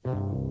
Yo.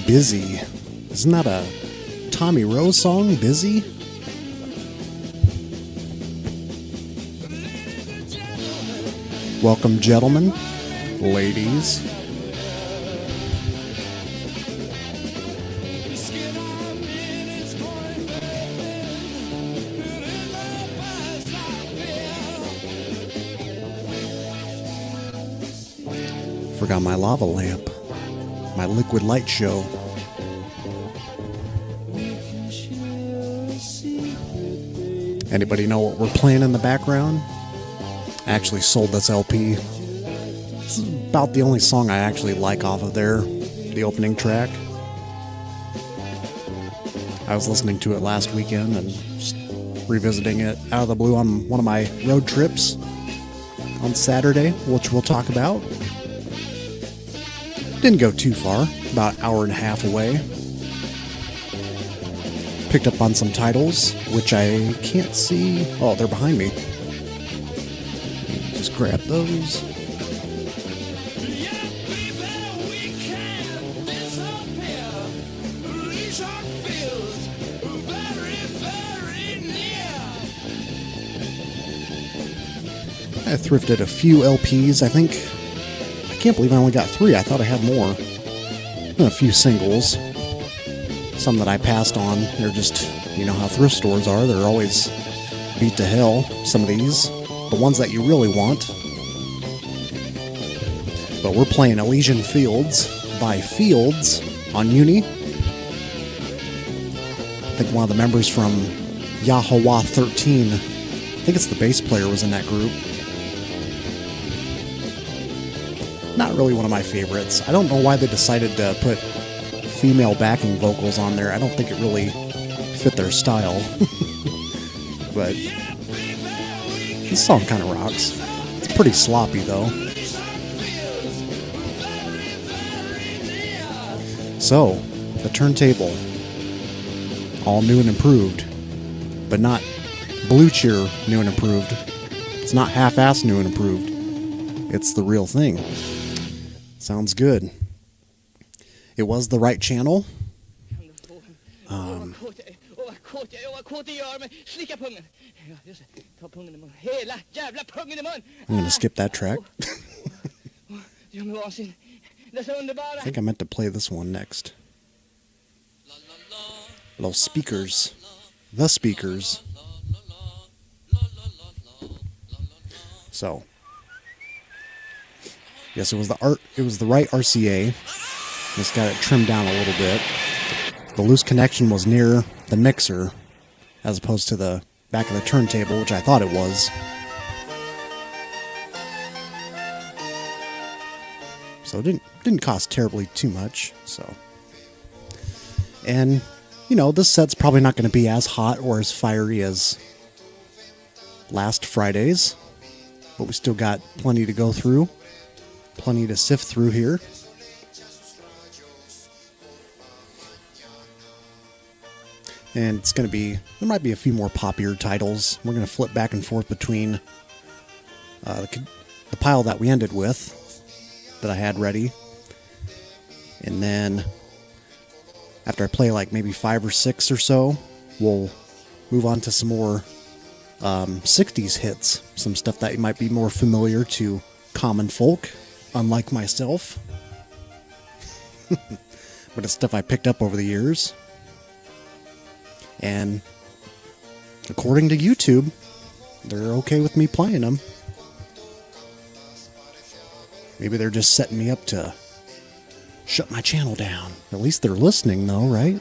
Busy. Isn't that a Tommy Rose song, Busy? Welcome, gentlemen, ladies. Forgot my lava lamp. My liquid light show. Anybody know what we're playing in the background? I actually sold this LP. This is about the only song I actually like off of there, the opening track. I was listening to it last weekend and just revisiting it out of the blue on one of my road trips on Saturday, which we'll talk about. Didn't go too far, about an hour and a half away. Picked up on some titles, which I can't see. Oh, they're behind me. Just grab those. I thrifted a few LPs, I think. I can't believe I only got 3. I thought I had more. And a few singles. Some that I passed on. They're just, you know how thrift stores are. They're always beat to hell. Some of these. The ones that you really want. But we're playing Elysian Fields by Fields on Uni. I think one of the members from Yahawa 13, I think it's the bass player, was in that group. Not really one of my favorites. I don't know why they decided to put female backing vocals on there. I don't think it really fit their style. But this song kind of rocks. It's pretty sloppy though. So, the Turntable. All new and improved. But not Blue Cheer new and improved. It's not half-assed new and improved. It's the real thing. Sounds good. It was the right channel. I'm going to skip that track. I think I meant to play this one next. Little speakers. The speakers. So. Yes, it was the right RCA. Just got it trimmed down a little bit. The loose connection was near the mixer, as opposed to the back of the turntable, which I thought it was. So it didn't cost terribly too much. So, and you know, this set's probably not going to be as hot or as fiery as last Friday's, but we still got plenty to go through. Plenty to sift through here. And it's going to be, there might be a few more poppier titles. We're going to flip back and forth between the pile that we ended with, that I had ready. And then after I play like maybe 5 or 6 or so, we'll move on to some more 60s hits. Some stuff that might be more familiar to common folk, unlike myself. But it's stuff I picked up over the years. And according to YouTube, they're okay with me playing them. Maybe they're just setting me up to shut my channel down. At least they're listening though, right?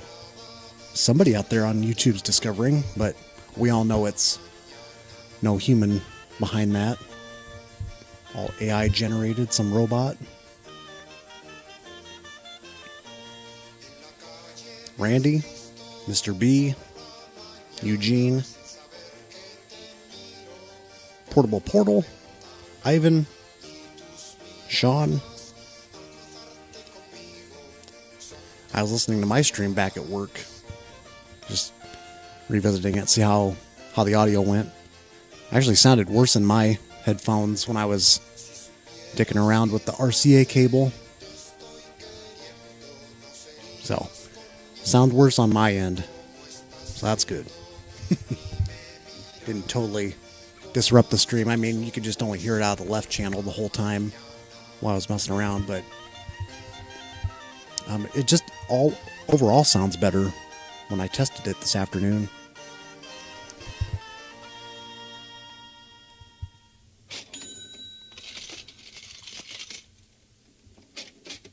Somebody out there on YouTube's discovering, but we all know it's no human behind that. All AI generated, some robot. Randy, Mr. B, Eugene, Portable Portal, Ivan, Sean. I was listening to my stream back at work, just revisiting it, see how the audio went. It actually sounded worse in my headphones when I was dicking around with the RCA cable. So, sound worse on my end. So that's good. Didn't totally disrupt the stream. I mean, you could just only hear it out of the left channel the whole time while I was messing around, but it just all overall sounds better when I tested it this afternoon.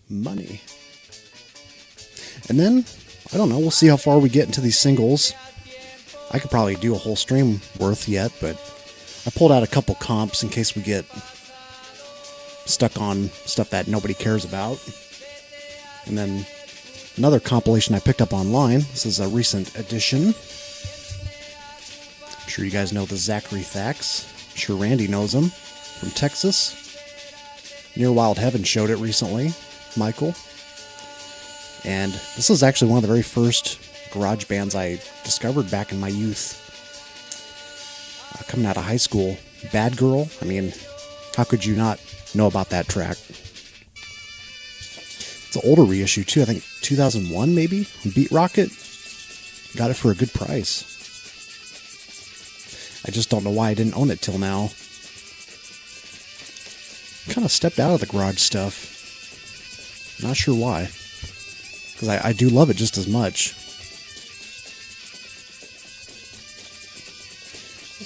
Money. And then, I don't know, we'll see how far we get into these singles. I could probably do a whole stream worth yet, but I pulled out a couple comps in case we get stuck on stuff that nobody cares about. And then another compilation I picked up online. This is a recent edition. I'm sure you guys know the Zachary Thax. I'm sure Randy knows him from Texas. Near Wild Heaven showed it recently. Michael. And this is actually one of the very first garage bands I discovered back in my youth. Coming out of high school. Bad Girl. I mean, how could you not know about that track? It's an older reissue too. I think 2001 maybe? Beat Rocket. Got it for a good price. I just don't know why I didn't own it till now. Kind of stepped out of the garage stuff. Not sure why. Because I do love it just as much.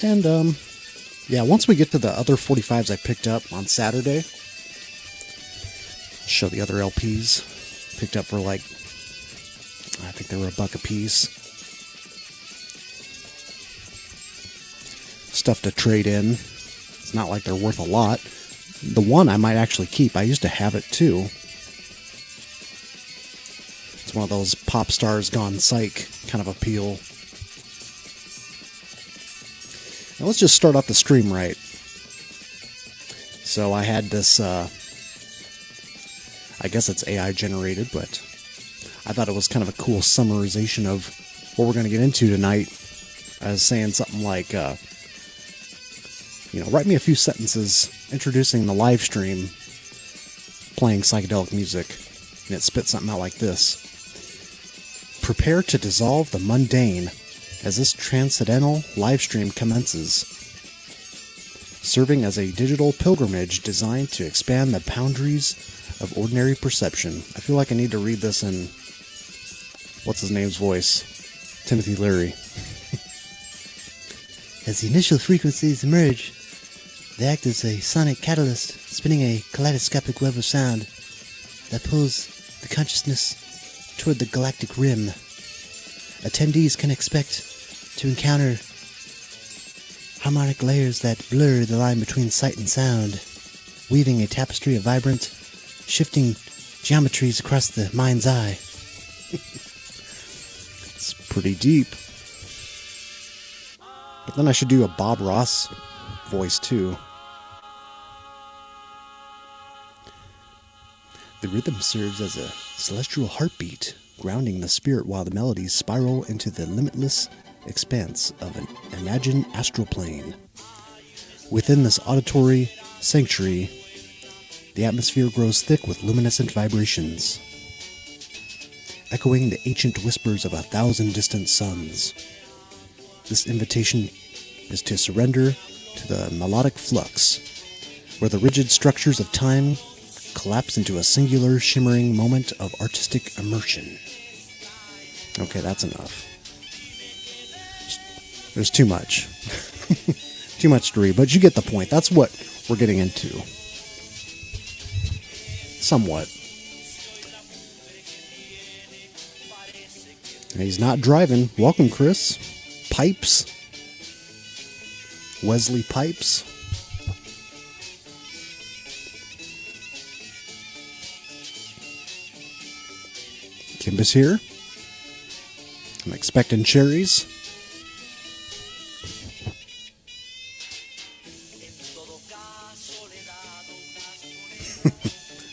And, yeah, once we get to the other 45s I picked up on Saturday, show the other LPs. Picked up for like, I think they were $1 a piece. Stuff to trade in. It's not like they're worth a lot. The one I might actually keep. I used to have it too. It's one of those pop stars gone psych kind of appeal. Now let's just start off the stream right. So I had this, I guess it's AI generated, but I thought it was kind of a cool summarization of what we're going to get into tonight. I was saying something like, write me a few sentences introducing the live stream playing psychedelic music. And it spit something out like this. Prepare to dissolve the mundane as this transcendental live stream commences, serving as a digital pilgrimage designed to expand the boundaries of ordinary perception. I feel like I need to read this in, what's his name's voice? Timothy Leary. As the initial frequencies emerge, they act as a sonic catalyst, spinning a kaleidoscopic web of sound that pulls the consciousness toward the galactic rim. Attendees can expect to encounter harmonic layers that blur the line between sight and sound, weaving a tapestry of vibrant, shifting geometries across the mind's eye. It's pretty deep. But then I should do a Bob Ross voice too. The rhythm serves as a celestial heartbeat, grounding the spirit while the melodies spiral into the limitless expanse of an imagined astral plane. Within this auditory sanctuary, the atmosphere grows thick with luminescent vibrations. echoing the ancient whispers of 1,000 distant suns. This invitation is to surrender to the melodic flux, where the rigid structures of time collapse into a singular, shimmering moment of artistic immersion. Okay, that's enough. There's too much. Too much to read, but you get the point. That's what we're getting into. Somewhat. And he's not driving. Welcome, Chris. Pipes. Wesley Pipes. Kimba's here. I'm expecting cherries.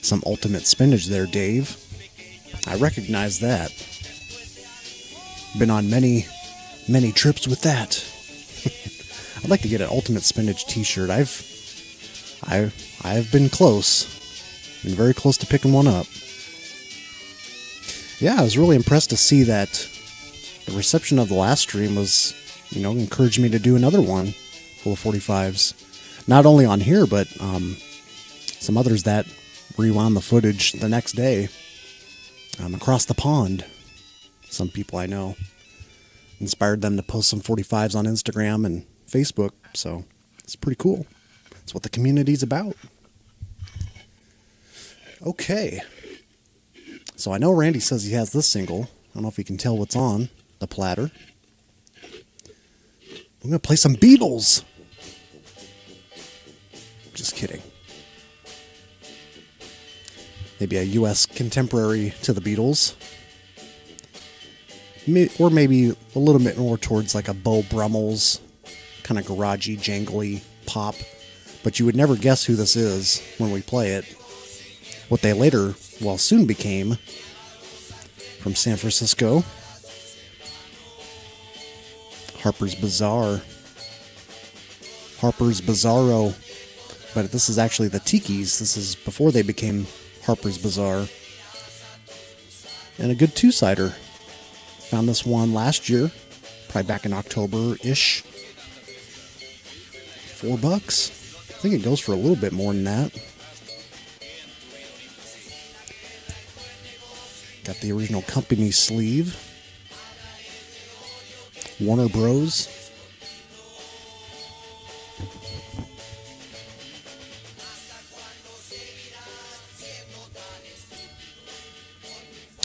Some ultimate spinach there, Dave. I recognize that. Been on many trips with that. I'd like to get an ultimate spinach t-shirt. I've been close. Been very close to picking one up. Yeah, I was really impressed to see that the reception of the last stream was, encouraged me to do another one full of 45s. Not only on here, but some others that rewound the footage the next day across the pond. Some people I know inspired them to post some 45s on Instagram and Facebook, so it's pretty cool. That's what the community's about. Okay. So I know Randy says he has this single. I don't know if you can tell what's on the platter. I'm going to play some Beatles. Just kidding. Maybe a U.S. contemporary to the Beatles. Or maybe a little bit more towards like a Beau Brummels, kind of garagey, jangly pop. But you would never guess who this is when we play it. What they later, soon became, from San Francisco, Harper's Bazaar. Harper's Bizarro. But this is actually the Tikis. This is before they became Harper's Bazaar. And a good two-sider. Found this one last year, probably back in October-ish. $4. I think it goes for a little bit more than that. Got the original company sleeve. Warner Bros.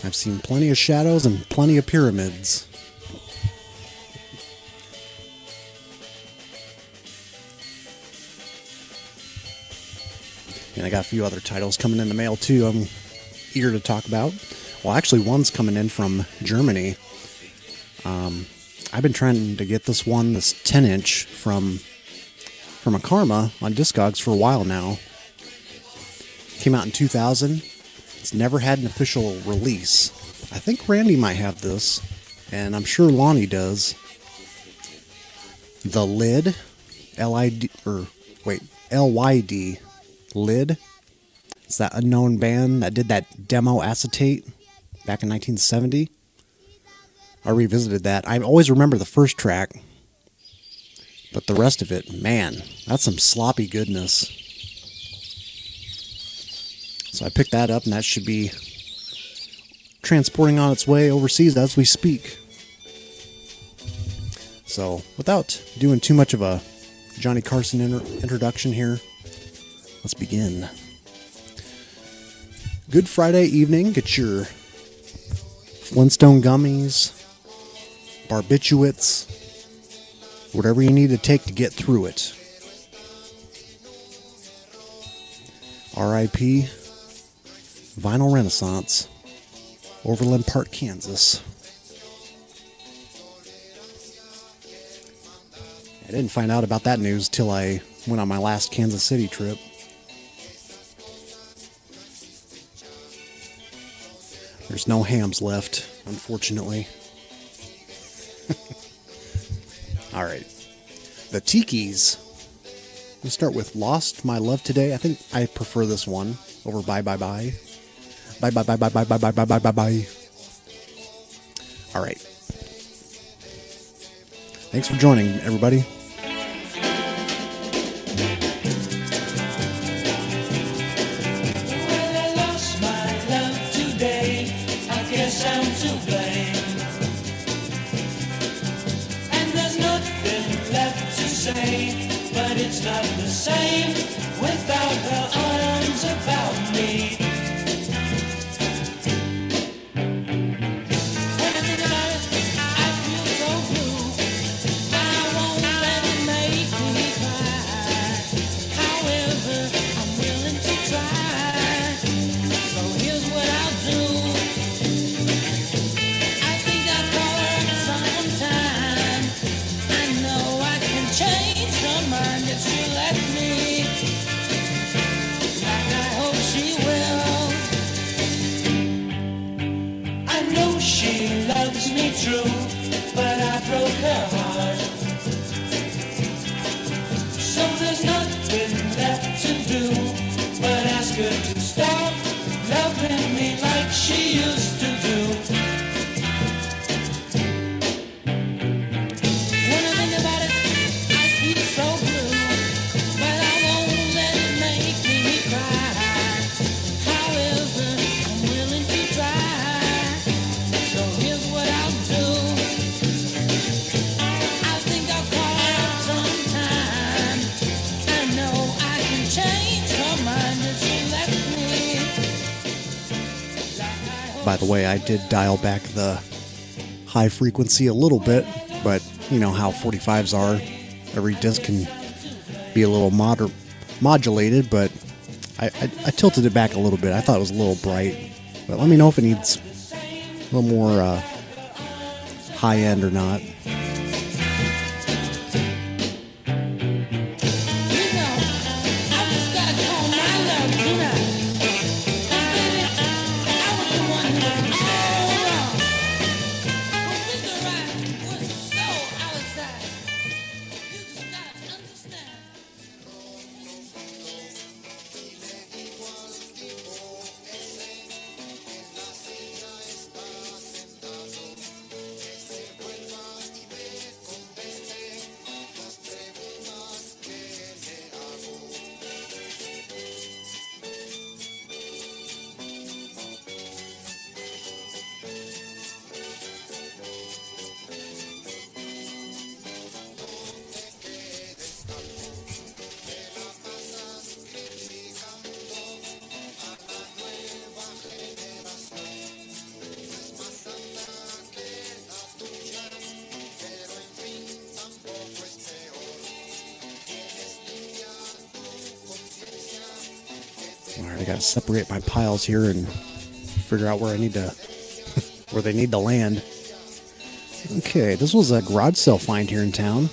I've seen plenty of shadows and plenty of pyramids. And I got a few other titles coming in the mail too I'm eager to talk about. Well, actually, one's coming in from Germany. I've been trying to get this 10-inch from a Karma on Discogs for a while now. Came out in 2000. It's never had an official release. I think Randy might have this, and I'm sure Lonnie does. The Lyd, LYD, Lyd. It's that unknown band that did that demo Acetate back in 1970. I revisited that. I always remember the first track, but the rest of it, man, that's some sloppy goodness. So I picked that up, and that should be transporting on its way overseas as we speak. So, without doing too much of a Johnny Carson introduction here, let's begin. Good Friday evening. Get your Flintstone gummies, barbiturates, whatever you need to take to get through it. R.I.P. Vinyl Renaissance, Overland Park, Kansas. I didn't find out about that news till I went on my last Kansas City trip. There's no hams left, unfortunately. Alright. The Tikis. We'll start with Lost My Love Today. I think I prefer this one over Bye Bye Bye. Bye Bye Bye Bye Bye Bye Bye Bye Bye Bye Bye. All right. Thanks for joining, everybody. Well, I lost my love today. I guess I'm to blame. And there's nothing left to say, but it's not the same without her arms about me. When I think about it, I feel so blue. I won't let it make me cry. However, I'm willing to try. So here's what I'll do. I think I'll call her sometime. I know I can change her mind if she'll let me. Like I hope she will. I know she loves me true, but I broke her heart. So there's nothing left to do but ask her to stop loving me like she used to do. When I think about it, I feel so blue, but I won't let it make me cry. However, I'm willing to try. So here's what I'll do. I think I'll call her sometime. I know I can change her mind if she lets me. Like I hope. By the way, I did dial back the high frequency a little bit, but you know how 45s are. Every disc can be a little modulated, but I tilted it back a little bit. I thought it was a little bright, but let me know if it needs a little more high end or not. You know, I just gotta call my love tonight. And baby, I was the one who was all wrong. But with the right was so outside. You just gotta understand. All right, I gotta separate my piles here and figure out where I need to, where they need to land. Okay, this was a garage sale find here in town.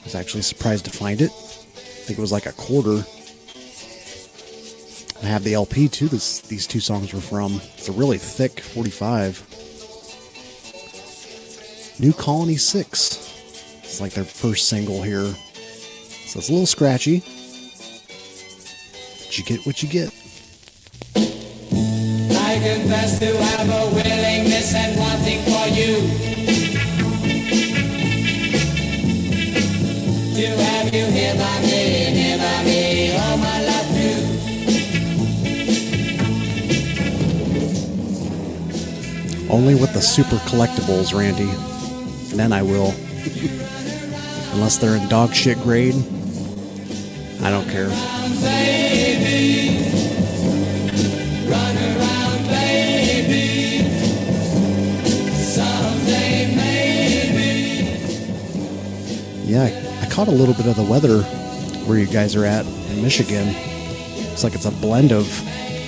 I was actually surprised to find it. I think it was like a quarter. I have the LP too. These two songs were from. It's a really thick 45. New Colony 6. It's like their first single here. So it's a little scratchy. But you get what you get. I confess to have a willingness and wanting for you. To have you here by me, all my life through. Only with the super collectibles, Randy. And then I will. Unless they're in dog shit grade. I don't care. Baby, run around, baby. Someday, maybe. Yeah, I caught a little bit of the weather where you guys are at in Michigan. Looks like it's a blend of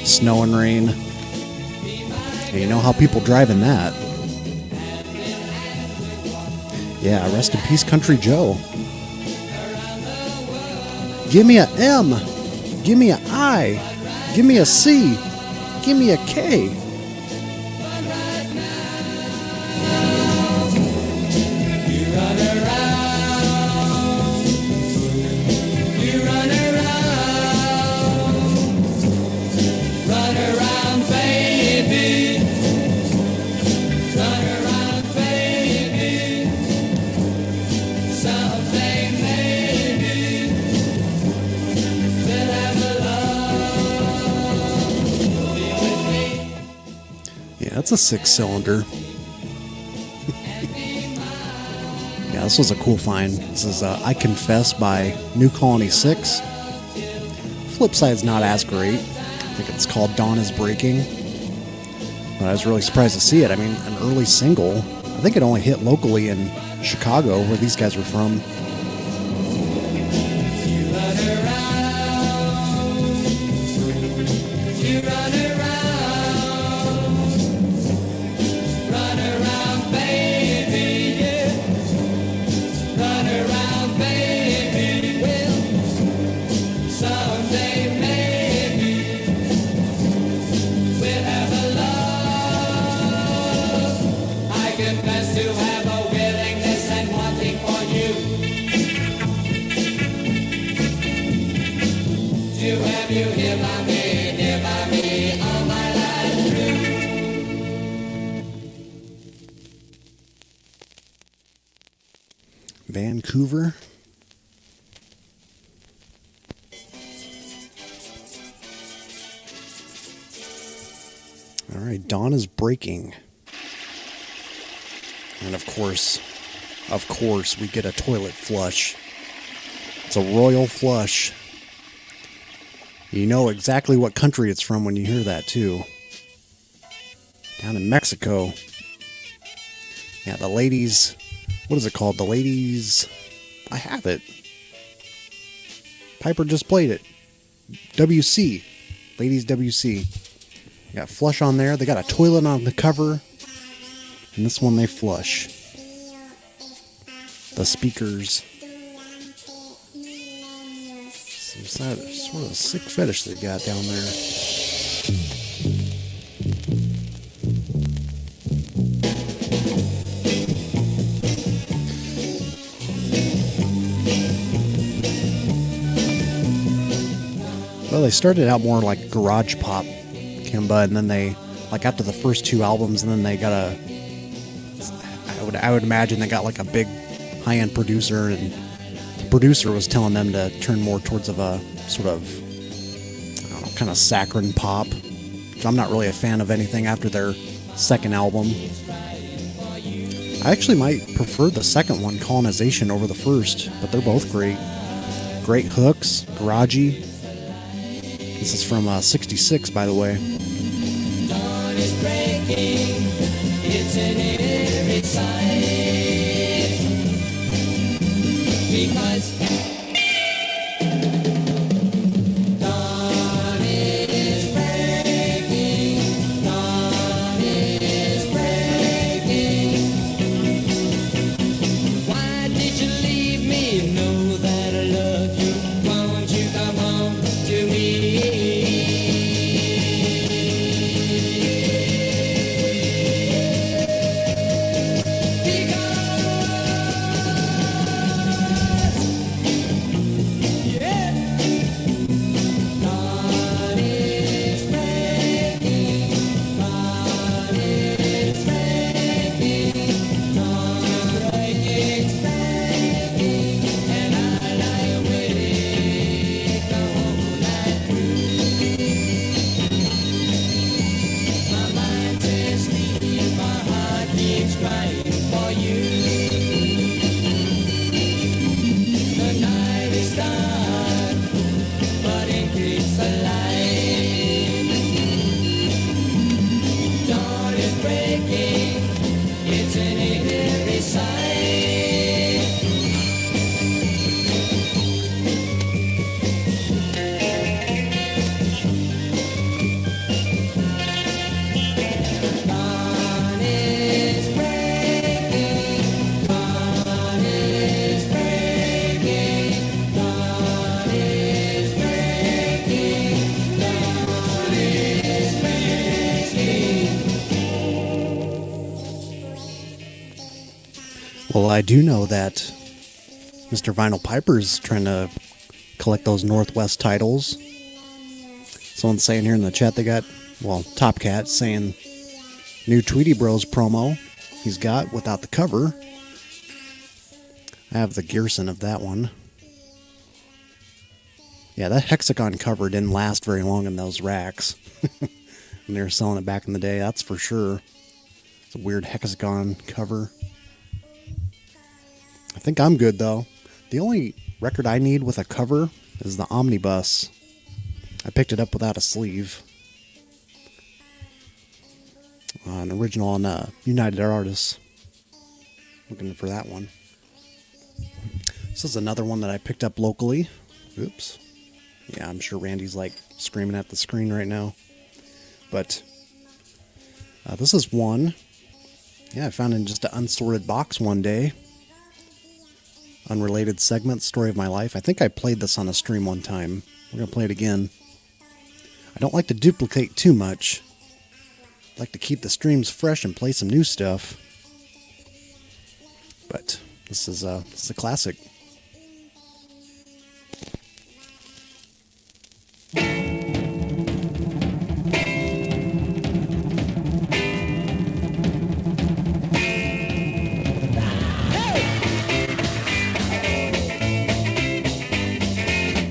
snow and rain. And you know how people drive in that. Yeah, rest in peace, Country Joe. Give me a M. Give me a I. Give me a C. Give me a K. Run around, baby. Run around, baby. Yeah, it's a 6-cylinder. Yeah, this was a cool find. This is I Confess by New Colony 6. Flip side's not as great. I think it's called Dawn is Breaking. But I was really surprised to see it. I mean, an early single. I think it only hit locally in Chicago, where these guys were from. Vancouver. All right, Dawn is Breaking. And of course, we get a toilet flush. It's a royal flush. You know exactly what country it's from when you hear that, too. Down in Mexico. Yeah, the ladies... What is it called? The ladies... I have it. Piper just played it. WC. Ladies WC. Got flush on there. They got a toilet on the cover. And this one they flush. The speakers. Some sort of a sick fetish they got down there. Well, they started out more like garage pop, Kimba, and then they, like after the first 2 albums, and then they got I would imagine they got like a big high-end producer, and the producer was telling them to turn more towards of a sort of, I don't know, kind of saccharine pop. So I'm not really a fan of anything after their second album. I actually might prefer the second one, Colonization, over the first, but they're both great. Great hooks, garagey. This is from 66, by the way. Dawn is breaking, it's an eerie sight, because dawn is breaking, dawn is breaking. Why did you leave me? Know that I love you. Won't you come home to me? Well, I do know that Mr. Vinyl Piper's trying to collect those Northwest titles. Someone's saying here in the chat they got, well, Top Cat saying new Tweety Bros promo he's got without the cover. I have the Gearson of that one. Yeah, that hexagon cover didn't last very long in those racks. when they were selling it back in the day, that's for sure. It's a weird hexagon cover. I think I'm good, though. The only record I need with a cover is the Omnibus. I picked it up without a sleeve. An original on United Artists. Looking for that one. This is another one that I picked up locally. Oops. Yeah, I'm sure Randy's like screaming at the screen right now. But this is one. Yeah, I found in just an unsorted box one day. Unrelated segment, story of my life. I think I played this on a stream one time. We're going to play it again. I don't like to duplicate too much. I like to keep the streams fresh and play some new stuff. But this is a classic.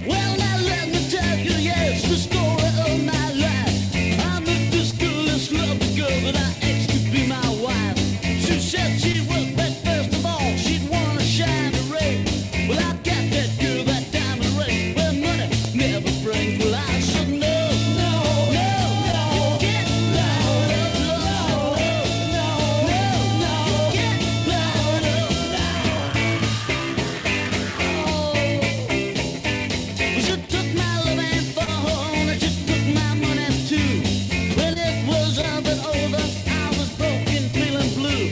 Well, now let me tell you, yes, the story of my life. I met this girl, this lovely girl that I asked to be my wife. She said she was best first of all, she'd want a shiny ring. Well, I got that girl, that diamond ring. Well, money never brings. Well, I said no, no, no, you get loud of love, no, no, no, you get loud of she took my love and phone, and she took my money too. When it was up and over, I was broken, feeling blue.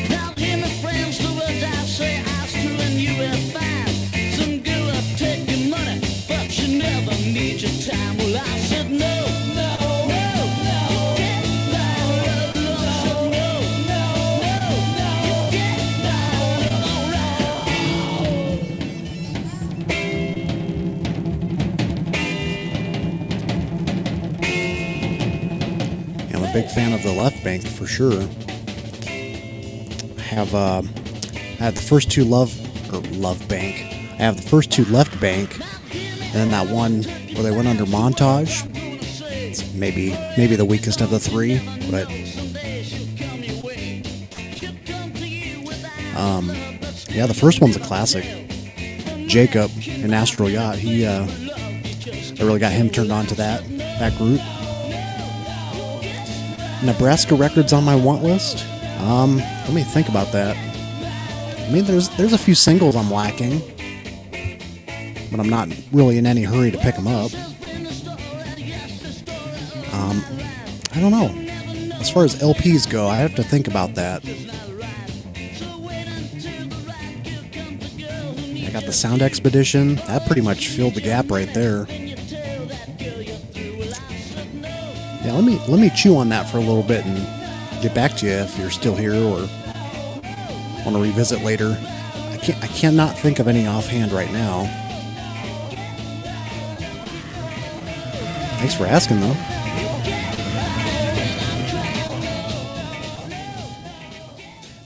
Now hear me friends, the words I say, I still and you will find. Some girl will take your money, but she never needs your time. Well, I said no, no, no, no, you get loud of love. I said no, no, no, no, you get loud of I'm a big fan of the left bank for sure. I have the first two love bank. I have the first two left bank, and then that one where they went under montage. It's maybe the weakest of the three, but yeah, the first one's a classic. Jacob in Astral Yacht, I really got him turned on to that group. Nebraska records on my want list. Let me think about that. I mean, there's a few singles I'm lacking, but I'm not really in any hurry to pick them up. I don't know. As far as LPs go, I have to think about that. I got the Sound Expedition. That pretty much filled the gap right there. Yeah, let me chew on that for a little bit and get back to you if you're still here or want to revisit later. I cannot think of any offhand right now. Thanks for asking, though.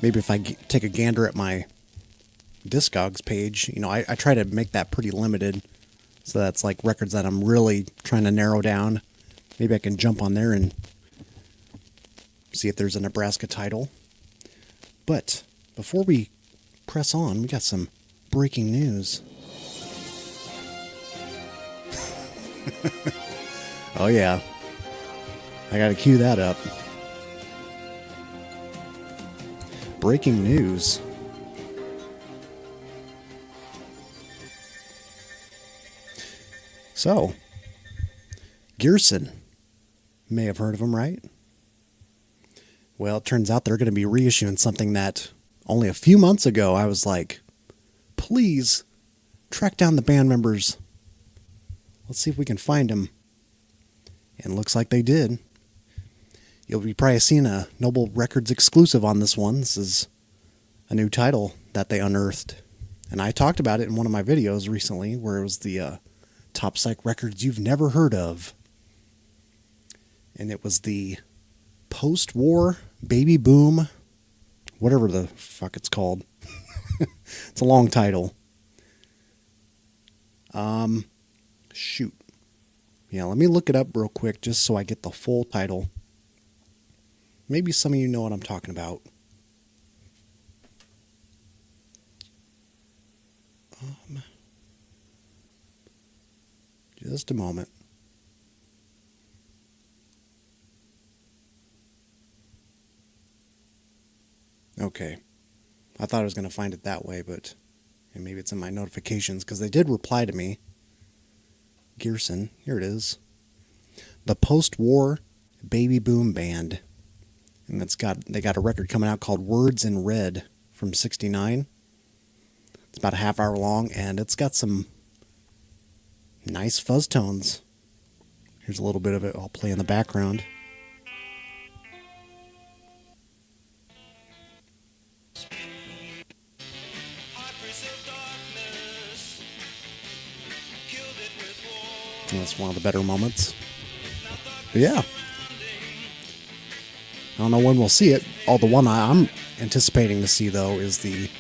Maybe if I take a gander at my Discogs page, I try to make that pretty limited. So that's like records that I'm really trying to narrow down. Maybe I can jump on there and see if there's a Nebraska title. But before we press on, we got some breaking news. Oh yeah, I gotta cue that up. Breaking news. So, Gearson. You may have heard of them, right? Well, it turns out they're going to be reissuing something that only a few months ago I was like, please track down the band members. Let's see if we can find them. And it looks like they did. You'll be probably seeing a Noble Records exclusive on this one. This is a new title that they unearthed. And I talked about it in one of my videos recently where it was the top psych records you've never heard of. And it was the post-war baby boom, whatever the fuck it's called. It's a long title. Shoot. Yeah, let me look it up real quick just so I get the full title. Maybe some of you know what I'm talking about. Just a moment. Okay. I thought I was going to find it that way, but maybe it's in my notifications, because they did reply to me. Gearson, here it is. The Post-War Baby Boom Band. And they got a record coming out called Words in Red from '69. It's about a half hour long, and it's got some nice fuzz tones. Here's a little bit of it I'll play in the background. And that's one of the better moments. But yeah. I don't know when we'll see it. Oh, the one I'm anticipating to see, though, is the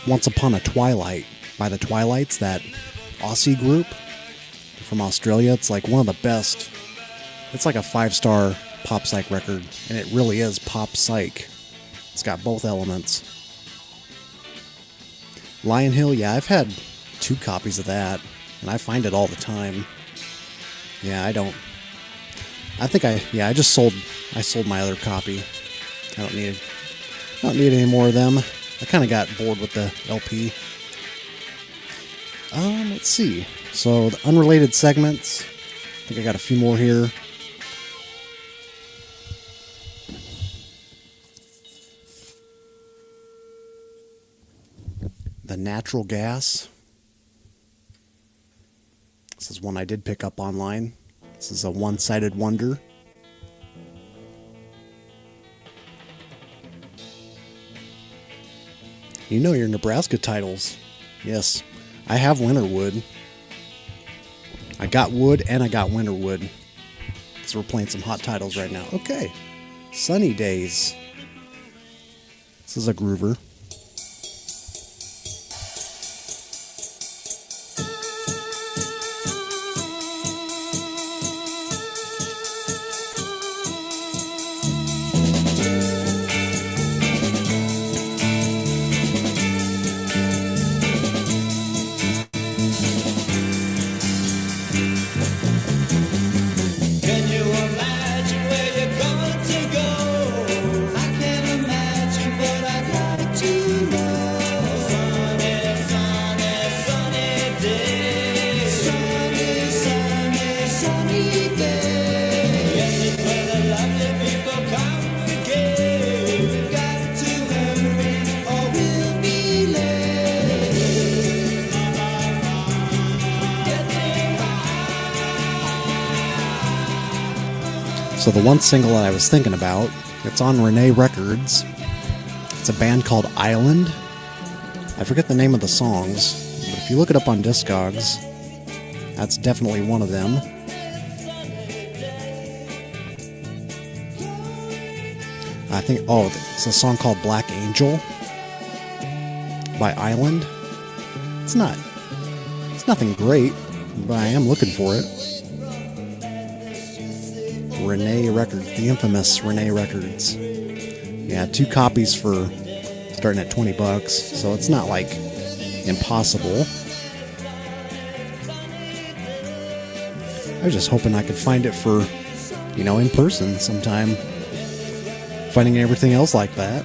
Once Upon a Twilight by the Twilights, that Aussie group from Australia. It's like one of the best. It's like a 5-star pop psych record, and it really is pop psych. It's got both elements. Lion Hill, yeah, I've had 2 copies of that, and I find it all the time. Yeah, I sold my other copy. I don't need any more of them. I kind of got bored with the LP. Let's see. So the unrelated segments. I think I got a few more here. The Natural Gas. This is one I did pick up online. This is a one-sided wonder. You know your Nebraska titles. Yes, I have Winterwood. I got Wood and I got Winterwood. So we're playing some hot titles right now. Okay. Sunny Days. This is a groover. So the one single that I was thinking about, it's on Renee Records. It's a band called Island. I forget the name of the songs, but if you look it up on Discogs, that's definitely one of them. I think, it's a song called Black Angel by Island. It's nothing great, but I am looking for it. Renee Records, the infamous Renee Records. Yeah, 2 copies for starting at $20, so it's not like impossible. I was just hoping I could find it for, in person sometime. Finding everything else like that.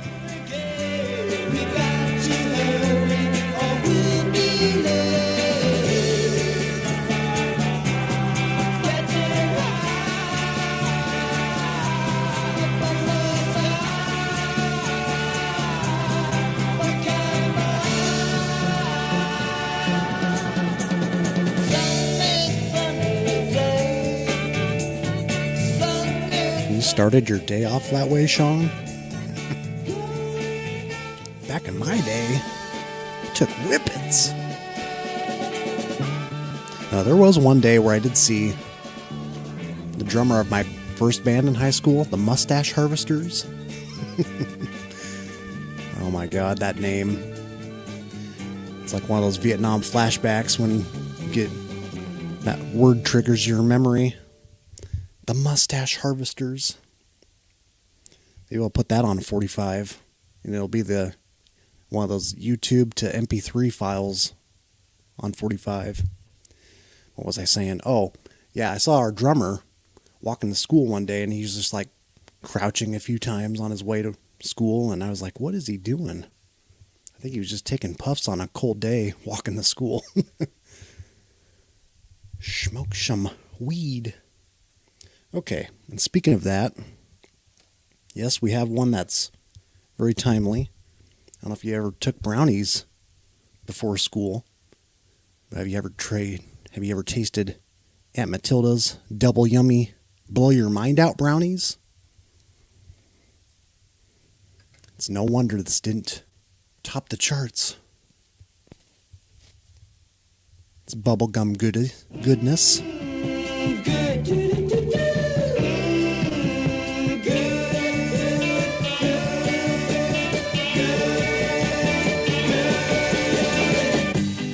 Started your day off that way, Sean? Back in my day, I took whippets. There was one day where I did see the drummer of my first band in high school, the Mustache Harvesters. Oh my God, that name. It's like one of those Vietnam flashbacks when you get that word triggers your memory. The Mustache Harvesters. Maybe I'll put that on 45, and it'll be one of those YouTube to MP3 files on 45. What was I saying? Oh, yeah, I saw our drummer walking to school one day, and he was just like crouching a few times on his way to school, and I was like, what is he doing? I think he was just taking puffs on a cold day walking to school. Smoke some weed. Okay, and speaking of that, yes, we have one that's very timely. I don't know if you ever took brownies before school, but have you ever tasted Aunt Matilda's double yummy blow your mind out brownies? It's no wonder this didn't top the charts. It's bubblegum goodness.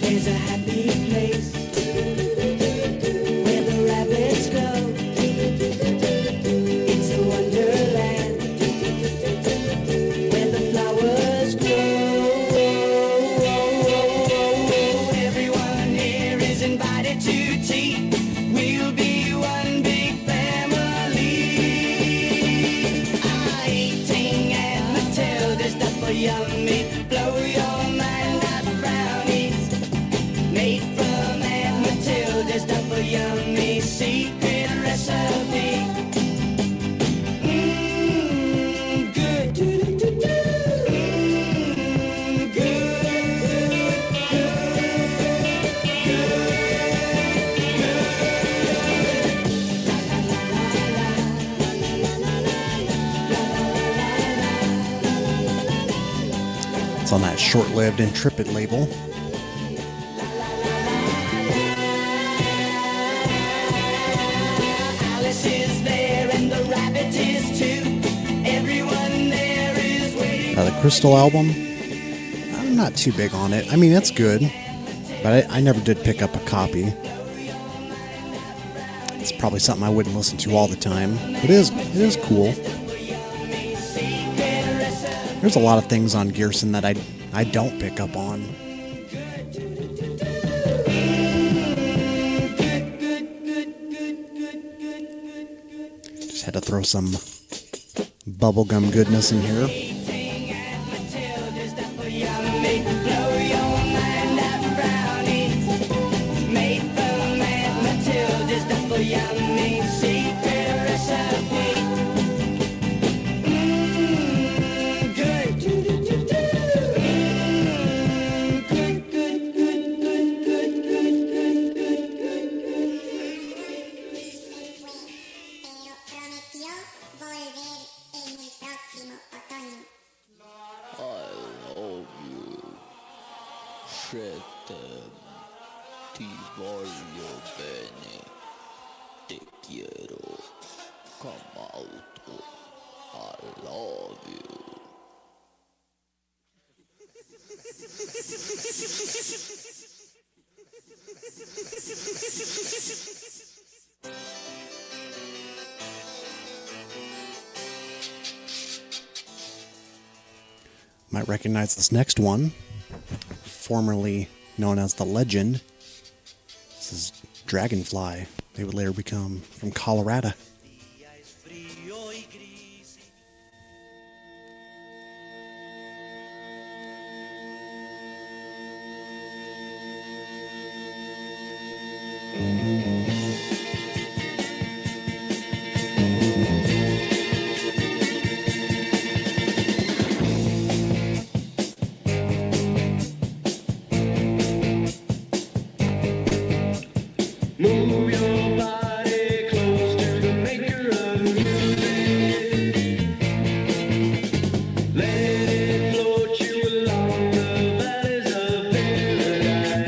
There's a happy place where the rabbits go. It's a wonderland where the flowers grow. Everyone here is invited to tea. We'll be one big family. Eating at Matilda's double yummy. Blow your mind out brownies. Made from Aunt Matilda's double yummy secret recipe. Mmm, good. Mmm, It's on that short-lived Intrepid label. Alice is there and the rabbit is too. Everyone there is waiting. The Crystal album, I'm not too big on it. I mean, it's good, but I never did pick up a copy. It's probably something I wouldn't listen to all the time. It is cool. There's a lot of things on Gearson that I don't pick up on. Just had to throw some bubblegum goodness in here. Eating at Matilda's double yummy. Blow your mind out brownies. Made from Aunt Matilda's double yummy secret recipe. Mmm, good. Prometió volver en el próximo otoño. I love you. Siete. Ti voglio bene. Te quiero. Come out. I love you. Might recognize this next one, formerly known as The Legend. This is Dragonfly. They would later become from Colorado. Move your body close to the maker of music. Let it float you along the valleys of paradise.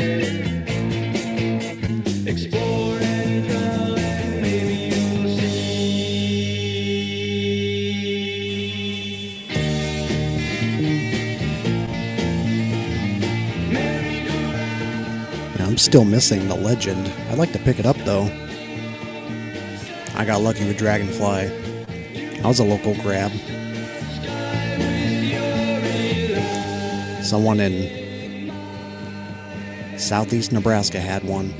Explore and crawl and maybe you'll see. Yeah, I'm still missing The Legend. I'd like to pick it up though. I got lucky with Dragonfly. I was a local grab. Someone in southeast Nebraska had one.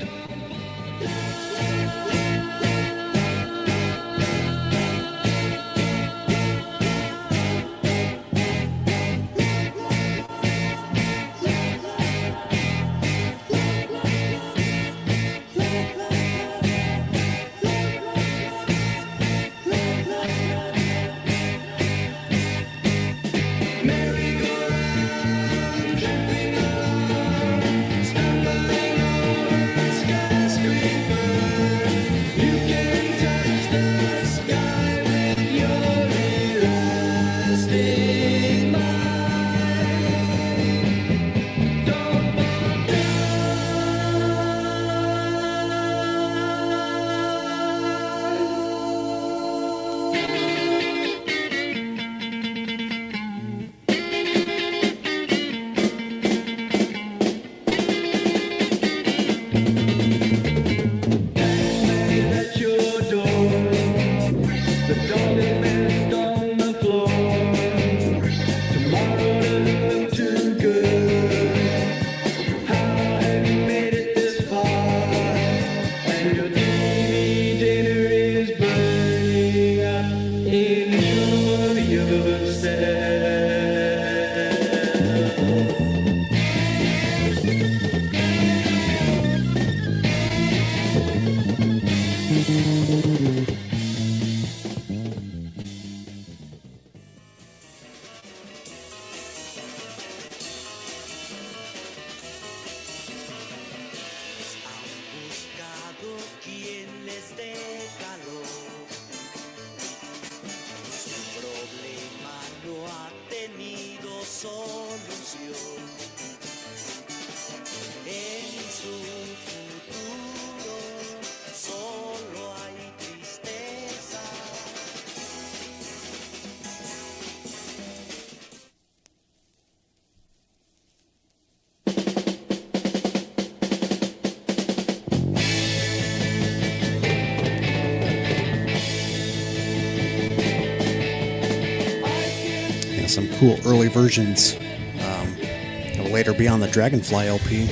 Some cool early versions that'll later be on the Dragonfly LP.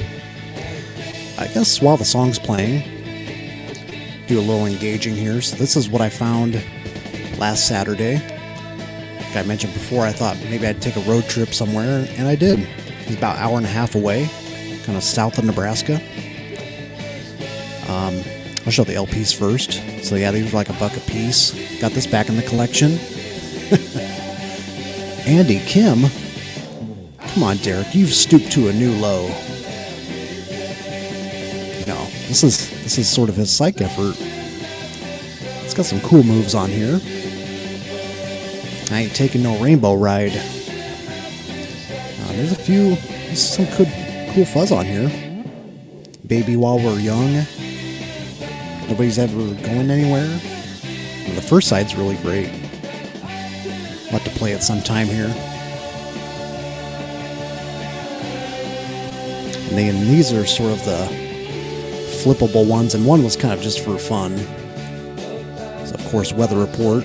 I guess while the song's playing, do a little engaging here. So this is what I found last Saturday. Like I mentioned before, I thought maybe I'd take a road trip somewhere, and I did. It's about an hour and a half away, kind of south of Nebraska. I'll show the LPs first. So yeah, these were like $1 a piece. Got this back in the collection. Andy Kim, come on, Derek, you've stooped to a new low. No, this is sort of his Psych effort. It's got some cool moves on here. I ain't taking no rainbow ride. There's some good, cool fuzz on here. Baby While We're Young. Nobody's ever going anywhere. And the first side's really great. I'll have to play it sometime here. And then these are sort of the flippable ones, and one was kind of just for fun. So of course, Weather Report.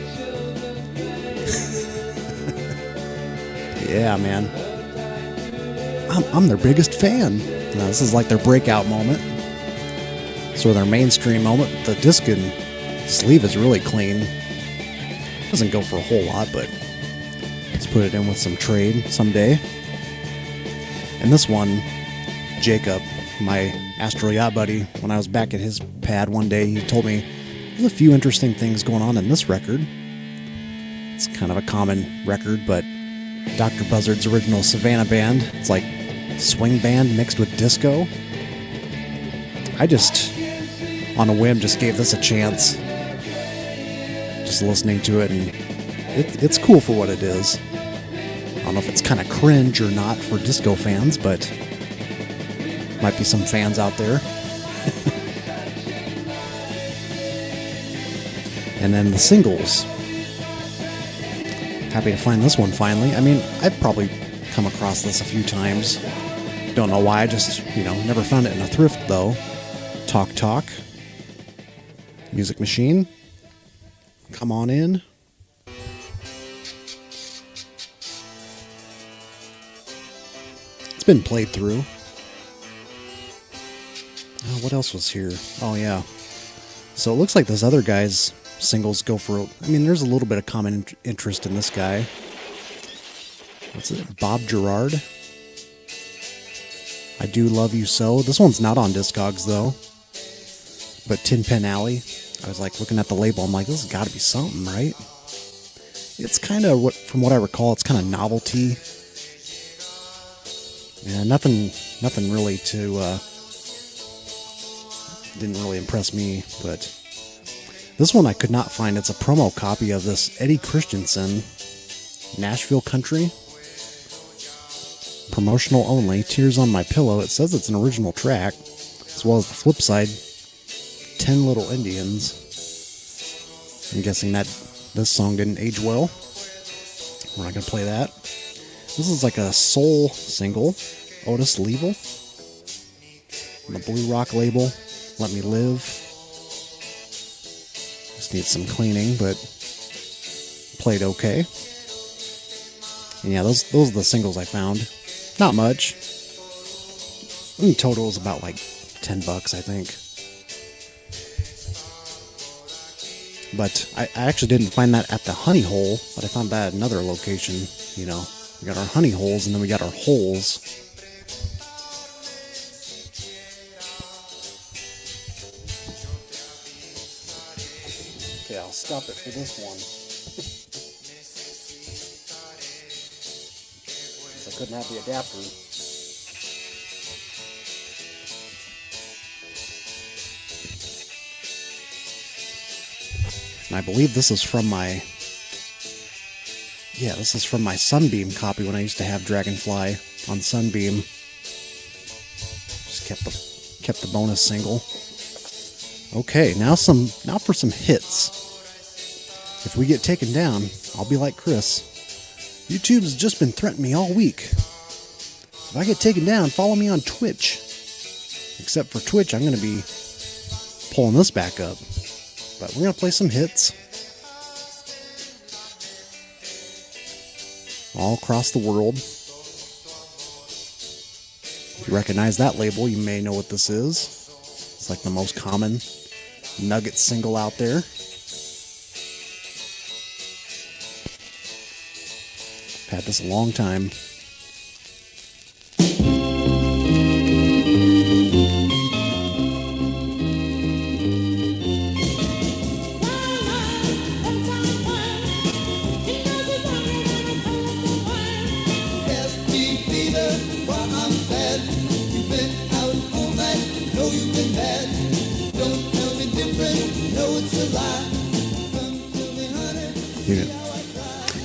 Yeah, man. I'm their biggest fan. Now, this is like their breakout moment. Sort of their mainstream moment. The disc and sleeve is really clean. Doesn't go for a whole lot, but let's put it in with some trade someday. And this one, Jacob, my Astral Yacht buddy, when I was back at his pad one day, he told me there's a few interesting things going on in this record. It's kind of a common record, but Dr. Buzzard's original Savannah band, it's like swing band mixed with disco. I just, on a whim, just gave this a chance. Just listening to it, and it's cool for what it is. I don't know if it's kind of cringe or not for disco fans, but might be some fans out there. And then the singles. Happy to find this one finally. I mean, I've probably come across this a few times. Don't know why, I just, never found it in a thrift though. Talk Talk. Music Machine. Come on in. It's been played through. What else was here? Oh, yeah. So it looks like this other guy's singles go for... I mean, there's a little bit of common interest in this guy. What's it? Bob Gerard? I Do Love You So. This one's not on Discogs, though. But Tin Pen Alley. I was like looking at the label. I'm like, this has got to be something, right? It's kind of, from what I recall, it's kind of novelty. Yeah, nothing really to... didn't really impress me, but this one I could not find. It's a promo copy of this Eddie Christensen, Nashville Country. Promotional only, Tears on My Pillow. It says it's an original track, as well as the flip side, 10 Little Indians. I'm guessing that this song didn't age well. We're not going to play that. This is like a soul single, Otis Leavell, on the Blue Rock label. Let Me Live. Just need some cleaning, but played okay. And yeah, those are the singles I found. Not much. In total is about like $10, I think. But I actually didn't find that at the honey hole, but I found that at another location. You know, we got our honey holes and then we got our holes. Okay, I'll stop it for this one. I couldn't have the adapter. And I believe this is from my... Yeah, this is from my Sunbeam copy when I used to have Dragonfly on Sunbeam. Just kept the bonus single. Okay, now for some hits. If we get taken down, I'll be like Chris. YouTube's just been threatening me all week. If I get taken down, follow me on Twitch. Except for Twitch, I'm going to be pulling this back up. But we're going to play some hits. All across the world. If you recognize that label, you may know what this is. It's like the most common Nugget single out there. I've had this a long time.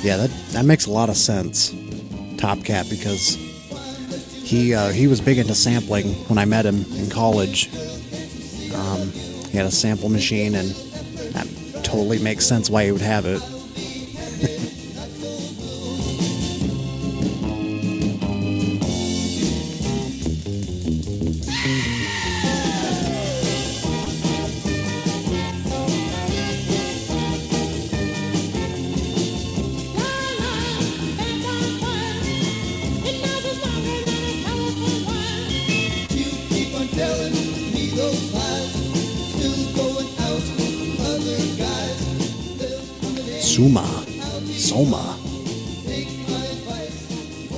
Yeah, that makes a lot of sense, Top Cat, because he was big into sampling when I met him in college. He had a sample machine, and that totally makes sense why he would have it. Soma.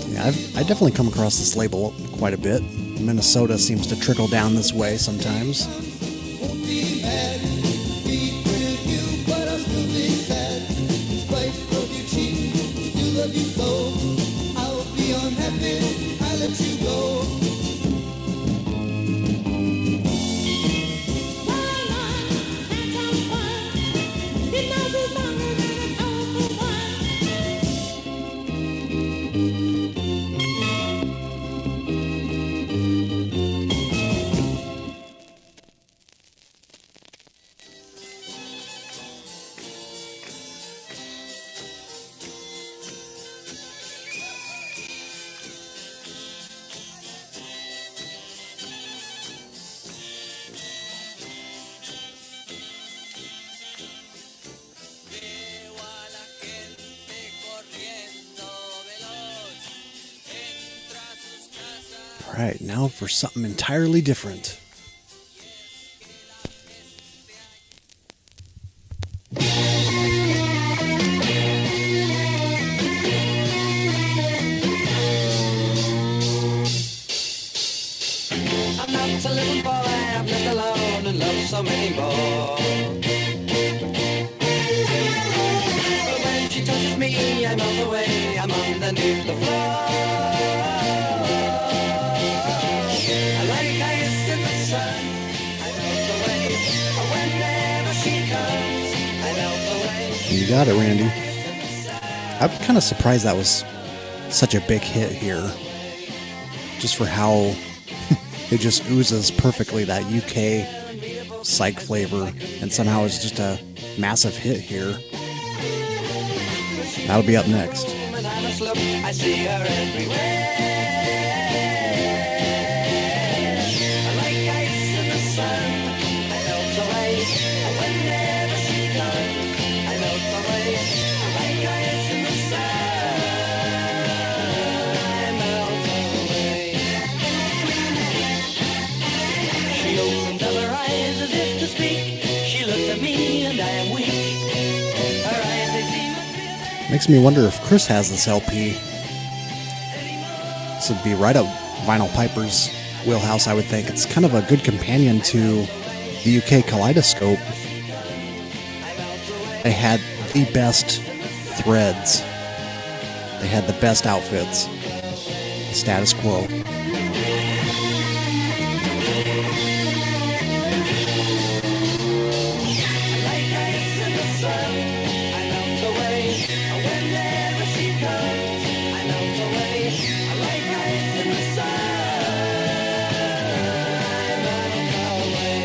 Yeah, I definitely come across this label quite a bit. Minnesota seems to trickle down this way sometimes. All right, now for something entirely different. I'm not a little boy, I've lived alone and loved so many more. But when she touches me, I melt away, I'm underneath the floor. I like ice in the sun, I melt away. Whenever she comes, I melt away. You got it, Randy. I'm kind of surprised that was such a big hit here. Just for how it just oozes perfectly that UK psych flavor, and somehow it's just a massive hit here. That'll be up next. When I must look, I see her everywhere. I like ice in the sun, I melt away. Whenever she comes, I melt away. I like ice in the sun, I melt away. She opened up her eyes as if to speak. She looked at me and I am weak. Her eyes, they seem to feel. Makes me wonder if Chris has this LP. This would be right up Vinyl Piper's wheelhouse, I would think. It's kind of a good companion to the UK Kaleidoscope. They had the best threads. They had the best outfits. Status quo. Like ice in the sun, I melt away. Whenever she comes, I melt away. Like ice in the sun, I melt away.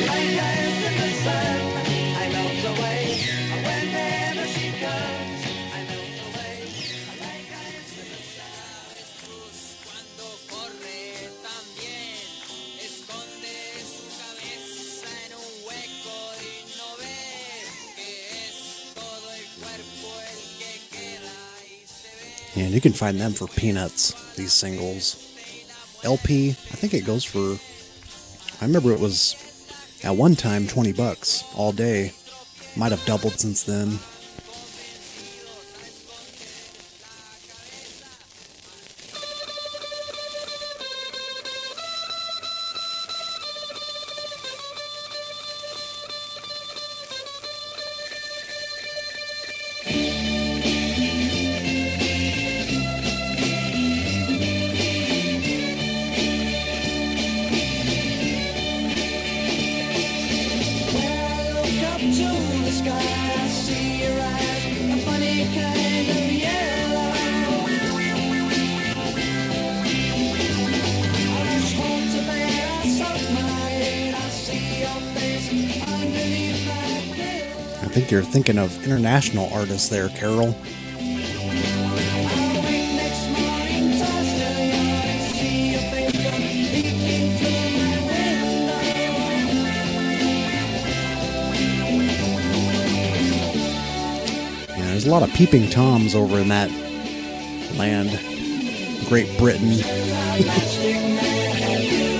Like ice in the sun, I melt away. Whenever she comes, I melt away. Like ice in the sun. Cuando corre también esconde su cabeza en un hueco y no ve que es todo el cuerpo el que queda y se ve. And you can find them for peanuts, these singles. LP, I think it goes for, I remember it was at one time $20 all day. Might have doubled since then. When I look up to the sky, I see your eyes, a funny kind of yellow. I just want to let us up my head. I see your face underneath my pillow. I think you're thinking of international artists there, Carol. I'll wake next morning, toss till yawn, and see your face come peeking through my window. Yeah, there's a lot of peeping toms over in that land. Great Britain. Plastic man and you.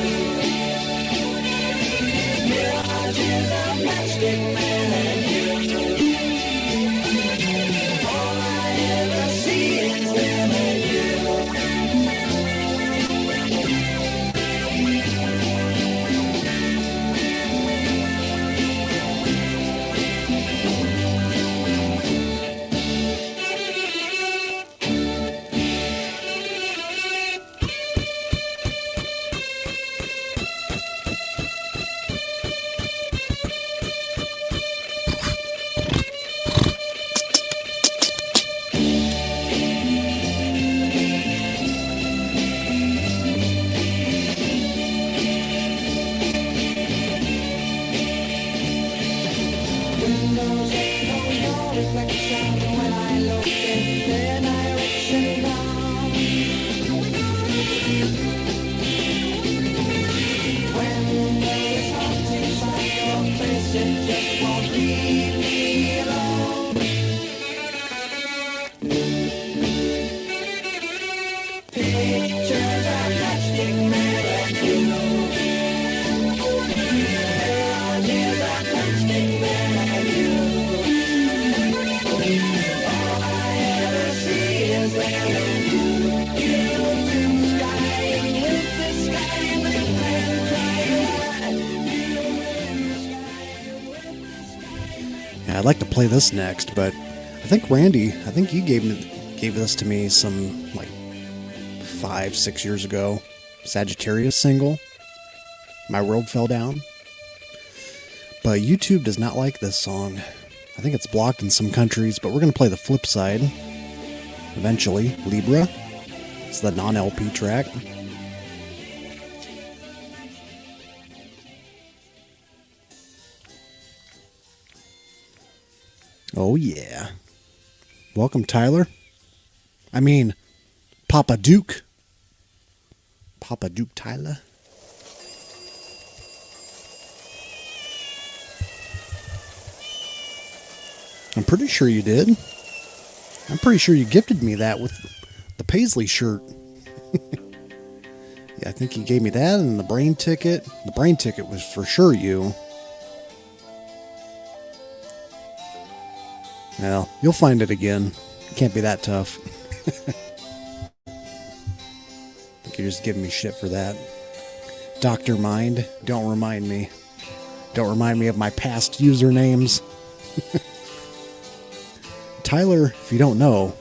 Mirage is a plastic man and you. All I ever see is them and Yeah, I'd like to play this next, but I think Randy, you gave this to me some like 5-6 years ago. Sagittarius single. My World Fell Down. But YouTube does not like this song. I think it's blocked in some countries, but we're going to play the flip side. Eventually, Libra. It's the non-LP track. Oh yeah. Welcome, Tyler. I mean, Papa Duke. Papa Duke Tyler. I'm pretty sure you did. I'm pretty sure you gifted me that with the Paisley shirt. Yeah, I think you gave me that and the brain ticket. The brain ticket was for sure you. Well, you'll find it again. It can't be that tough. I think you're just giving me shit for that. Dr. Mind, don't remind me. Don't remind me of my past usernames. Tyler, if you don't know,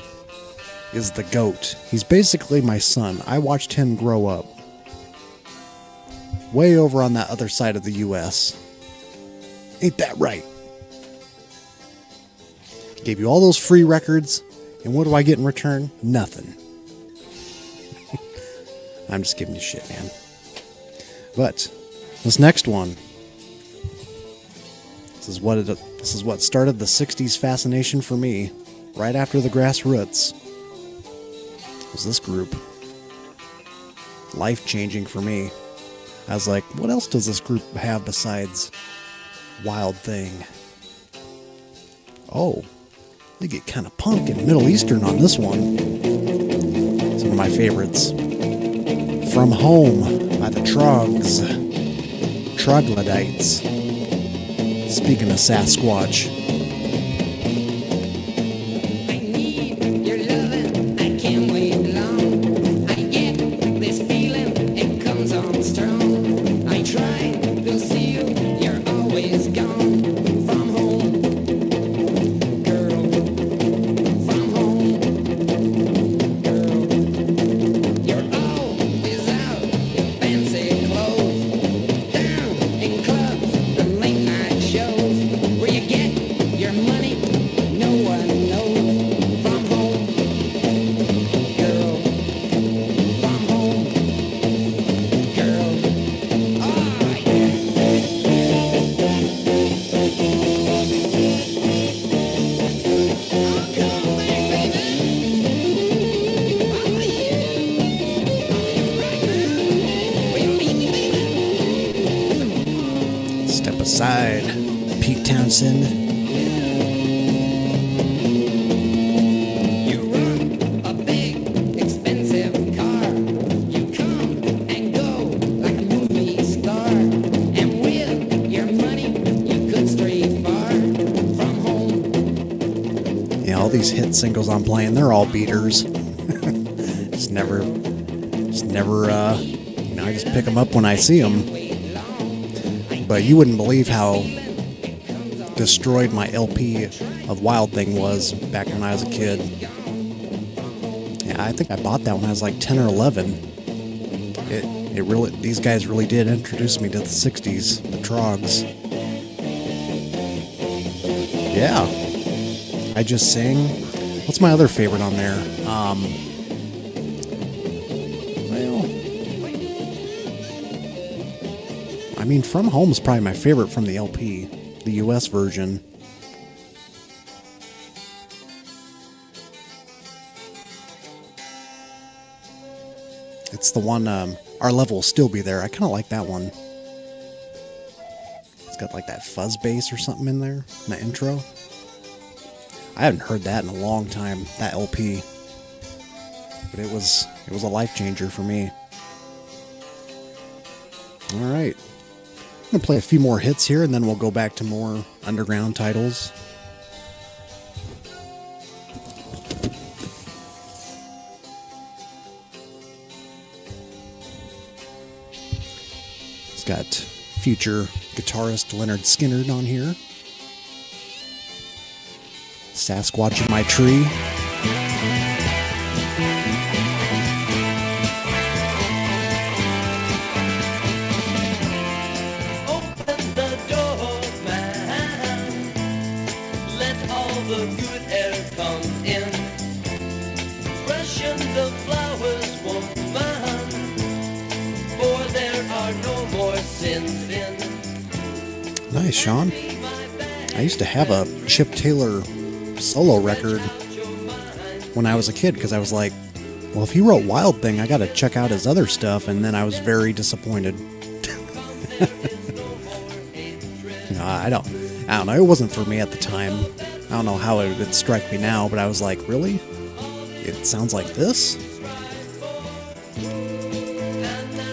is the GOAT. He's basically my son. I watched him grow up. Way over on that other side of the U.S. Ain't that right? Gave you all those free records, and what do I get in return? Nothing. I'm just giving you shit, man. But this next one, this is what started the 60s fascination for me, right after the Grassroots. Was this group. Life-changing for me. I was like, what else does this group have besides Wild Thing? Oh, they get kind of punk and Middle Eastern on this one. It's one of my favorites. From Home by the Trogs. Troglodytes. Speaking of Sasquatch. I need your loving, I can't wait long. I get this feeling, it comes on strong. I try to see you, you're always gone. From home, girl. From home, girl. You're always out in fancy clothes. Down in clubs and late night shows. Where you get your money, no one knows. From home, girl. From home, girl. Oh, yeah. Oh, come back, baby. Oh, yeah. Oh, right now. Will you leave me, baby? Step aside, Pete Townsend. You run a big, expensive car. You come and go like a movie star. And with your money, you could stray far from home. Yeah, all these hit singles I'm playing, they're all beaters. just never, I just pick them up when I see them. But you wouldn't believe how destroyed my LP of Wild Thing was back when I was a kid. Yeah, I think I bought that when I was like 10 or 11. It really, these guys really did introduce me to the 60s, the Trogs. Yeah. I Just Sing. What's my other favorite on there? I mean, From Home is probably my favorite from the LP, the US version. It's the one, Our Level Will Still Be There. I kind of like that one. It's got like that fuzz bass or something in there, in the intro. I haven't heard that in a long time, that LP. But it was a life changer for me. All right. I'm going to play a few more hits here, and then we'll go back to more underground titles. got future guitarist Leonard Skinner on here. Sasquatch in my tree. Open the door, man. Let all the good air come in. Freshen the flowers, woman. For there are no more sins in. Nice, Sean. I used to have a Chip Taylor solo record when I was a kid because I was like, well, if he wrote Wild Thing, I got to check out his other stuff, and then I was very disappointed. I don't know. It wasn't for me at the time. I don't know how it would strike me now, but I was like, really? It sounds like this?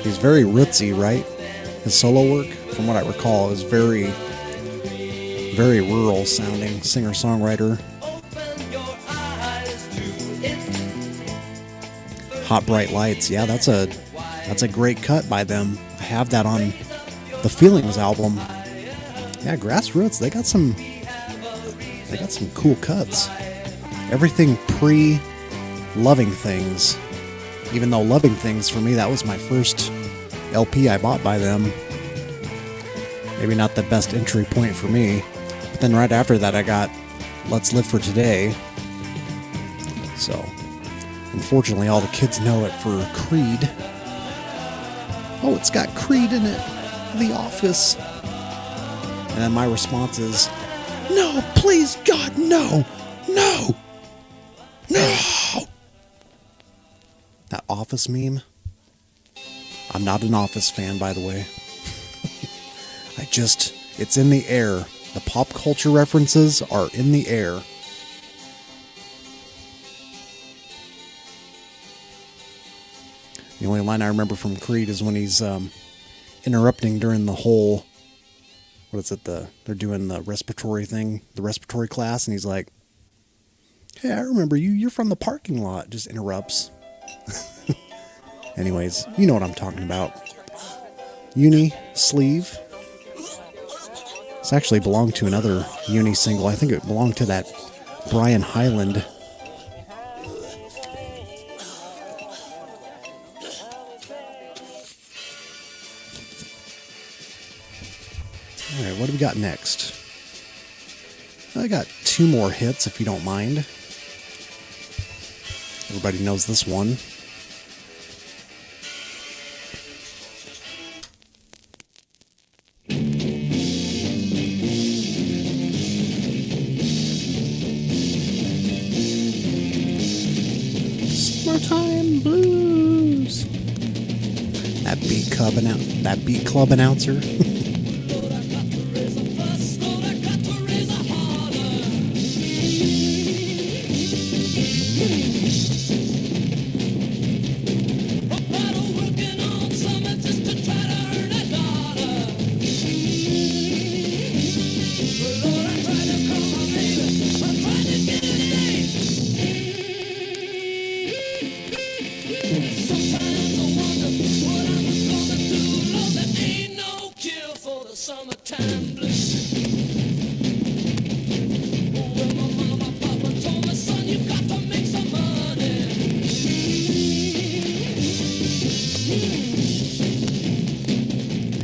He's very rootsy, right? His solo work, from what I recall, is very, very rural sounding singer-songwriter. Hot Bright Lights, yeah, that's a great cut by them. I have that on the Feelings album. Yeah, Grassroots, they got some cool cuts. Everything pre Loving Things, even though Loving Things for me, that was my first LP I bought by them. Maybe not the best entry point for me, but then right after that I got Let's Live for Today. So unfortunately, all the kids know it for Creed. Oh, it's got Creed in it. The Office. And then my response is, no, please, God, no, no, no. That Office meme. I'm not an Office fan, by the way. It's in the air. The pop culture references are in the air. The only line I remember from Creed is when he's interrupting during the whole, what is it, they're doing the respiratory thing, the respiratory class, and he's like, hey, I remember you, you're from the parking lot, just interrupts. Anyways, you know what I'm talking about. Uni Sleeve. This actually belonged to another Uni single. I think it belonged to that Brian Hyland. Alright, what do we got next? I got two more hits, if you don't mind. Everybody knows this one. Summertime Blues. That beat club announcer.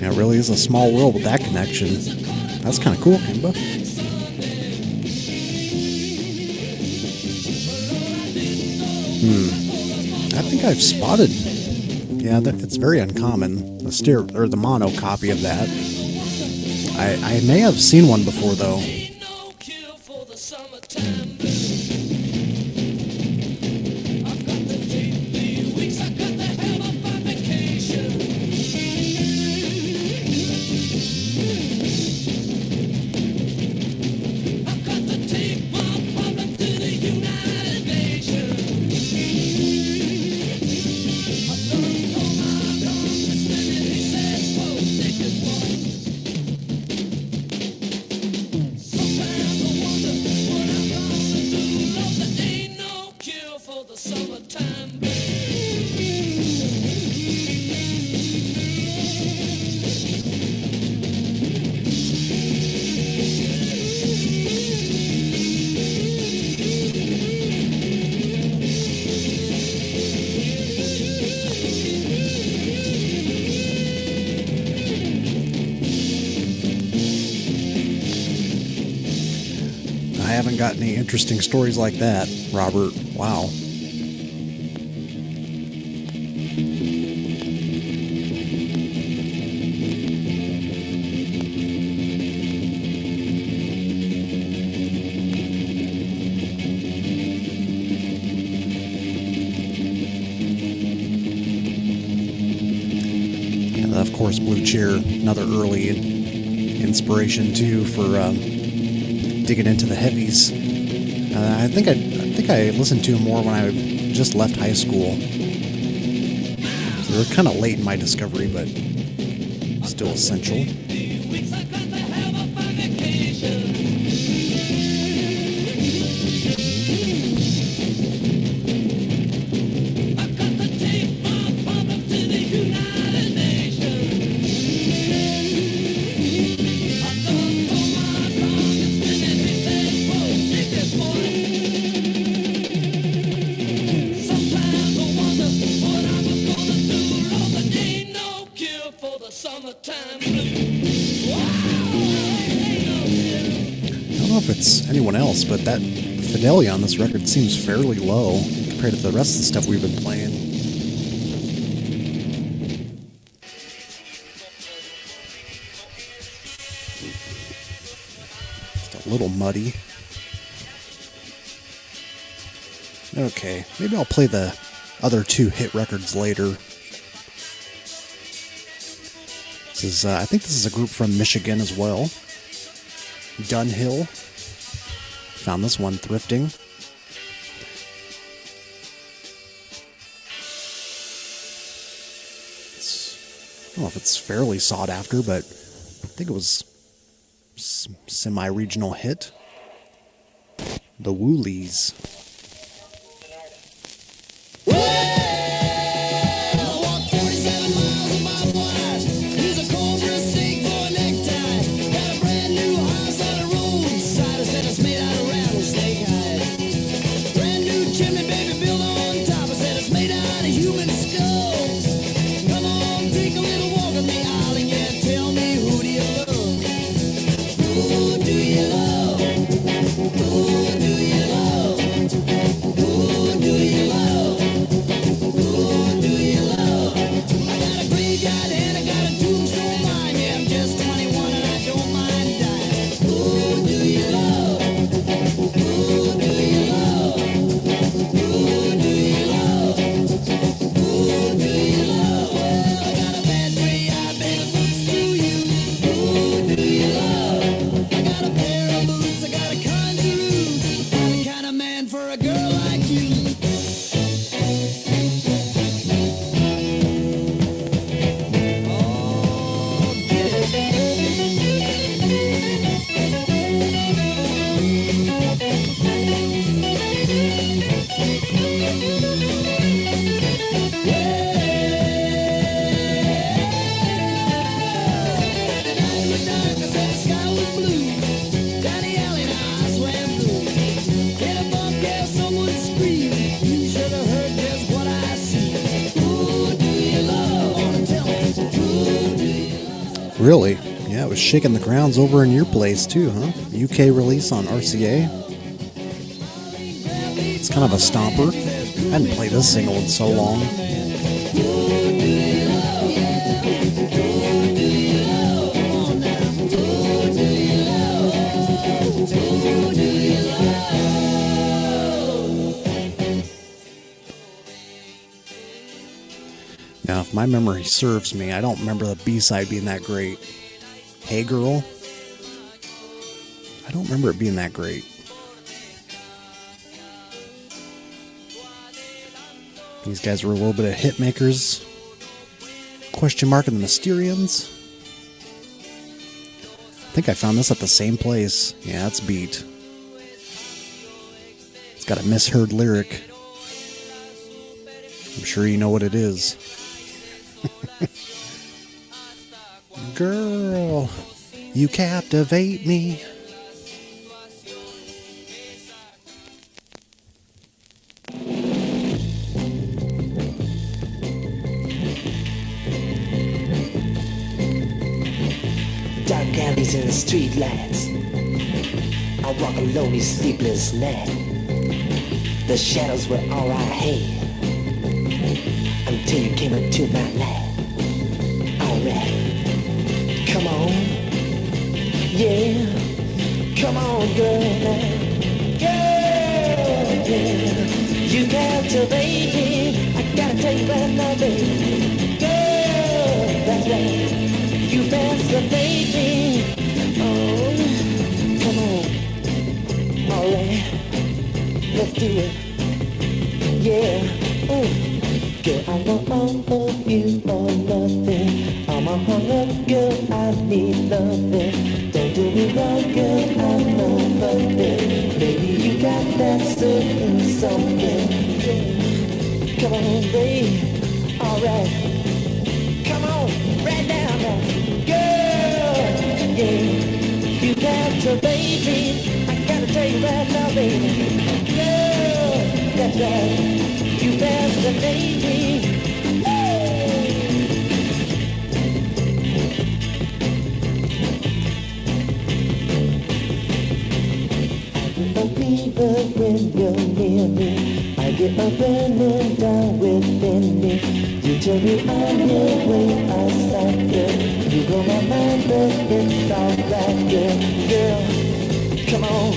Yeah, it really is a small world with that connection. That's kind of cool, Kimba. I think I've spotted. Yeah, it's very uncommon. The mono copy of that. I may have seen one before though. got any interesting stories like that, Robert. Wow. And of course, Blue Cheer, another early inspiration too for digging into the heavies. I think I listened to them more when I just left high school. So they were kind of late in my discovery, but still essential. I don't know if it's anyone else, but that fidelity on this record seems fairly low compared to the rest of the stuff we've been playing. Just a little muddy. Okay, maybe I'll play the other two hit records later. This is, I think this is a group from Michigan as well. Dunhill. Found this one thrifting. I don't know if it's fairly sought after, but I think it was semi-regional hit. The Woolies. Really? Yeah, it was shaking the grounds over in your place too, huh? UK release on RCA. It's kind of a stomper. I hadn't played this single in so long. Now, if my memory serves me, I don't remember the B-side being that great. Hey Girl? I don't remember it being that great. These guys were a little bit of hit makers. Question mark and the Mysterians. I think I found this at the same place. Yeah, it's beat. It's got a misheard lyric. I'm sure you know what it is. Girl, you captivate me. Dark alleys and the street lights. I walk a lonely, sleepless night. The shadows were all I had until you came into my life. Alright, come on, yeah, come on, girl, now. Girl, yeah, you captivate me. I gotta tell you right now, baby. Girl, that's right, you fascinate me. Oh, come on, alright, let's do it. Yeah, girl, I want all of you or nothing. I'm a hung girl, I need loving. Don't do me wrong, girl, I know nothing. Baby, you got that certain something. Come on, babe, alright. Come on, right down now. Girl, yeah, you captivate me. I gotta tell you right now, baby. Girl, that's right, you fascinate me. But when you're near me, I get up and down within me. You tell me I'm your way outside, girl. You blow my mind, but it's alright, girl. Girl, come on,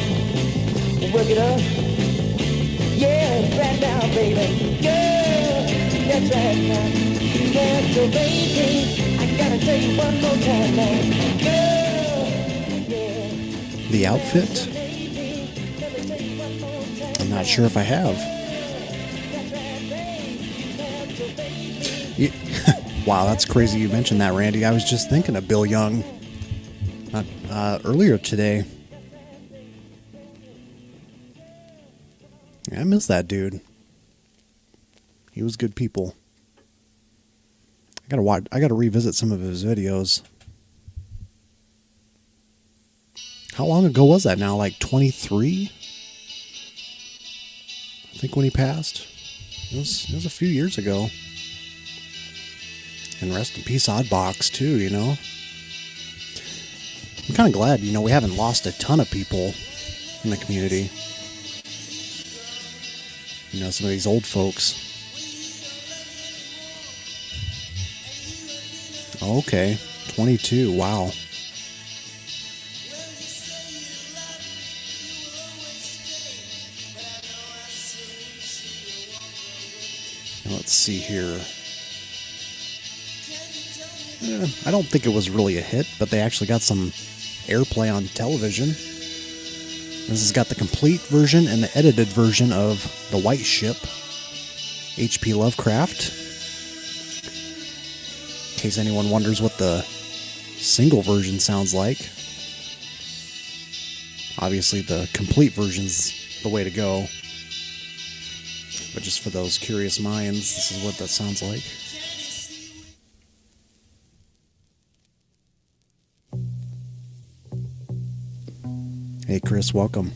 work it up. Yeah, right now, baby. Girl, that's right now. You captivate me. I gotta tell you one more time now. Girl, yeah. The outfit? I'm not sure if I have. Wow, that's crazy you mentioned that, Randy. I was just thinking of Bill Young earlier today. I miss that dude. He was good people. I gotta revisit some of his videos. How long ago was that now? Like 23? I think when he passed. It was a few years ago. And rest in peace, Oddbox, too, you know. I'm kind of glad, you know, we haven't lost a ton of people in the community. You know, some of these old folks. Okay, 22, wow. Now let's see here. I don't think it was really a hit, but they actually got some airplay on television. This has got the complete version and the edited version of The White Ship, H.P. Lovecraft. In case anyone wonders what the single version sounds like. Obviously the complete version's the way to go. But just for those curious minds, this is what that sounds like. Hey Chris, welcome.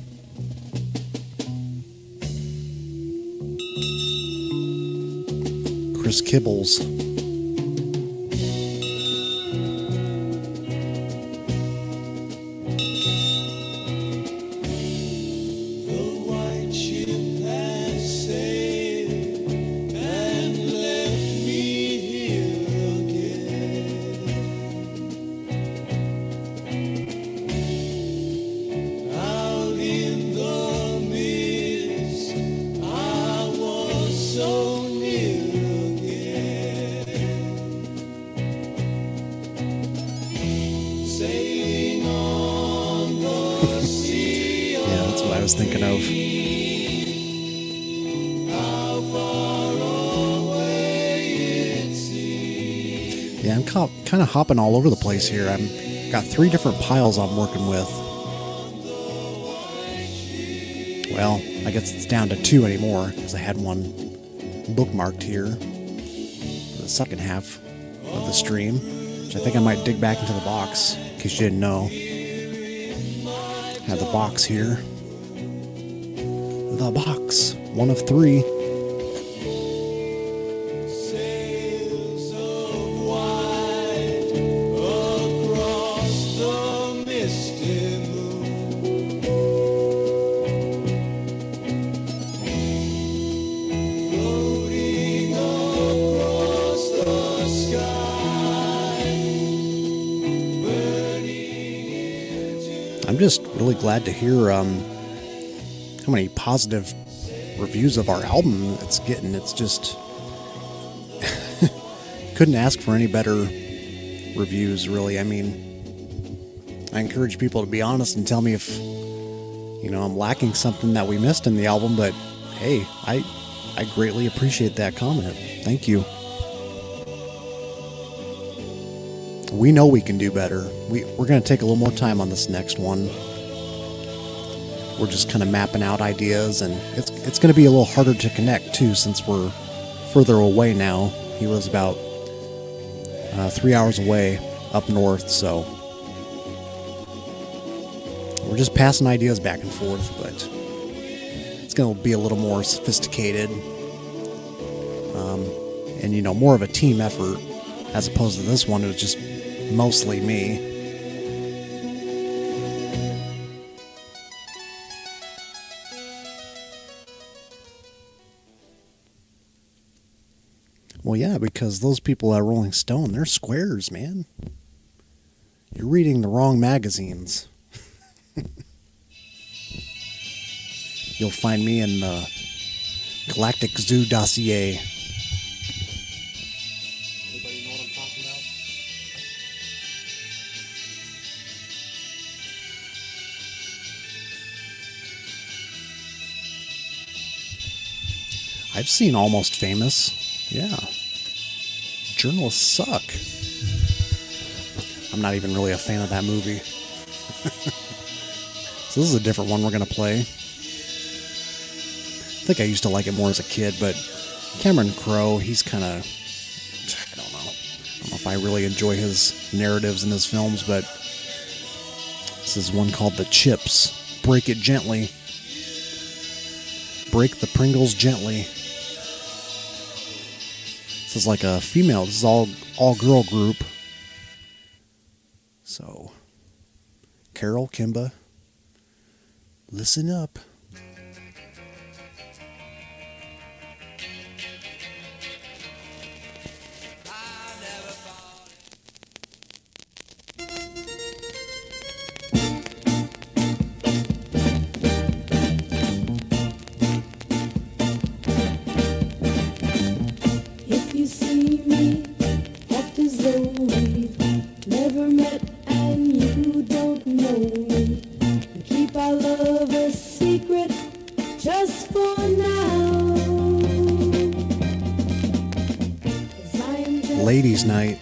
Chris Kibbles. Thinking of. Yeah, I'm kind of hopping all over the place here. I've got 3 different piles I'm working with. Well, I guess it's down to 2 anymore because I had one bookmarked here for the second half of the stream, which I think I might dig back into the box in case you didn't know. I have the box here. The box, 1 of 3. Sails of white across the misty moon. really glad to hear how many positive reviews of our album it's getting. It's just couldn't ask for any better reviews, really. I mean, I encourage people to be honest and tell me if I'm lacking something that we missed in the album, but hey, I greatly appreciate that comment. Thank you. We know we can do better. We're going to take a little more time on this next one. We're just kind of mapping out ideas, and it's going to be a little harder to connect too, since we're further away now. He was about 3 hours away up north, so we're just passing ideas back and forth, but it's going to be a little more sophisticated, and more of a team effort, as opposed to this one. It was just mostly me. Well, yeah, because those people at Rolling Stone, they're squares, man. You're reading the wrong magazines. You'll find me in the Galactic Zoo dossier. Anybody know what I'm talking about? I've seen Almost Famous. Yeah. Journalists suck. I'm not even really a fan of that movie. So this is a different one we're going to play. I think I used to like it more as a kid, but Cameron Crowe, he's kind of, I don't know if I really enjoy his narratives in his films, but this is one called The Chips. Break it gently. Break the Pringles gently. This is like a female, this is all girl group. So, Carol, Kimba, listen up. Ladies' night.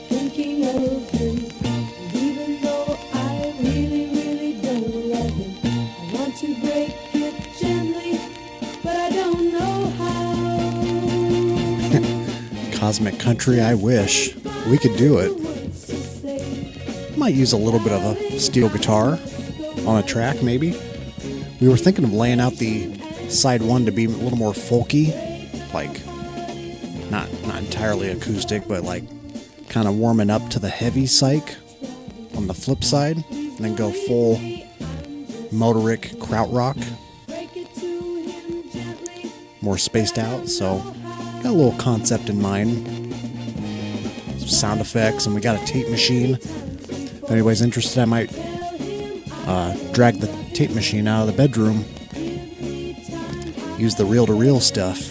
Thinking of him, and even though I really don't love him, I want to break it gently, but I don't know how. Cosmic Country, I wish. We could do it. Might use a little bit of a steel guitar on a track, maybe. We were thinking of laying out the side one to be a little more folky, like not entirely acoustic, but like kind of warming up to the heavy Psych on the flip side, and then go full motoric krautrock, more spaced out. So got a little concept in mind, some sound effects, and we got a tape machine. If anybody's interested, I might drag the tape machine out of the bedroom, use the reel-to-reel stuff.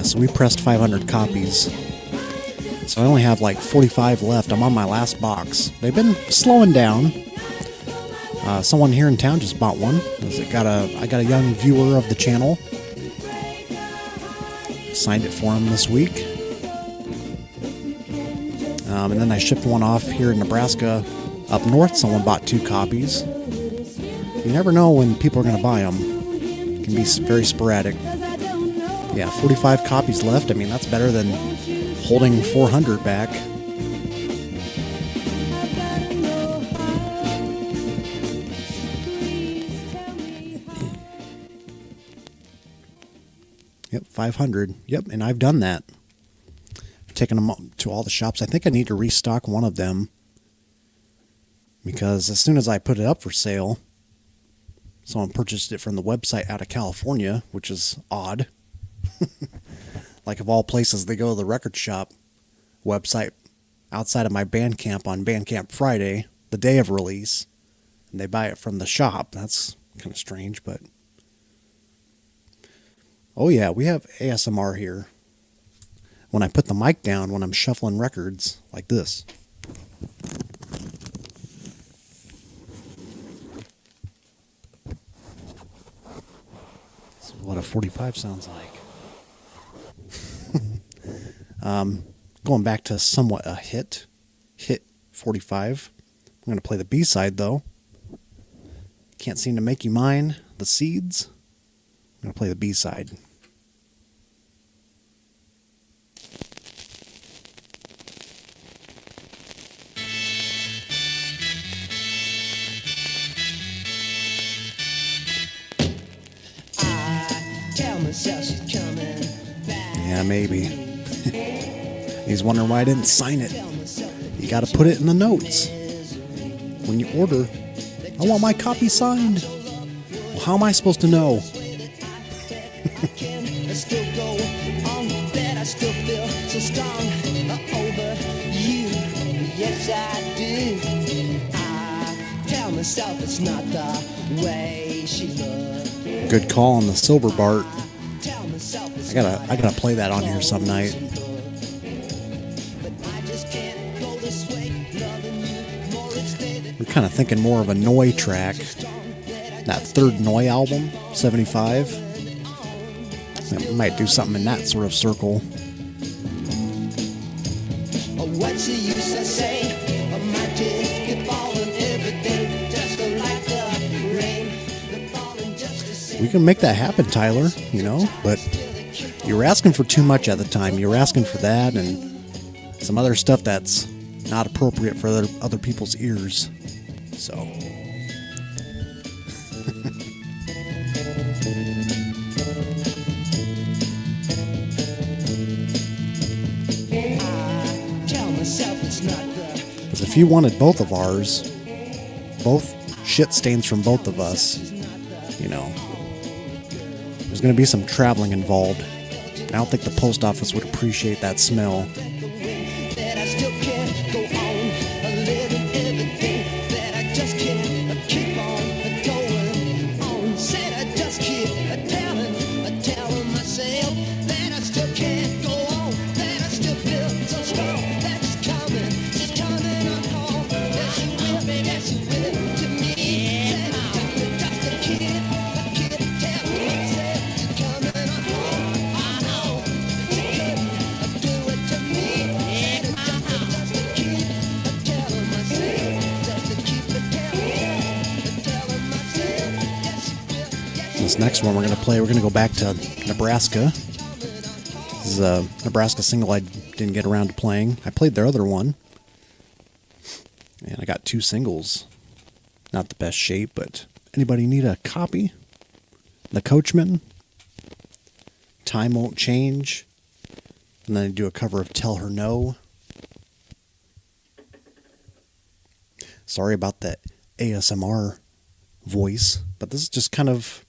So we pressed 500 copies. So I only have like 45 left. I'm on my last box. They've been slowing down. Someone here in town just bought one. I got a young viewer of the channel. Signed it for him this week. And then I shipped one off here in Nebraska. Up north, someone bought 2 copies. You never know when people are going to buy them. It can be very sporadic. Yeah, 45 copies left. I mean, that's better than holding 400 back. Yep, 500. Yep, and I've done that. I've taken them to all the shops. I think I need to restock one of them, because as soon as I put it up for sale, someone purchased it from the website out of California, which is odd. Like, of all places, they go to the record shop website outside of my Bandcamp on Bandcamp Friday, the day of release, and they buy it from the shop. That's kind of strange, but... Oh yeah, we have ASMR here. When I put the mic down, when I'm shuffling records, like this. This is what a 45 sounds like. Going back to somewhat a hit 45. I'm going to play the B-side, though. Can't Seem to Make You Mine, The Seeds. I'm going to play the B-side. Tell myself she's coming back. Yeah, maybe. He's wondering why I didn't sign it. You got to put it in the notes. When you order, I want my copy signed. Well, how am I supposed to know? I still go on that I still feel so strong over you. Yes, I do. I tell myself it's not the way she looked. Good call on the Silver Bart. Tell myself it's I gotta play that on here some night. but I just can't go this way. Loving you more each day that We're kind of thinking more of a Noi track. That third Noi album, 75. I might do something in that sort of circle. what you used to say. I might just keep falling every day, just like the rain. The falling just the same. We can make that happen, Tyler, you know, but you were asking for too much at the time. You were asking for that and some other stuff that's not appropriate for other people's ears. So... Tell myself it's not the Because if you wanted both of ours, both shit stains from both of us, you know, there's going to be some traveling involved. I don't think the post office would appreciate that smell. that I still can't go on living everything that I just can't keep on going on. Said I just keep telling myself that I still can't go on, that I still feel so strong, that it's coming on home. Yes you will, yes you will to me. Said I just keep telling myself it's coming on home. I know you can't do it to me. This next one we're going to play, we're going to go back to Nebraska. This is a Nebraska single I didn't get around to playing. I played their other one. And I got 2 singles. Not the best shape, but anybody need a copy? The Coachman. Time Won't Change. And then I do a cover of Tell Her No. Sorry about that ASMR voice, but this is just kind of...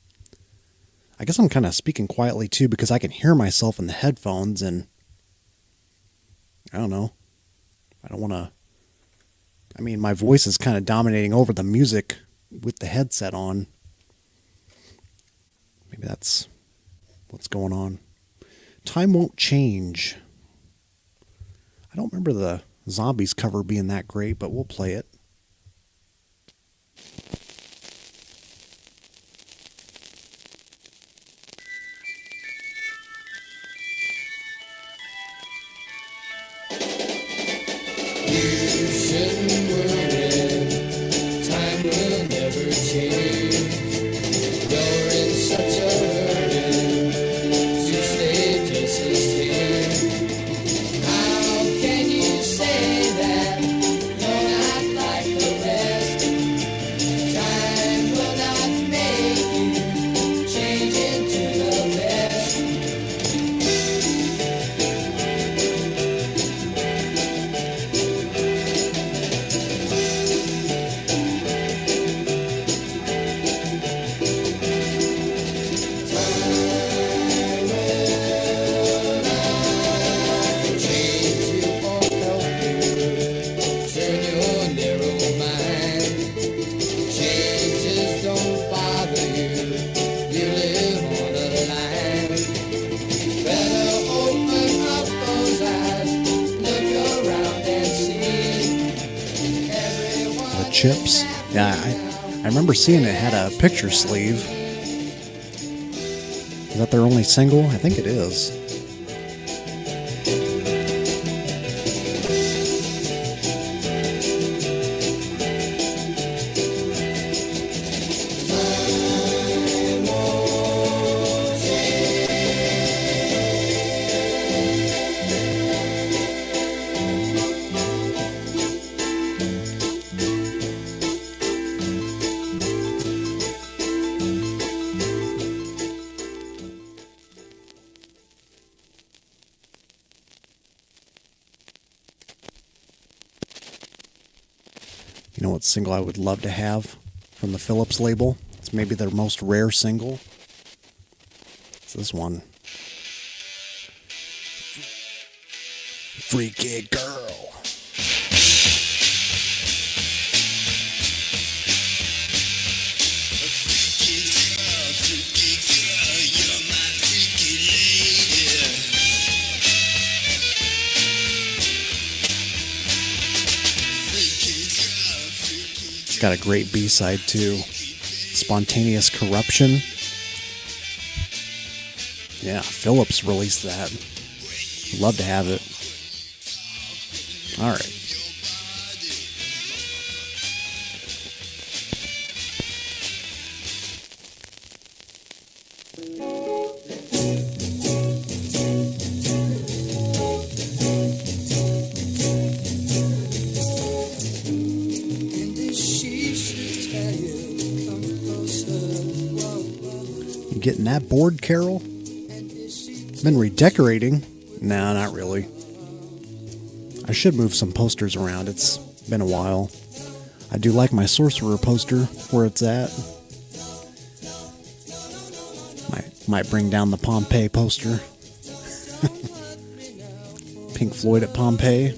I guess I'm kind of speaking quietly too because I can hear myself in the headphones and... I don't know. I don't want to... I mean, my voice is kind of dominating over the music with the headset on. Maybe that's what's going on. Time Won't Change. I don't remember the Zombies cover being that great, but we'll play it. Shouldn't worry, time will never change. You're in such a hurry to stay just the same. How can you say that you're not chips. Yeah, I remember seeing it had a picture sleeve. Is that their only single? I think it is. You know what single I would love to have from the Philips label? It's maybe their most rare single. It's this one. Freaky Girl. Got a great B-side too. Spontaneous Corruption. Yeah, Philips released that. Love to have it. Alright. Getting that bored, Carol? Been redecorating? Nah, not really. I should move some posters around. It's been a while. I do like my Sorcerer poster where it's at. Might bring down the Pompeii poster. Pink Floyd at Pompeii.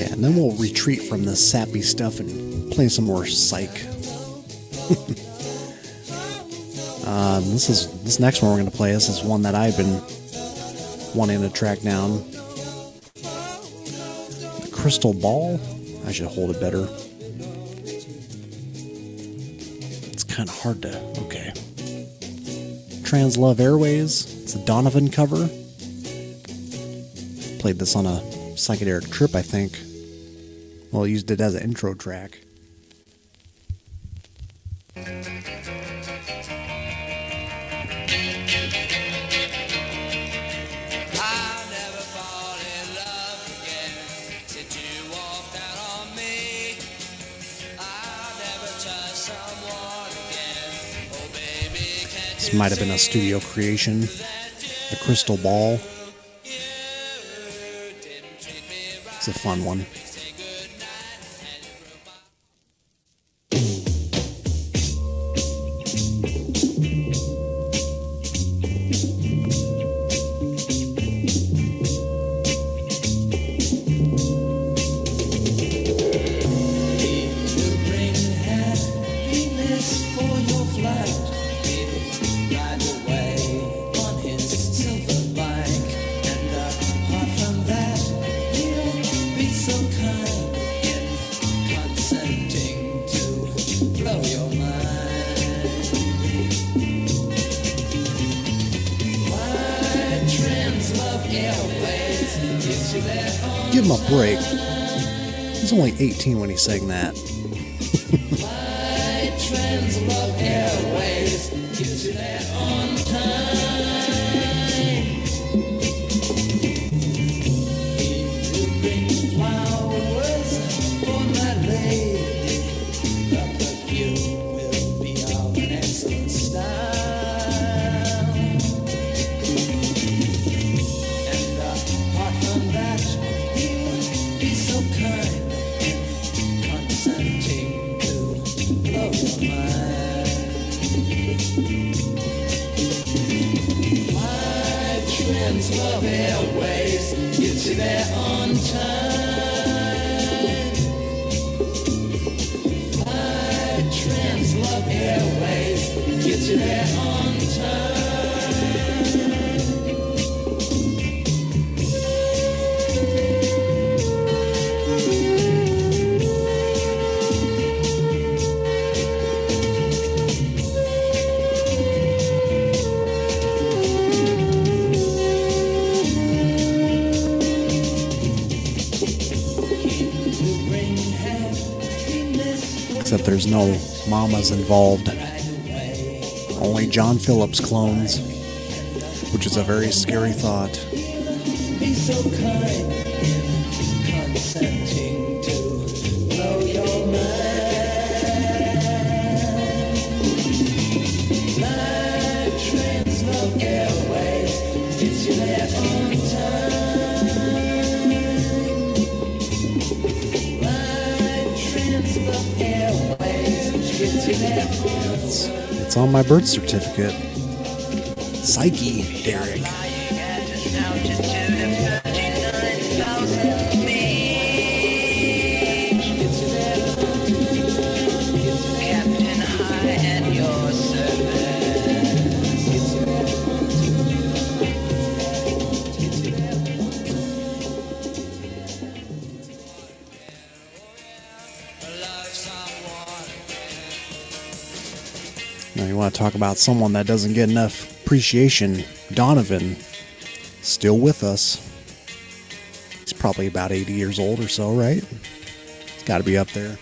And then we'll retreat from this sappy stuff and play some more Psych. This next one we're going to play. This is one that I've been wanting to track down. The Crystal Ball. I should hold it better. It's kind of hard to... Okay. Trans Love Airways. It's a Donovan cover. Played this on a PsycheDerek trip, I think. Well, I used it as an intro track. This might have been a studio creation. The Crystal Ball. It's a fun one. Give him a break. He's only 18 when he sang that. Trans Love Airways. Translove Airways gets you there on time. Fly Translove Airways gets you there on time. Except there's no mamas involved. Only John Phillips clones, which is a very scary thought. Be so kind in consenting to blow your mind. Fly Translove Airways gets you there on time. Fly Translove Airways gets you there on time. It's on my birth certificate. PsycheDerek. Captain High at your Now you want to talk about someone that doesn't get enough appreciation. Donovan, still with us. He's probably about 80 years old or so, right? He's got to be up there.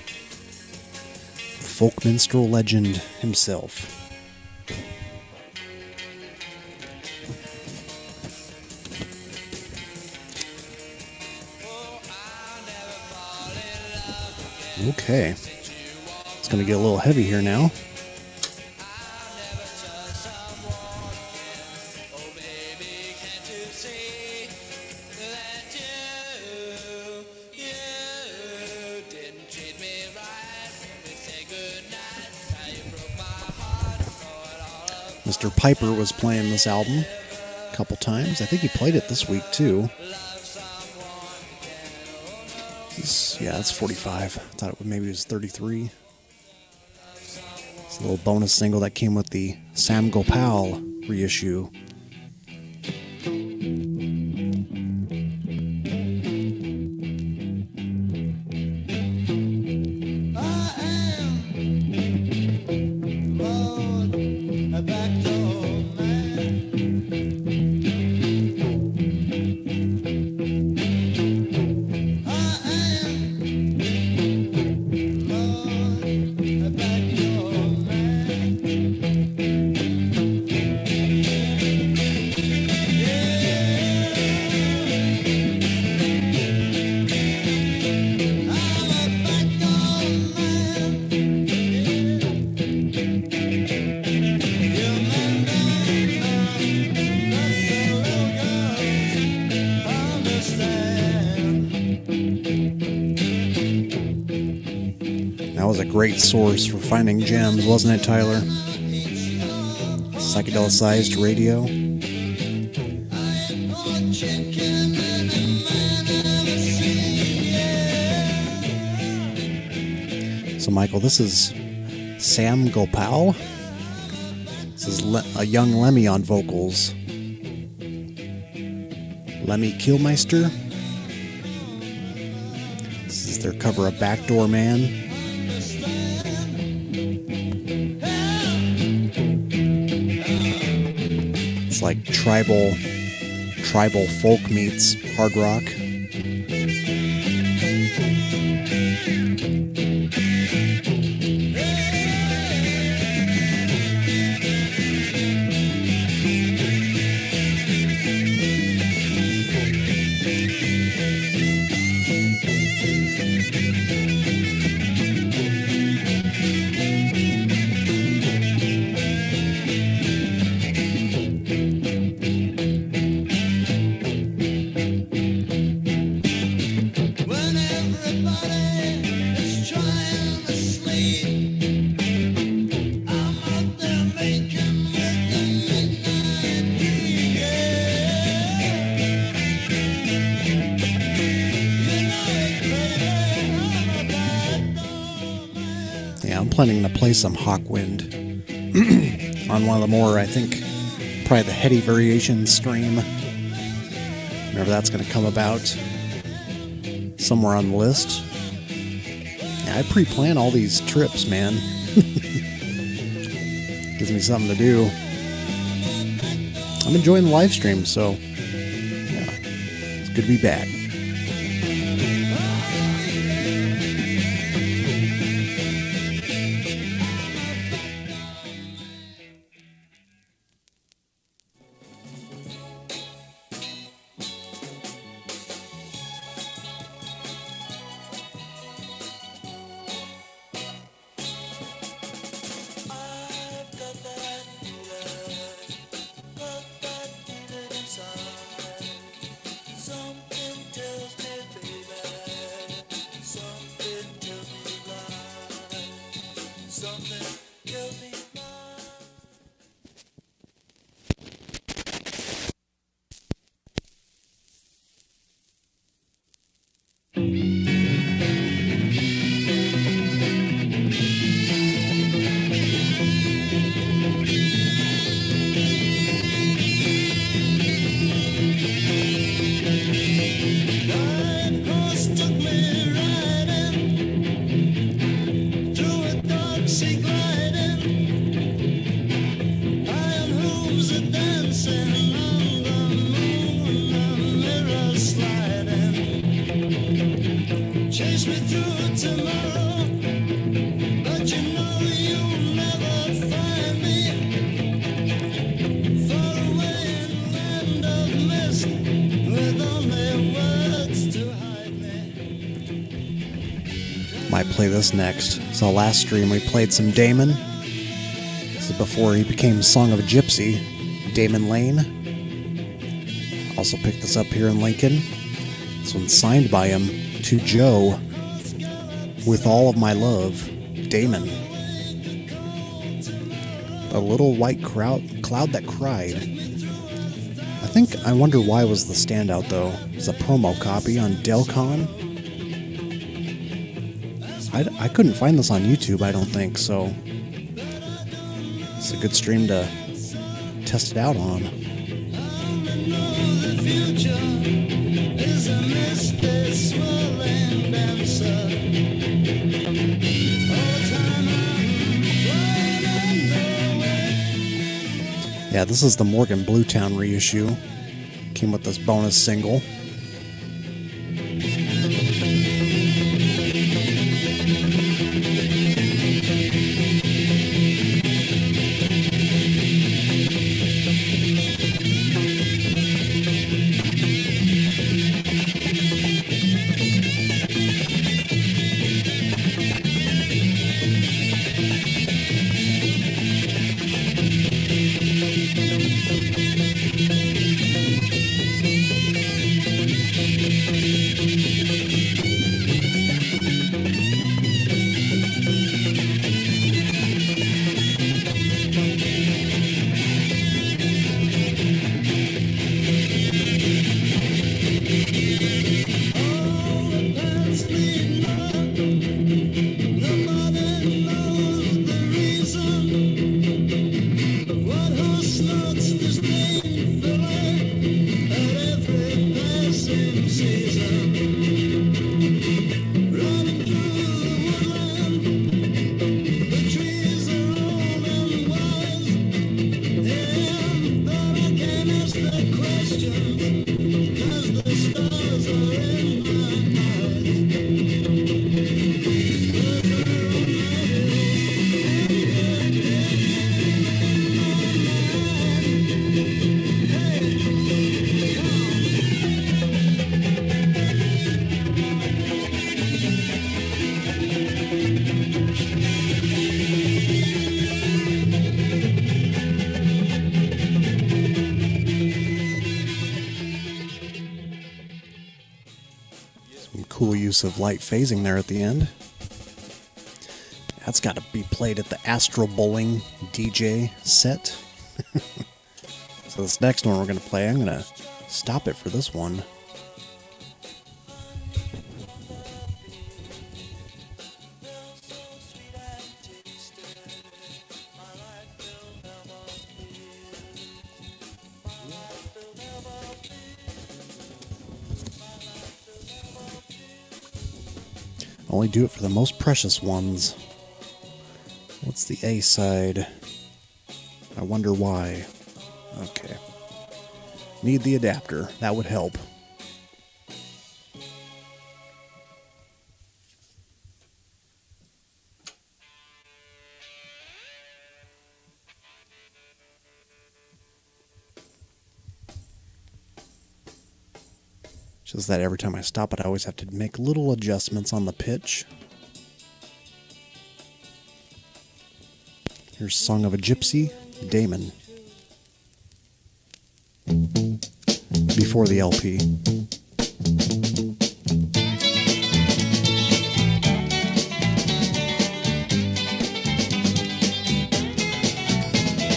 Folk minstrel legend himself. Okay. It's going to get a little heavy here now. Mr. Piper was playing this album a couple times. I think he played it this week too. Yeah, it's 45. I thought maybe it was 33. It's a little bonus single that came with the Sam Gopal reissue. That was a great source for finding gems, wasn't it, Tyler? Psychedelicized radio. So, Michael, this is Sam Gopal. This is a young Lemmy on vocals. Lemmy Kilmeister. This is their cover of Backdoor Man. It's like tribal folk meets hard rock. planning to play some Hawkwind on one of the more, I think, probably the Heady Variations stream. Whenever that's going to come about, somewhere on the list. Yeah, I pre-plan all these trips, man. Gives me something to do. I'm enjoying the live stream, so yeah, it's good to be back. Might play this next. So last stream we played some Damon. This is before he became Song of a Gypsy. Damon Lane. Also picked this up here in Lincoln. This one's signed by him to Joe. With All of My Love, Damon. A little white cloud that cried. I think I Wonder Why was the standout though. It's a promo copy on Delcon. I couldn't find this on YouTube, I don't think, so it's a good stream to test it out on. Yeah, this is the Morgan Bluetown reissue. Came with this bonus single. Of light phasing there at the end. That's got to be played at the Astro Bowling DJ set. So this next one we're going to play, I'm going to stop it for this one. Only do it for the most precious ones. What's the A side? I wonder why. Okay. Need the adapter. That would help. Just that every time I stop it, I always have to make little adjustments on the pitch. Here's Song of a Gypsy, Damon. Before the LP.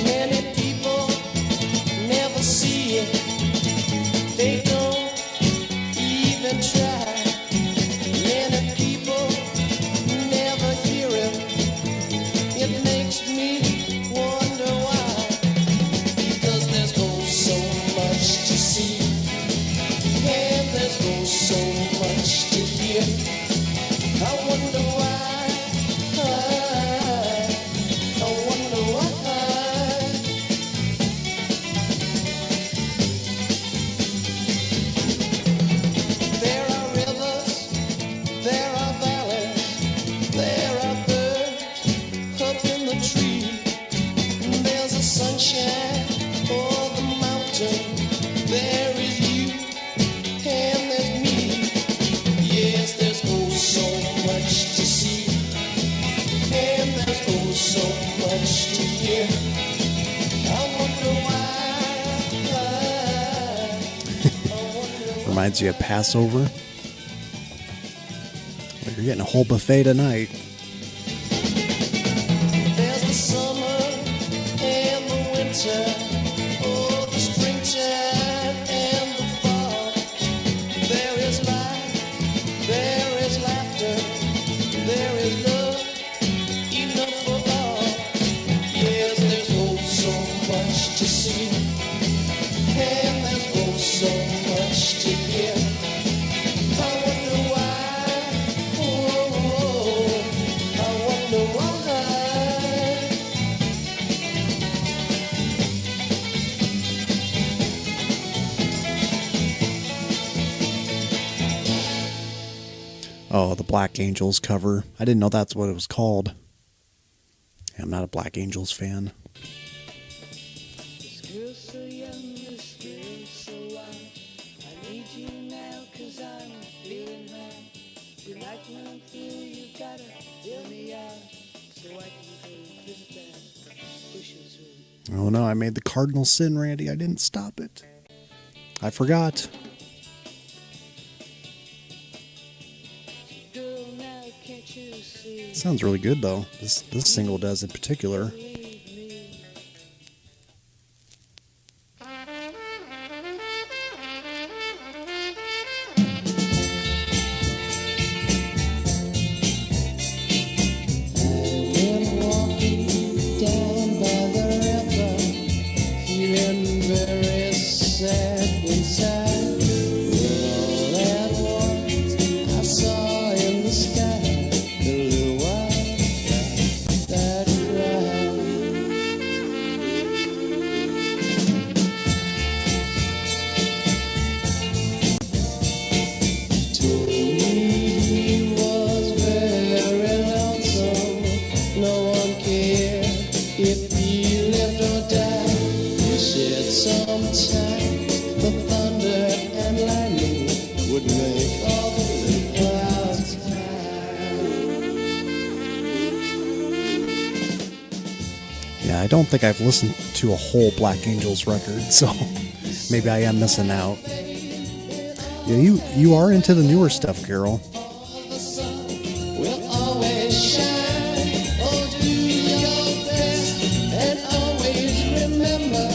Many people never see it. They don't even try. Many people never hear it. It makes me wonder why. Because there's oh so much to see. And there's oh so much to hear. I wonder why. I wonder why. There are rivers, there are valleys, there are birds up in the tree. There's a sunshine for the mountain. There is you and there's me. Yes, there's oh so much to see. And there's oh so much to hear. I wonder why. Reminds you of Passover. Well, you're getting a whole buffet tonight. There's the summer and the winter, oh, the springtime and the fall. There is life, there is laughter, there is love, enough for all. Yes, there's oh so much to see, and there's oh so much to hear. I wonder why, oh, I wonder why. Oh, the Black Angels cover. I didn't know that's what it was called. I'm not a Black Angels fan. This girl's so young, this girl's so wild. I need you now 'cause I'm feeling high. You like when I'm through, you gotta fill me out so I can go visit that bushes with. Oh no, I made the cardinal sin, Randy. I didn't stop it. I forgot. Girl, now can't you see? Sounds really good though. This single does in particular. Leave me. Been walking down by the river, feeling very sad inside. All at once I saw in the sky the little white that cried. Told me he was very lonesome. No one cared if he lived or died. He said sometimes the thunder and lightning would make all the little clouds hide. Yeah, I don't think I've listened to a whole Black Angels record, so maybe I am missing out. Yeah, you are into the newer stuff, Carol. The sun will always shine. Oh, do your best and always remember.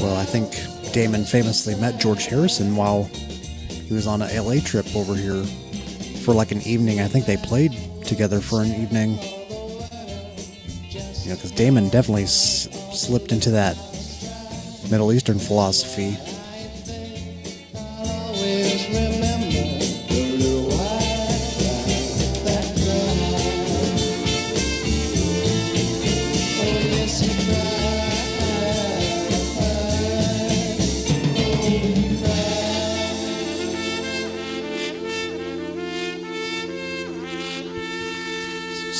Well, I think Damon famously met George Harrison while he was on a LA trip over here for like an evening. I think they played together for an evening. You know, because Damon definitely slipped into that Middle Eastern philosophy. Always remember the little white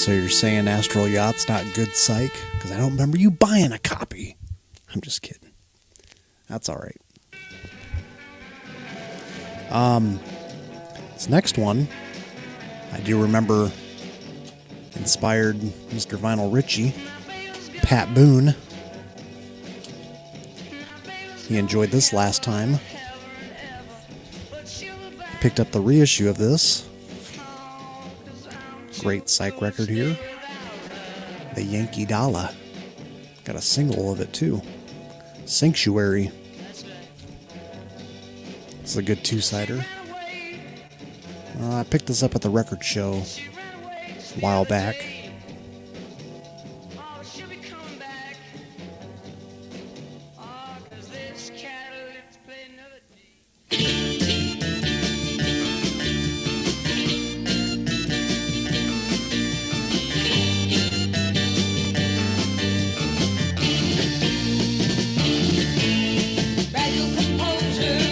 So you're saying Astral Yacht's not good Psych? Because I don't remember you buying a copy. I'm just kidding. That's all right. This next one, I do remember inspired Mr. Vinyl Richie, Pat Boone. He enjoyed this last time. Picked up the reissue of this. Great Psych record here. The Yankee Dollar. Got a single of it too. Sanctuary. This is a good two-sider. I picked this up at the record show a while back. Radio composure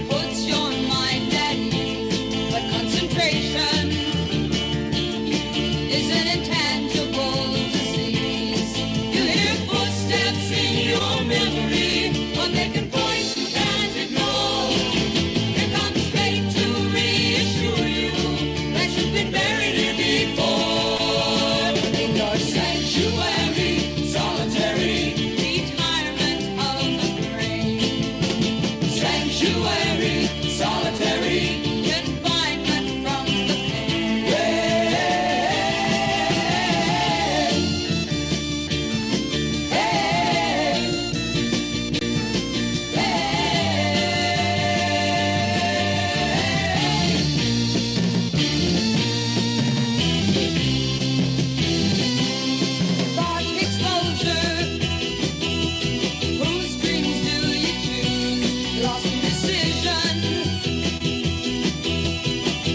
puts your mind at ease, but concentration is an intangible disease. You hear footsteps in your memory, but they can point you can't ignore. They come straight to reassure you that you've been buried here before. In your sanctuary, solitary retirement of the brain. Sanctuary, solitary confinement from the pain. Thought exposure. Whose dreams do you choose? Lost in decision.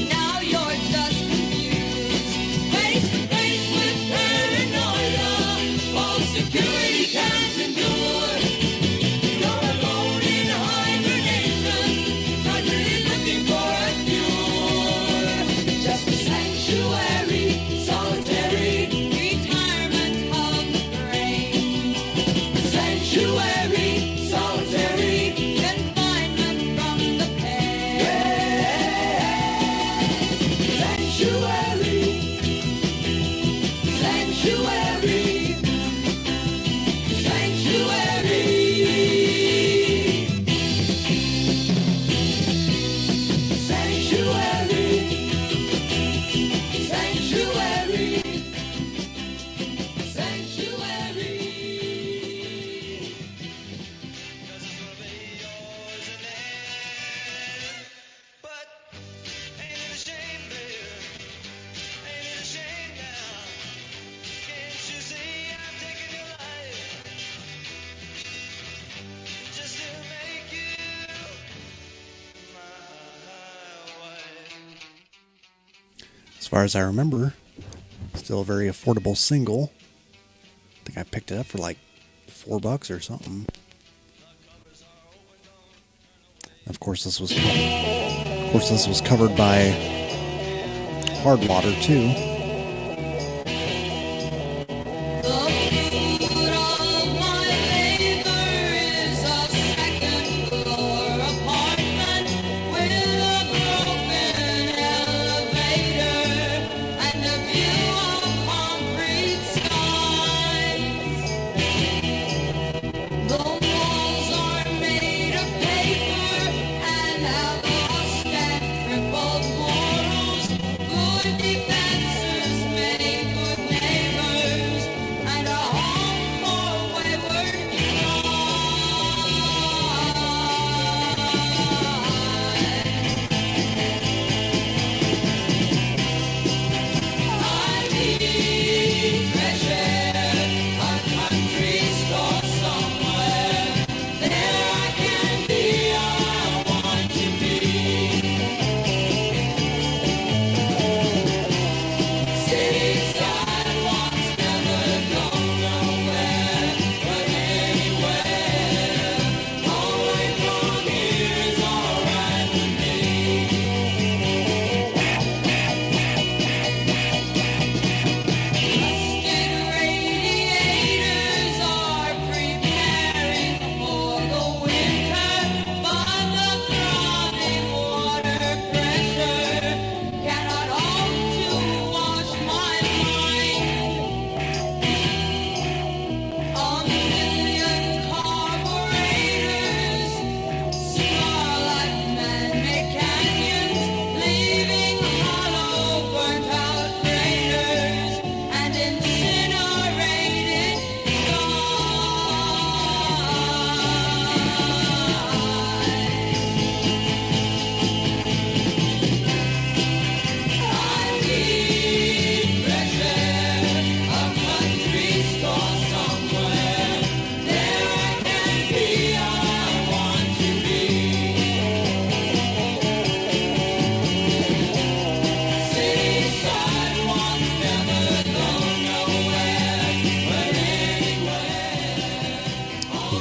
Now you're just confused. Face to face with paranoia. False security can't endure. You're alone in hibernation. Not really looking for a cure. Just a sanctuary, solitary retirement of the brain. Sanctuary, solitary confinement from the pain. Sanctuary, sanctuary, sanctuary. Sanctuary, sanctuary, sanctuary. As far as I remember, still a very affordable single. I think I picked it up for like $4 or something. Of course, this was covered by Hardwater too. The fruit of my labor is a second floor apartment with a broken elevator and a view of concrete skies. The walls are made of paper and have lost and crippled morals. Good defense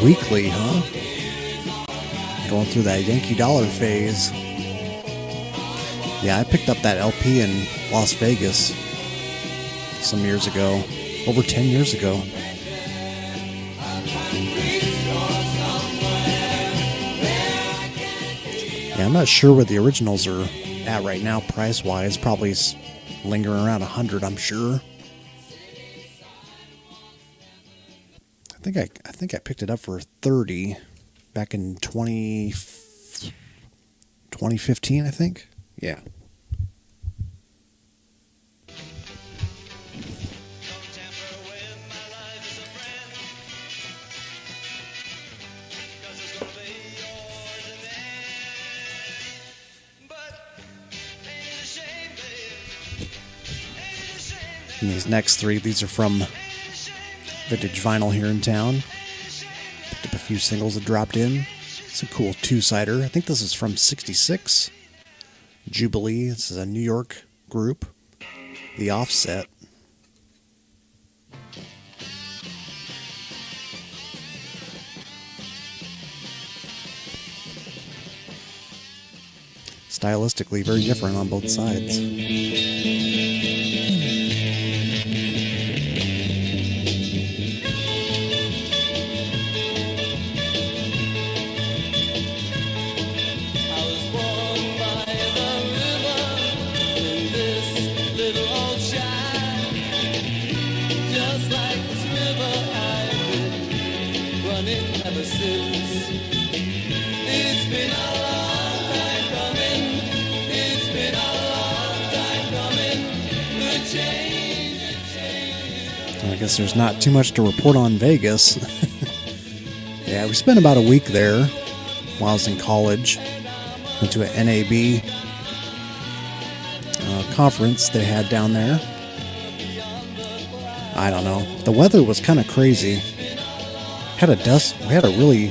weekly, huh? Going through that Yankee Dollar phase. Yeah, I picked up that LP in Las Vegas some years ago. Over 10 years ago. Yeah, I'm not sure where the originals are at right now, price-wise. Probably lingering around 100, I'm sure. I think I picked it up for 30 back in 2015, I think. Yeah. And these next three, these are from Vintage Vinyl here in town. Picked up a few singles that dropped in. It's a cool two-sider. I think this is from 66. Jubilee. This is a New York group. The Offset. Stylistically very different on both sides. I guess there's not too much to report on Vegas. Yeah, we spent about a week there while I was in college. Went to an NAB conference they had down there. I don't know. The weather was kind of crazy. We had a really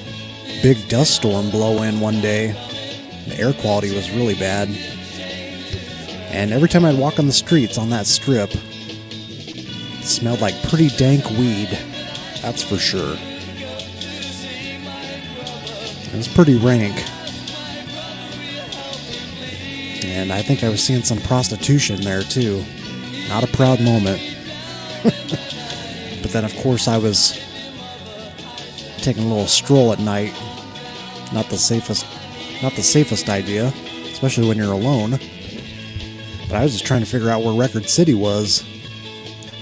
big dust storm blow in one day. The air quality was really bad. And every time I'd walk on the streets on that strip, it smelled like pretty dank weed. That's for sure. It was pretty rank. And I think I was seeing some prostitution there too. Not a proud moment. But then of course I was taking a little stroll at night. Not the safest idea, especially when you're alone. But I was just trying to figure out where Record City was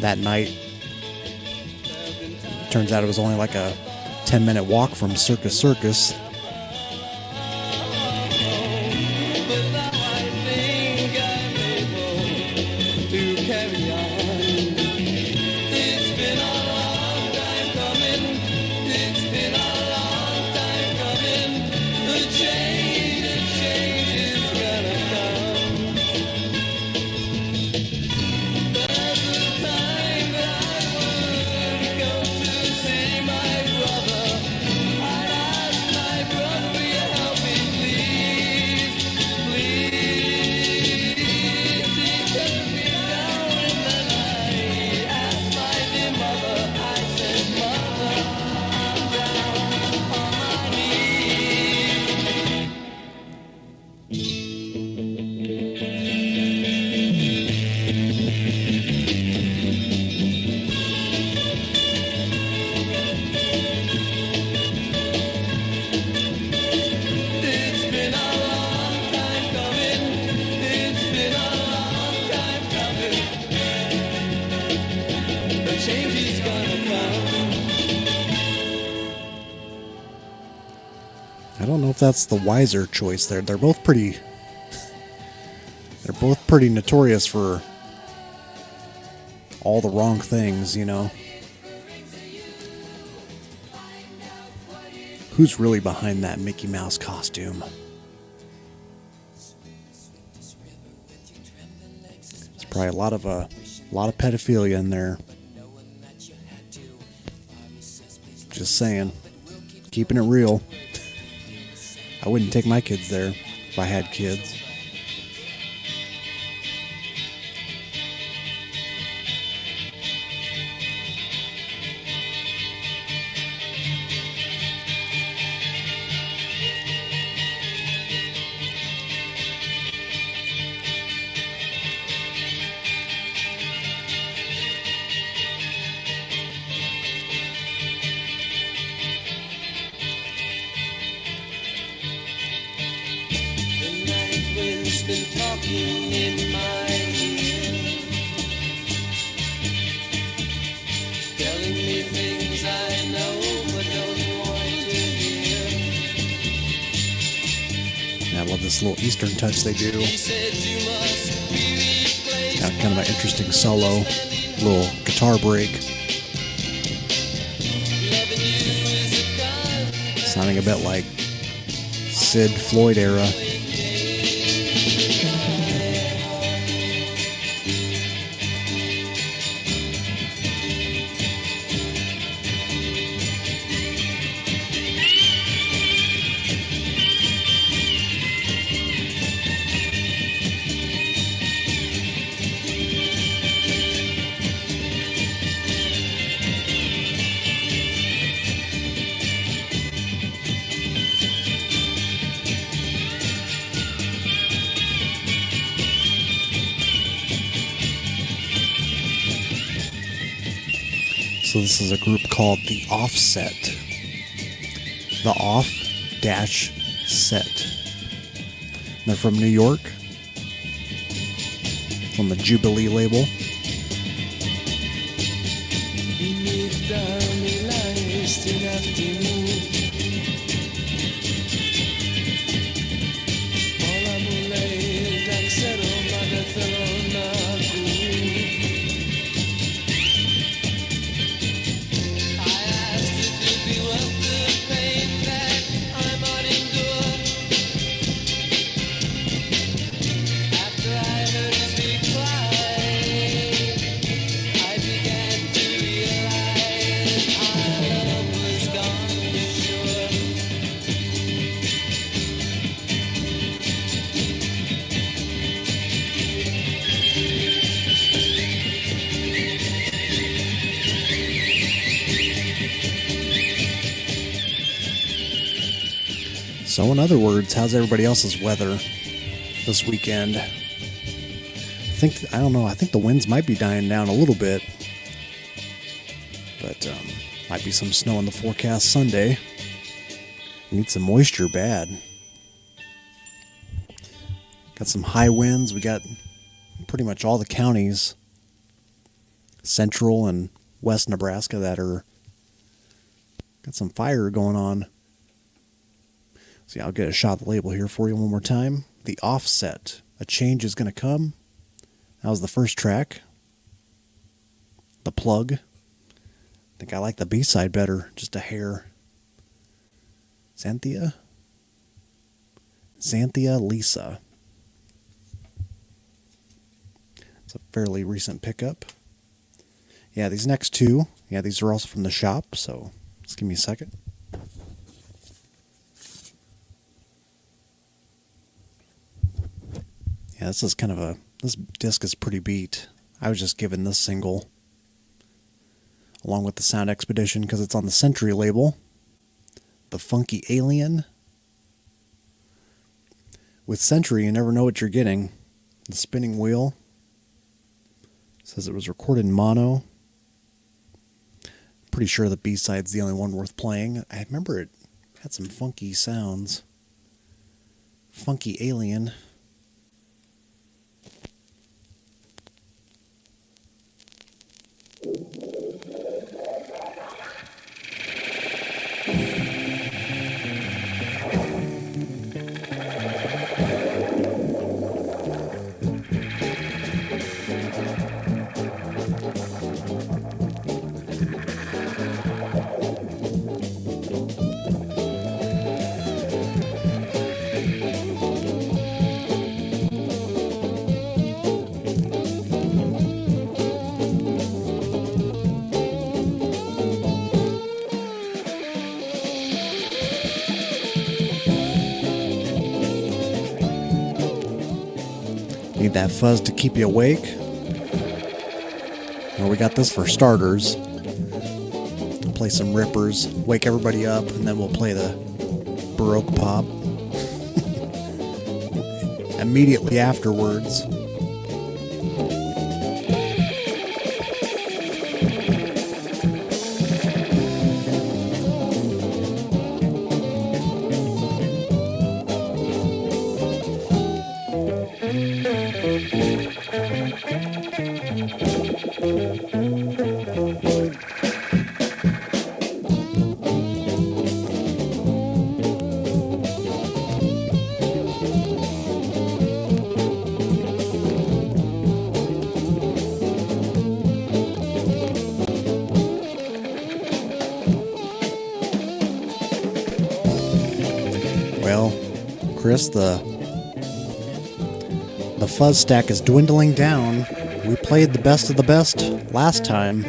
that night. Turns out it was only like a 10-minute walk from Circus Circus. I don't know if that's the wiser choice there. They're both pretty notorious for all the wrong things, you know. Who's really behind that Mickey Mouse costume? It's probably a lot of pedophilia in there. Just saying. Keeping it real. I wouldn't take my kids there if I had kids. been talking in my ear, telling me things I know but don't want to hear. I love this little Eastern touch they do. He said you must be replaced. Got kind of an interesting solo, little guitar break. Loving you is a gun. Sounding a bit like Sid Floyd era. So this is a group called The Offset. The Off-Set. They're from New York. It's on the Jubilee label. So in other words, how's everybody else's weather this weekend? I think the winds might be dying down a little bit. But might be some snow in the forecast Sunday. Need some moisture bad. Got some high winds. We got pretty much all the counties, central and west Nebraska, that are got some fire going on. See, I'll get a shot of the label here for you one more time. The Offset. A Change Is Gonna Come. That was the first track. The Plug. I think I like the B-side better, just a hair. Xanthia Lisa. It's a fairly recent pickup. Yeah, these next two, these are also from the shop, so just give me a second. Yeah, this disc is pretty beat. I was just given this single along with the Sound Expedition because it's on the Century label. The Funky Alien. With Century, you never know what you're getting. The spinning wheel says it was recorded in mono. Pretty sure the B-side's the only one worth playing. I remember it had some funky sounds. Funky Alien. Need that fuzz to keep you awake. Well, we got this for starters. Play some rippers, wake everybody up, and then we'll play the Baroque pop immediately afterwards. Well, Chris, the fuzz stack is dwindling down. We played the best of the best last time.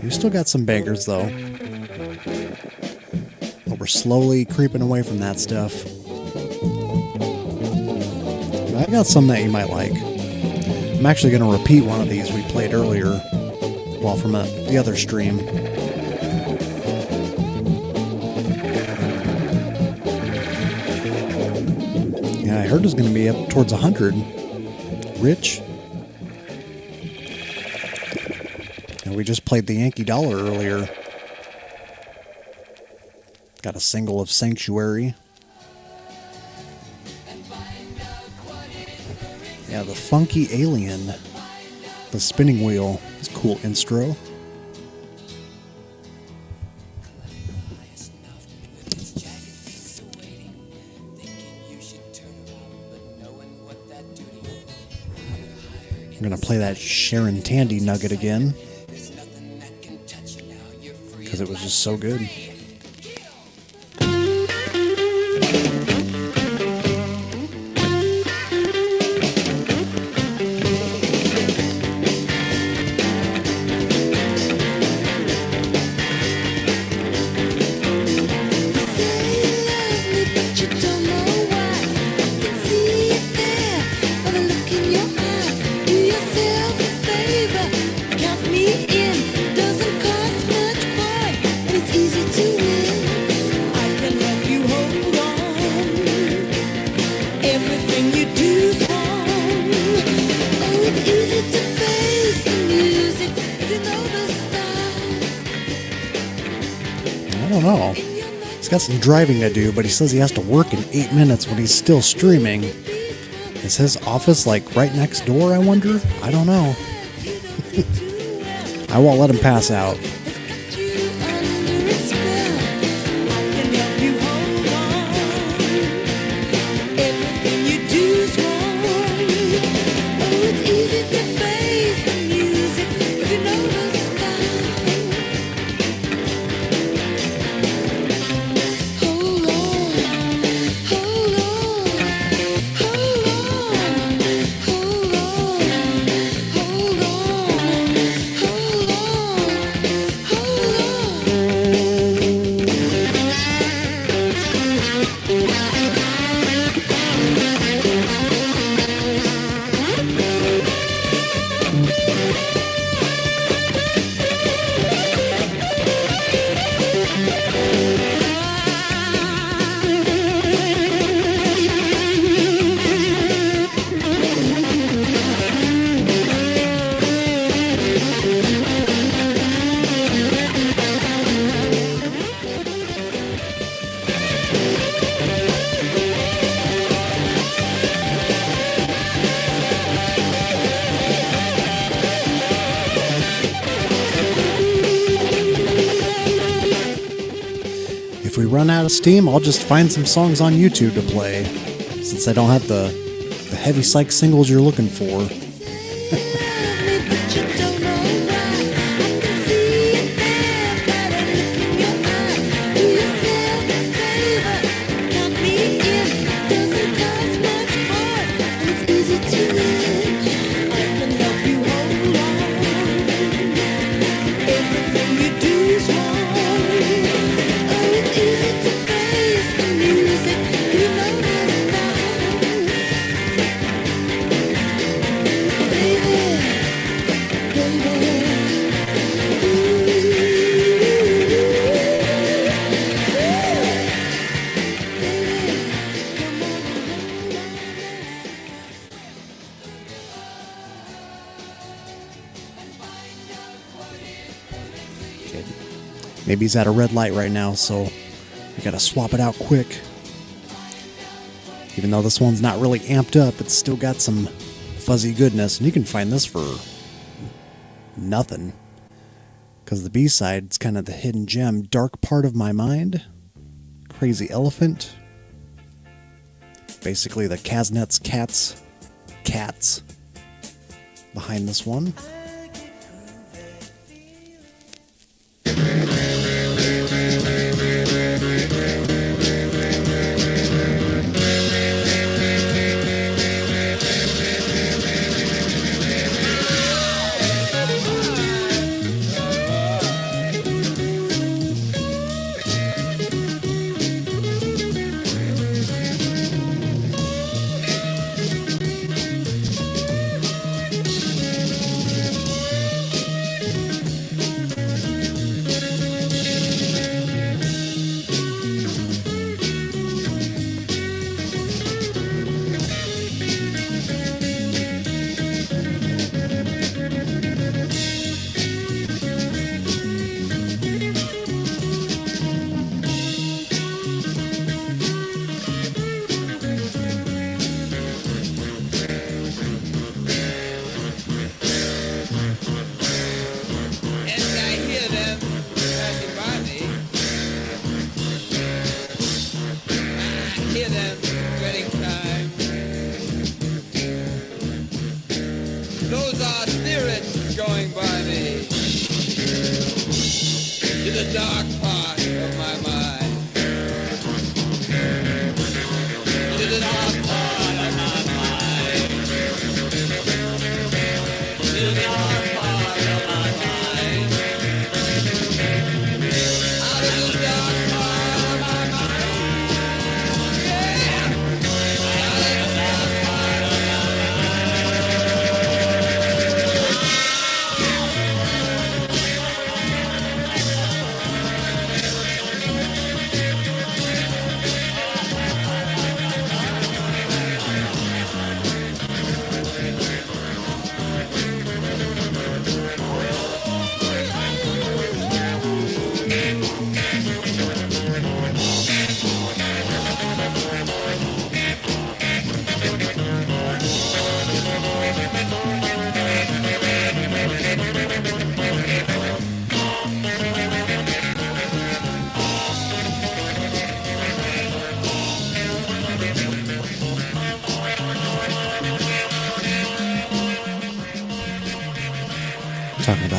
We still got some bangers, though. But we're slowly creeping away from that stuff. But I got some that you might like. I'm actually going to repeat one of these we played earlier, well, from the other stream. Yeah, I heard it's going to be up towards 100. Rich. And we just played the Yankee Dollar earlier. Got a single of Sanctuary. Yeah, the Funky Alien. The Spinning Wheel. It's a cool intro. I'm going to play that Sharon Tandy nugget again. Because it was just so good. He's got some driving to do, but he says he has to work in 8 minutes when he's still streaming. Is his office like right next door, I wonder? I don't know. I won't let him pass out. Run out of steam, I'll just find some songs on YouTube to play, since I don't have the heavy psych singles you're looking for. Maybe he's at a red light right now, so we gotta swap it out quick. Even though this one's not really amped up, it's still got some fuzzy goodness, and you can find this for nothing. Because the B-side's kind of the hidden gem. Dark Part of My Mind, Crazy Elephant. Basically the Kaznet's cats behind this one.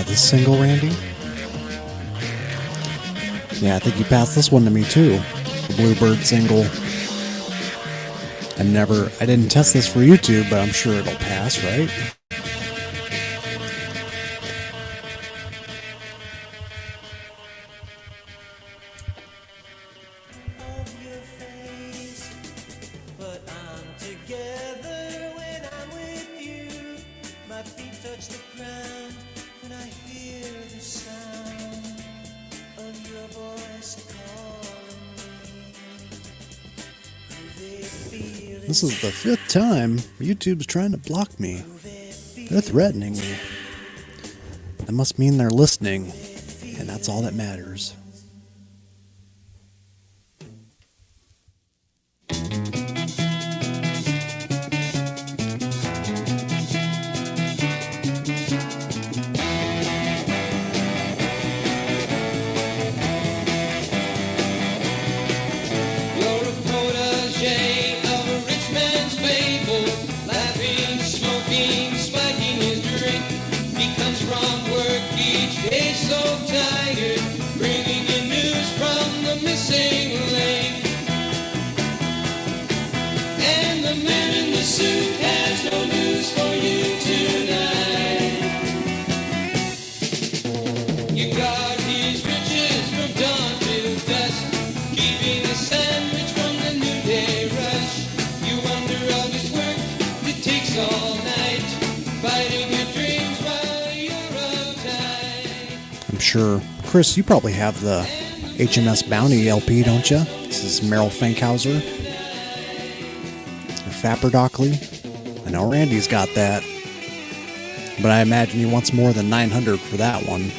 this single, Randy? Yeah, I think you passed this one to me too. The Bluebird single. I didn't test this for YouTube, but I'm sure it'll pass, right? This is the 5th time YouTube's trying to block me. They're threatening me. That must mean they're listening, and that's all that matters. You're a protege of a rich man's fable, laughing, smoking, spiking his drink. He comes from work each day so tired, bringing you news from the missing link. And the man in the suit has no news for you tonight. You guard his riches from dawn till dusk, keeping a sandwich from the noonday rush. You wonder of his work that takes all night, fighting your dreams while you're uptight. I'm sure. Chris, you probably have the HMS Bounty LP, don't you? This is Merrill Fankhouser. Or Fapperdockley. I know Randy's got that. But I imagine he wants more than 900 for that one.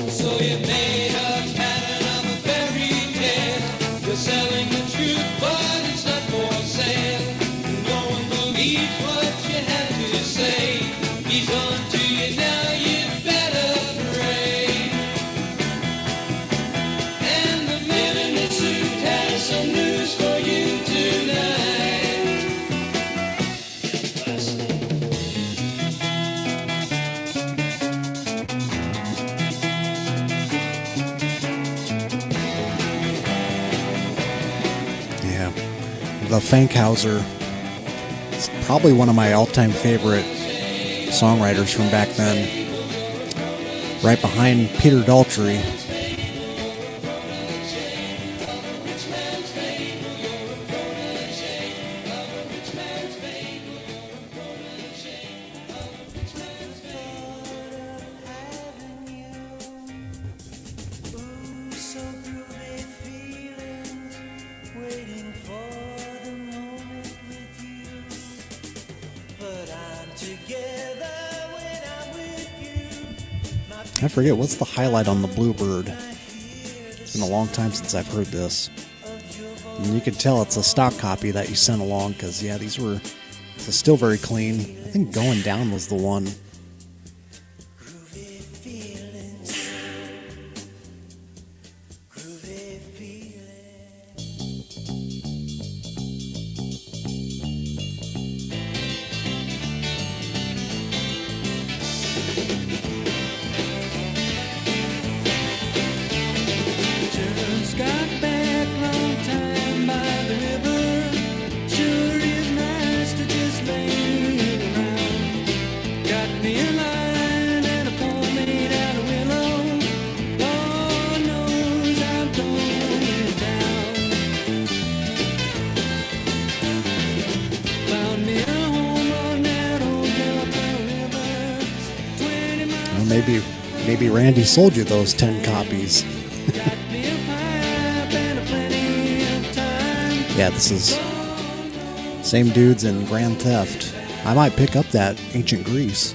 So you made a pattern of a fairy tale. You're selling the truth, but it's not for sale. No one believes what you have to say. He's on to you now, you better pray. And the man in the suit has some news for you Yeah. The Fankhouser is probably one of my all-time favorite songwriters from back then. Right behind Peter Daltrey. I forget, what's the highlight on the Bluebird? It's been a long time since I've heard this. And you can tell it's a stock copy that you sent along, because, yeah, these were still very clean. I think Going Down was the one. Just got back long time by the river. Sure is nice to just lay around. Got me a line and a pole made out of willow. Lord knows I'm going down. Found me a home on that old California river. 20 miles. Well, maybe Randy sold you those 10 copies. Yeah, this is same dudes in Grand Theft. I might pick up that Ancient Grease.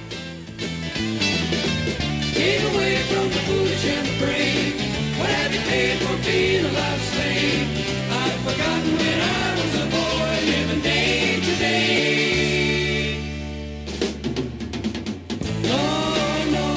Get away from the foolish and the brave. What have you paid for being a life slave? I've forgotten when I was a boy living day to day. Lord knows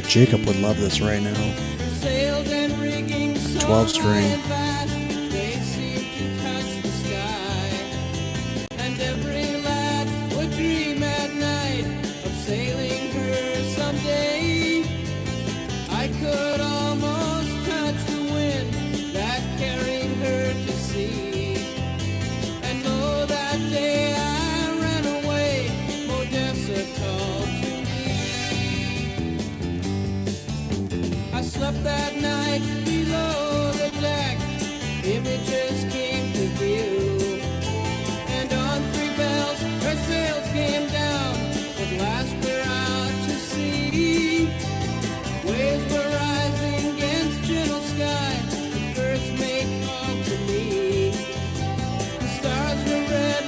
Jacob would love this right now. 12 string. They seem to touch the sky, and every lad would dream at night of sailing her someday. I could almost touch the wind that carried her to sea, and though that day I ran away, Modessa called to me. I slept that night below the deck, images came to view, and on 3 bells her sails came down, at last we're out to sea. Waves were rising against gentle sky, the first mate called to me. The stars were red,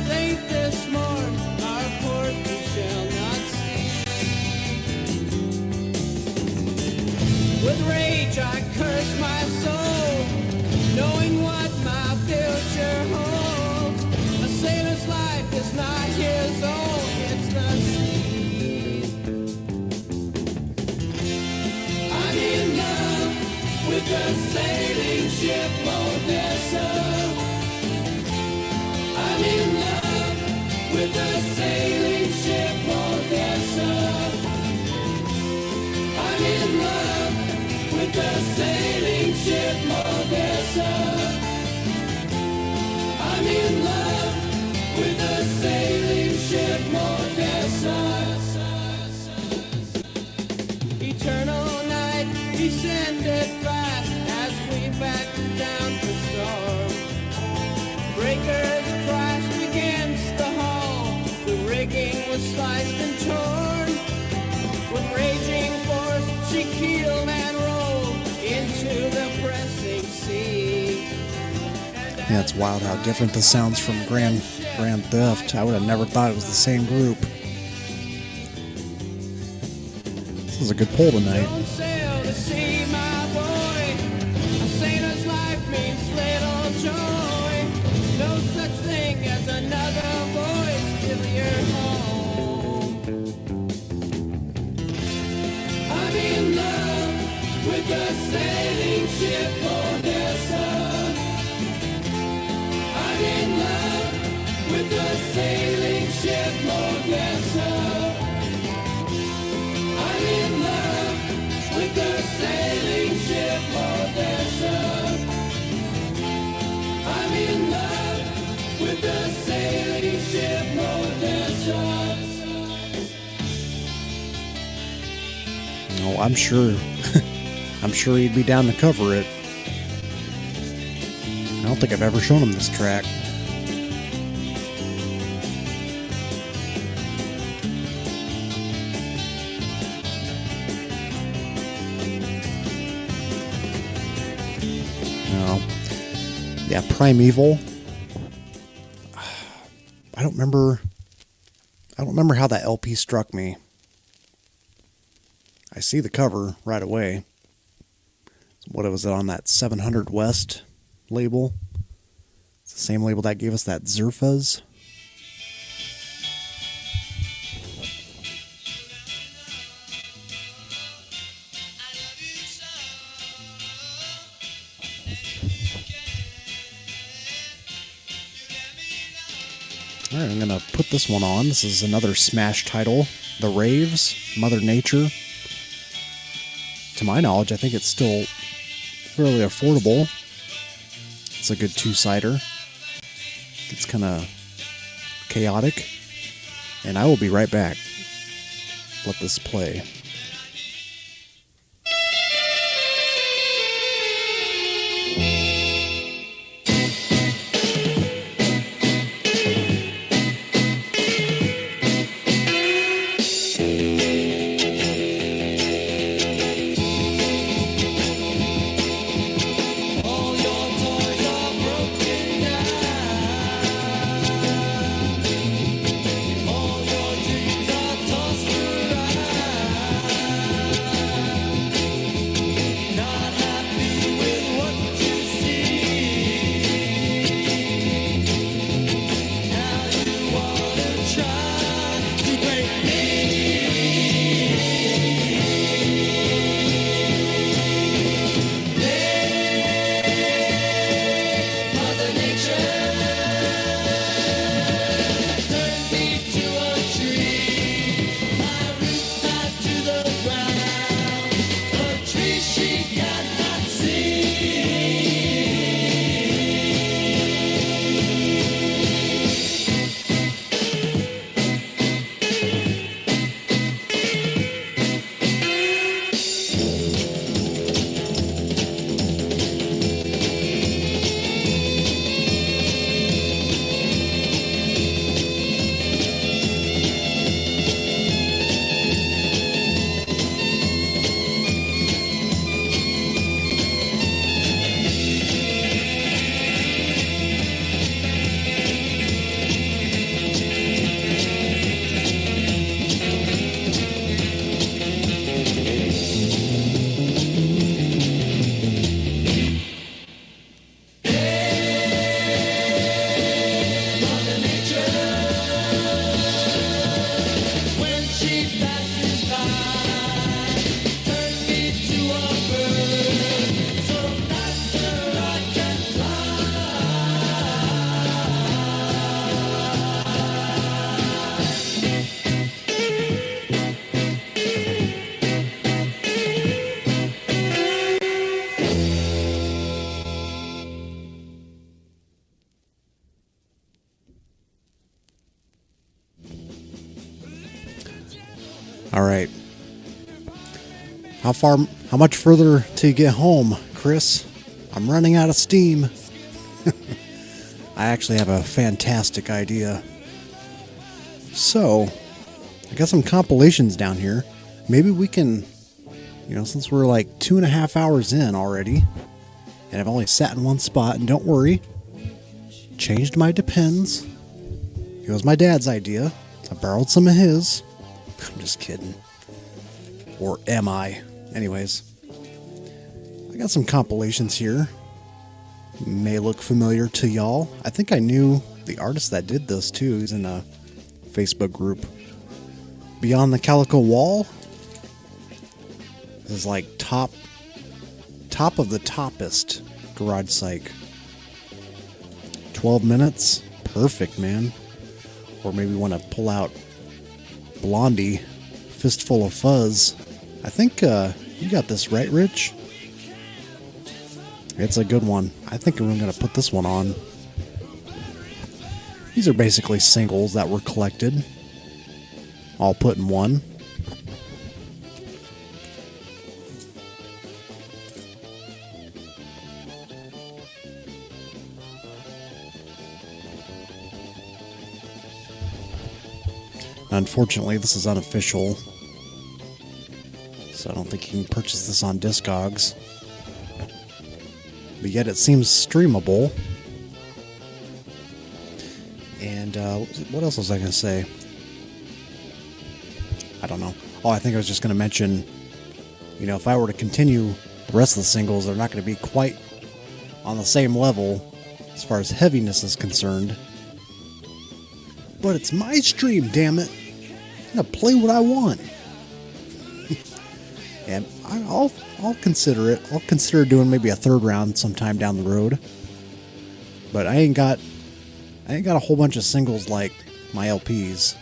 late this morn, our port we shall not see. With rage I curse my soul, knowing what my future holds. A sailor's life is not his own, it's the sea's. I'm in love with the sailing ship Modessa. I'm in love with the sailing ship Modessa. I'm in love with the sailing ship Modessa. I'm in love with the sailing ship Modessa. Eternal night descended fast as we backed down for storm. Breakers crashed against the hull, the rigging was sliced and torn. With raging force she keeled and rolled into the pressing sea. Yeah, it's wild how different this sounds from Grand Theft. I would have never thought it was the same group. This is a good pull tonight. Don't sail to sea, my boy. A sailor's life means little joy. No such thing as another voyage till you're home. I'm in love with the sailing ship Modessa. I'm in love with the sailing ship Modessa. I'm in love with the sailing ship Modessa. I'm in love with the sailing ship Modessa. Oh, I'm sure. I'm sure he'd be down to cover it. I don't think I've ever shown him this track. No. Yeah, Primeval. I don't remember how that LP struck me. I see the cover right away. What was it on that 700 West label? It's the same label that gave us that Zerfas. Alright, I'm gonna put this one on. This is another Smash title. The Raves, Mother Nature. To my knowledge, I think it's still fairly affordable. It's a good two-sider. It's kind of chaotic. And I will be right back. Let this play. All right. How much further till you get home, Chris? I'm running out of steam. I actually have a fantastic idea. So, I got some compilations down here. Maybe we can, since we're like 2.5 hours in already, and I've only sat in one spot, and don't worry, changed my depends. It was my dad's idea. I borrowed some of his. I'm just kidding. Or am I? Anyways, I got some compilations here. May look familiar to y'all. I think I knew the artist that did this too. He's in a Facebook group. Beyond the Calico Wall. This is like top of the toppest garage psych. 12 minutes. Perfect, man. Or maybe want to pull out Blondie, Fistful of Fuzz. I think you got this right, Rich? It's a good one. I think I'm going to put this one on. These are basically singles that were collected, all put in one. Unfortunately, this is unofficial, so I don't think you can purchase this on Discogs. But yet it seems streamable. And what else was I going to say? I don't know. Oh, I think I was just going to mention, if I were to continue the rest of the singles, they're not going to be quite on the same level as far as heaviness is concerned. But it's my stream, damn it. I'm going to play what I want. And I'll consider it. I'll consider doing maybe a third round sometime down the road. But I ain't got a whole bunch of singles like my LPs.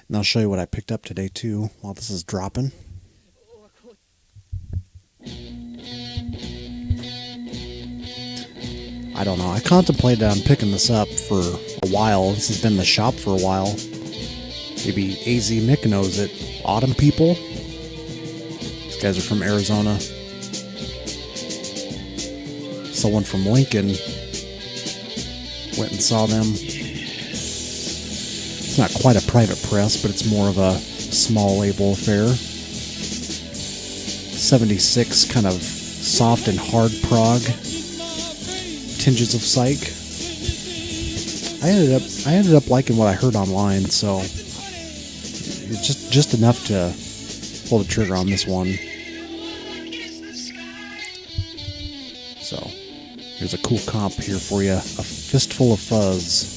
And I'll show you what I picked up today too while this is dropping. I don't know. I contemplated on picking this up for a while. This has been in the shop for a while. Maybe AZ Mick knows it. Autumn People. These guys are from Arizona. Someone from Lincoln went and saw them. It's not quite a private press, but it's more of a small label affair. 76 kind of soft and hard prog. Tinges of Psych. I ended up liking what I heard online, so it's just enough to pull the trigger on this one. So here's a cool comp here for you. A Fistful of Fuzz.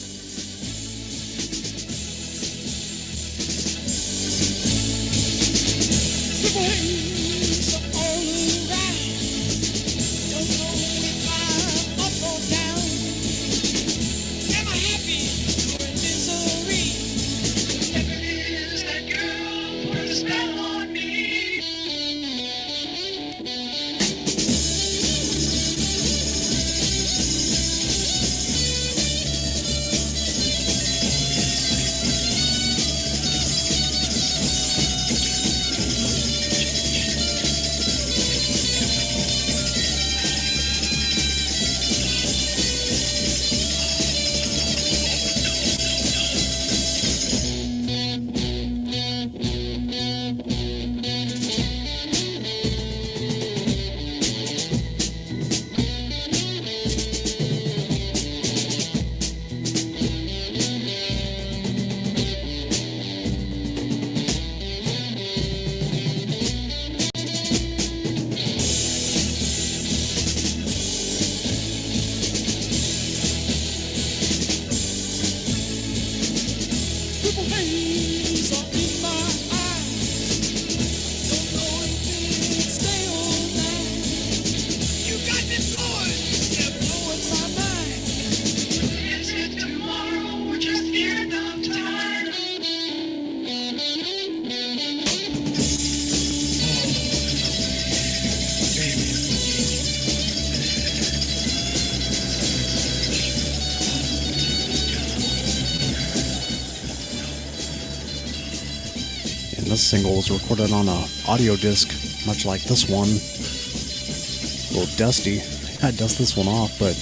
This single was recorded on a audio disc, much like this one. A little dusty. I dust this one off, but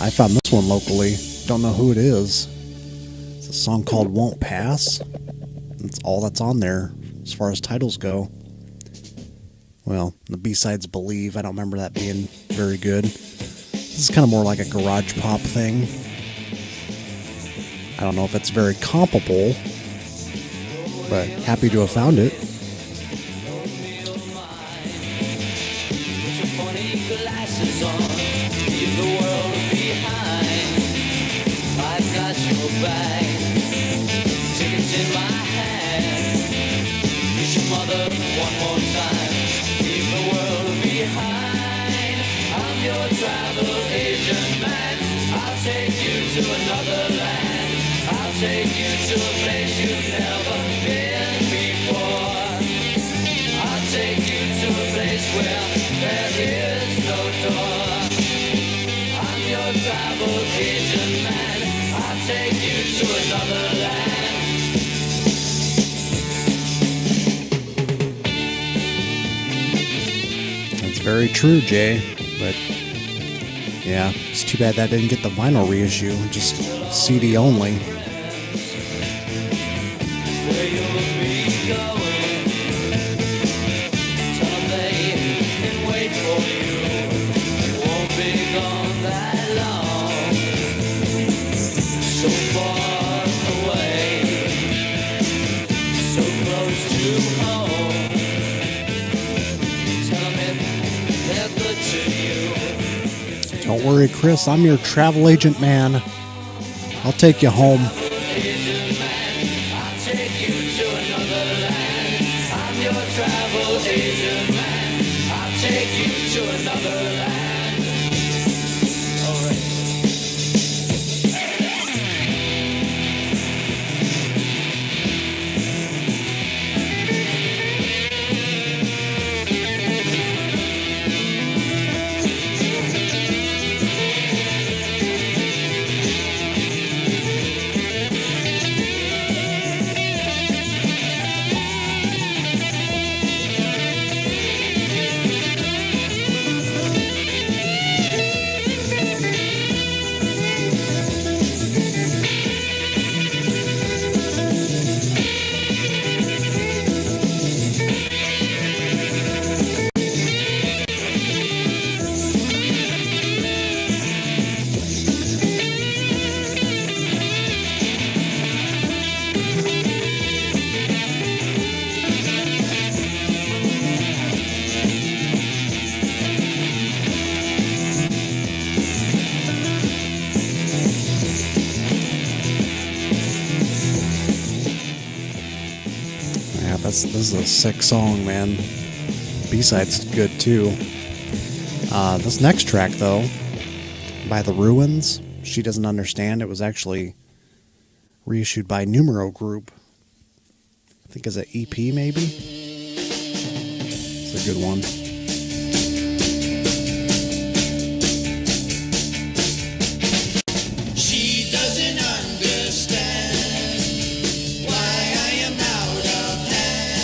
I found this one locally. Don't know who it is. It's a song called Won't Pass. That's all that's on there as far as titles go. Well, the B-sides Believe. I don't remember that being very good. This is kind of more like a garage pop thing. I don't know if it's very comparable, but happy to have found it. Take you to a place you've never been before. I'll take you to a place where there is no door. I'm your travel agent man. I'll take you to another land. That's very true, Jay. But yeah, it's too bad that didn't get the vinyl reissue, just CD only. Don't worry, Chris, I'm your travel agent man. I'll take you home. This is a sick song, man. B-side's good too. This next track, though, by The Ruins, She Doesn't Understand. It was actually reissued by Numero Group. I think as an EP, maybe. It's a good one. She doesn't understand why I am out of hand.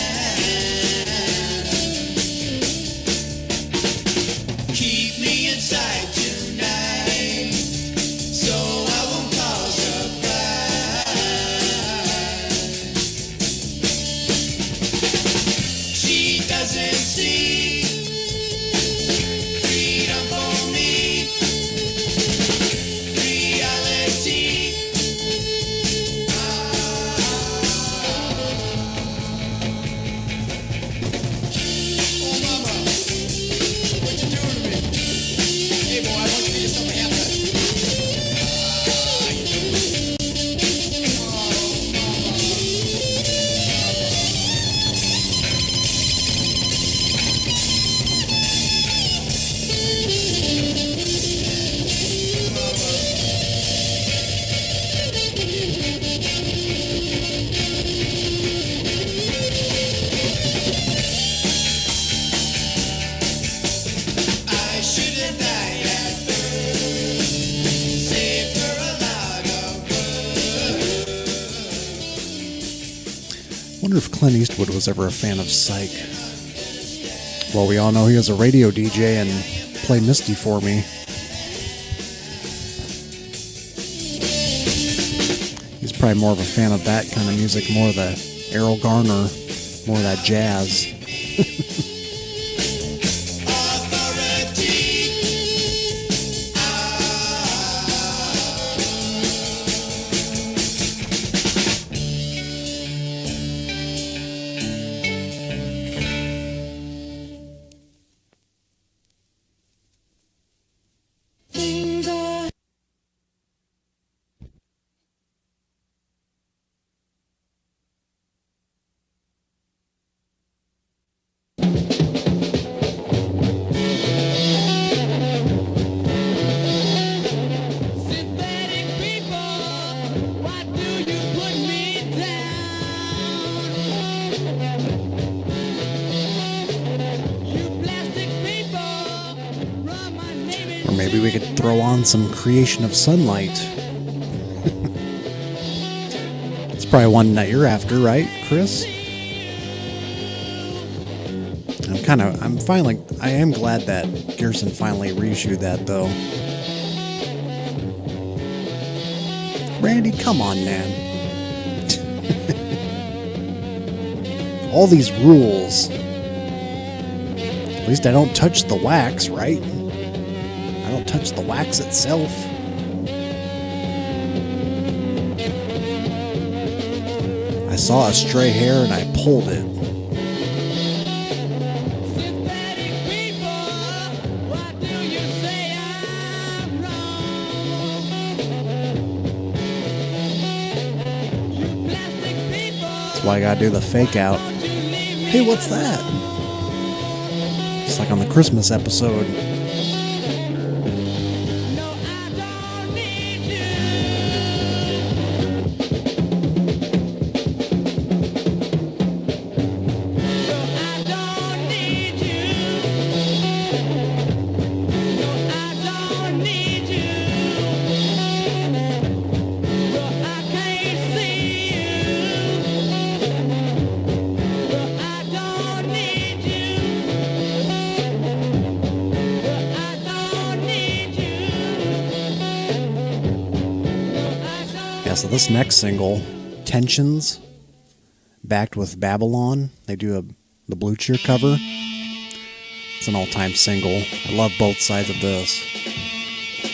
Keep me inside tonight, so I won't cause a fight. She doesn't see wonder if Clint Eastwood was ever a fan of Psych. Well, we all know he was a radio DJ and Play Misty for Me. He's probably more of a fan of that kind of music, more of the Errol Garner, more of that jazz. Synthetic people, why do you put me down? You plastic people, run my name in Or maybe we could throw on some Creation of Sunlight. It's probably one that you're after, right, Chris? I am glad that Gerson finally reissued that, though. Randy, come on, man. All these rules. At least I don't touch the wax, right? I don't touch the wax itself. I saw a stray hair and I pulled it. synthetic people. Why do you say I'm wrong? You plastic people, That's why I gotta do the fake out. don't you leave me Hey, what's that? It's like on the Christmas episode. No, I don't need you. No, I don't need you. No, I don't need you. No, I can't see you. No, I don't need you. Yeah, so this next single, Tensions, backed with Babylon. They do the Blue Cheer cover. It's an all-time single. I love both sides of this.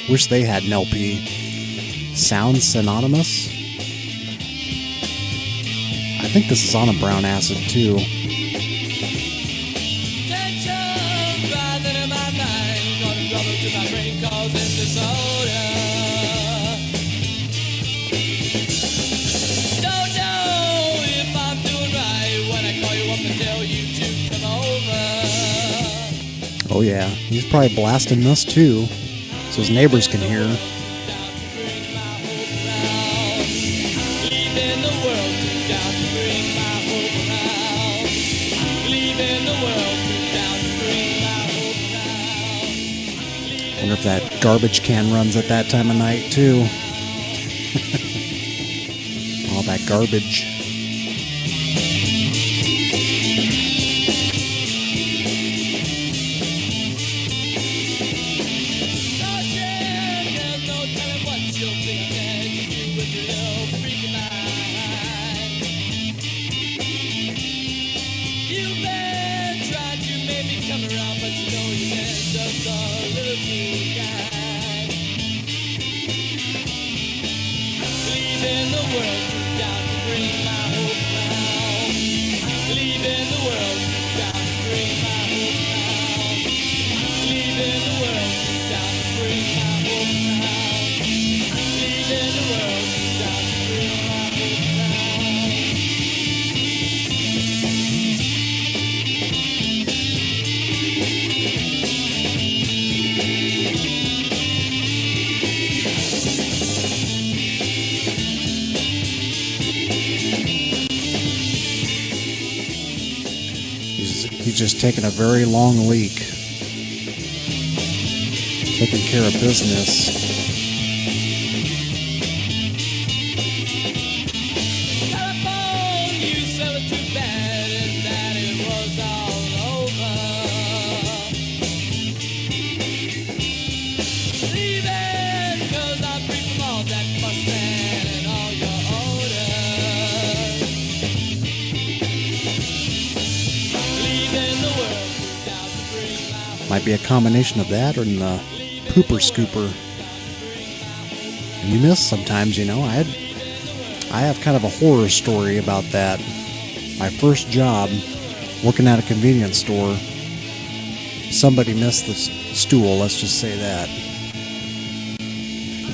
Wish they had an LP. Sounds Synonymous. I think this is on a Brown Acid too. Tension rising in my mind, causing trouble to my brain, causing disorder. Don't know if I'm doing right when I call you up and tell you to come over. Oh yeah, he's probably blasting this too, so his neighbors can hear. Down to bring my hope around. Leaving the world to down to bring my hope around. Leaving the world to down to bring my hope around. Wonder if that garbage can runs at that time of night too. All that garbage. There's no telling what you'll think next. You with your little freaky mind. You've been trying to make me come around, but you know you've been just a little too kind. Leaving the world too down to bring my hope around. Leaving the world too down to bring my hope around. Leaving the world too down to bring my hope around. Leaving the world too down to bring my hope around. He's just taking a very long leak. Taking care of business. Telephone, you sell it to Might be a combination of that or the pooper scooper. You miss sometimes, you know. I have kind of a horror story about that. My first job, working at a convenience store, somebody missed the stool, let's just say that.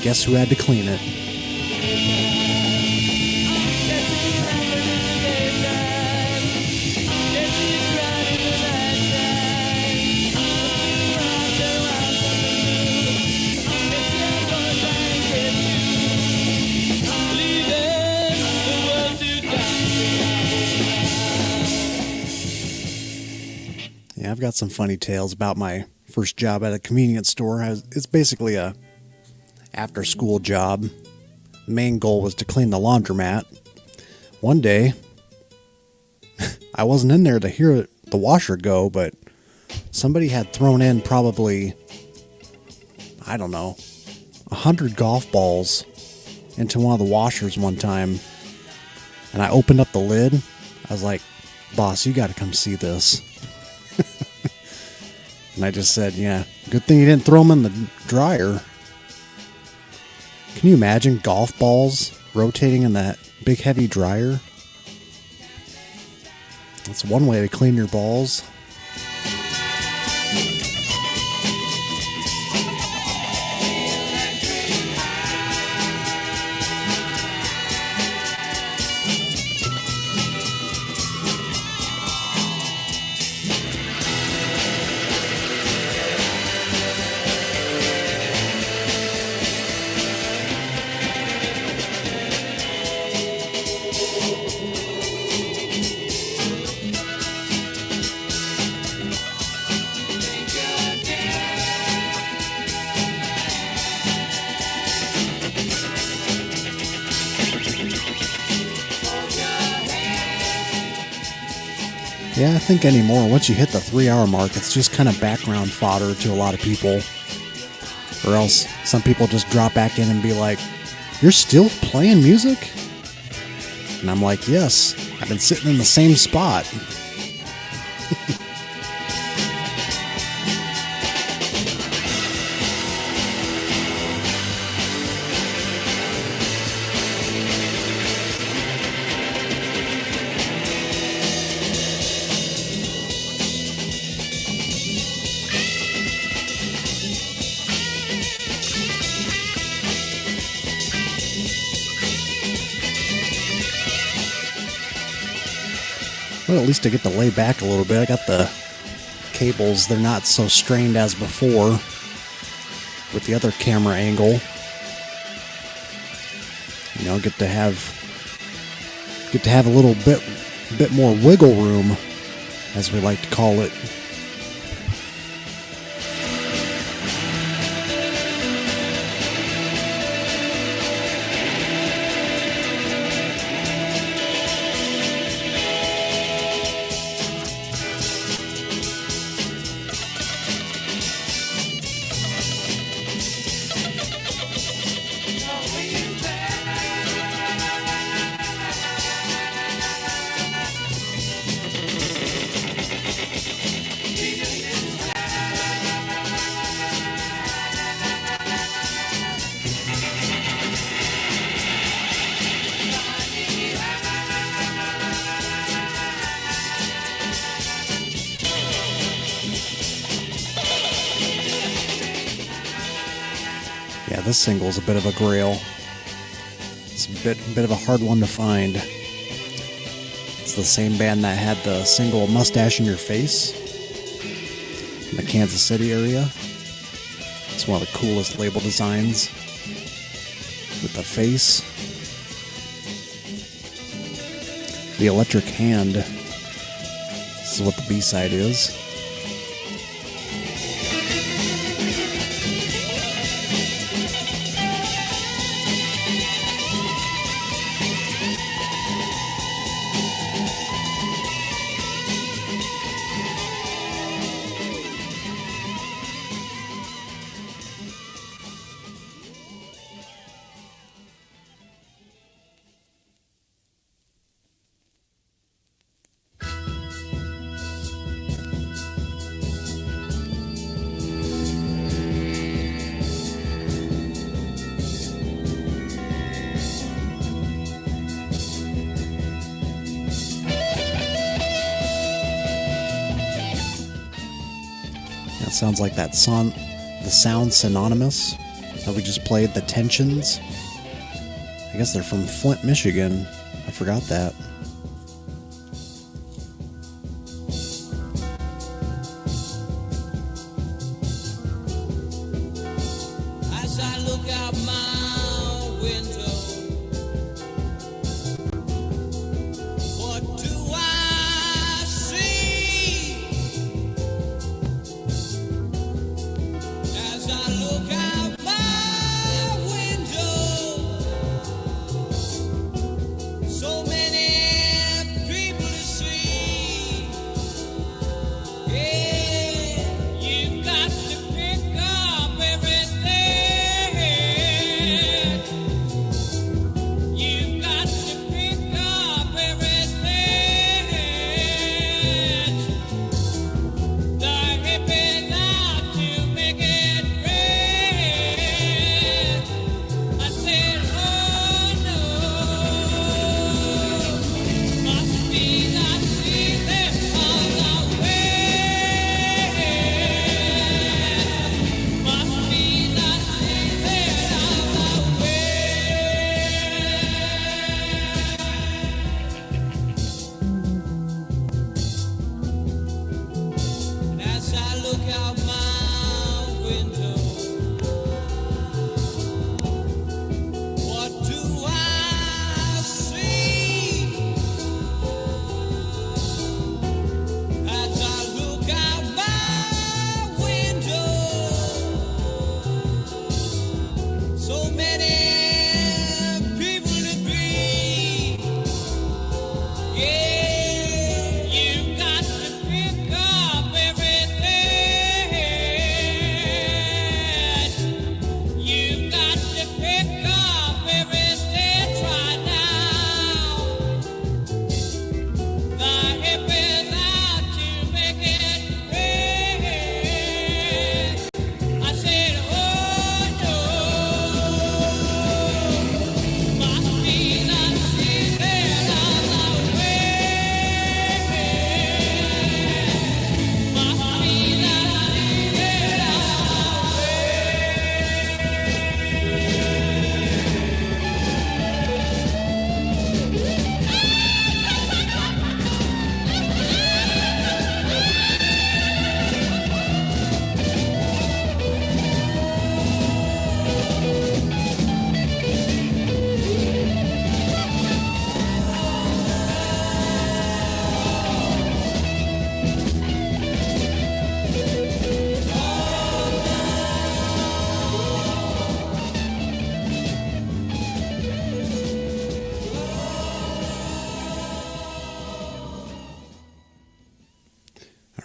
Guess who had to clean it? Yeah, I've got some funny tales about my first job at a convenience store. It's basically a after-school job. The main goal was to clean the laundromat. One day, I wasn't in there to hear the washer go, but somebody had thrown in probably, I don't know, 100 golf balls into one of the washers one time. And I opened up the lid. I was like, "Boss, you got to come see this." And I just said, "Yeah, good thing you didn't throw them in the dryer." Can you imagine golf balls rotating in that big heavy dryer? That's one way to clean your balls. Yeah, I think anymore, once you hit the 3-hour mark, it's just kind of background fodder to a lot of people. Or else some people just drop back in and be like, "You're still playing music?" And I'm like, "Yes, I've been sitting in the same spot." Well, at least I get to lay back a little bit. I got the cables, they're not so strained as before with the other camera angle. You know, get to have a little bit more wiggle room, as we like to call it. Yeah, this single is a bit of a grail. It's a bit of a hard one to find. It's the same band that had the single "Mustache in Your Face" in the Kansas City area. It's one of the coolest label designs with the face. The Electric Hand. This is what the B-side is. That sounds like the sound synonymous that we just played, the Tensions. I guess they're from Flint, Michigan. I forgot that. As I look out my window, what do I see? As I look out my window, so many people to see. Yeah, you've got to pick up everything. You've got to pick up everything. The hippie out to make it red. I said, oh no, must be not season on the way. Must be not season on the way. And as I look out my window, what do I see? As I look out my window, so many people to be. Yeah, you've got to pick up everything. You've got to pick up everything right now. The hippies out to make it red. I said, oh no, must be not season on the way. Must be not season on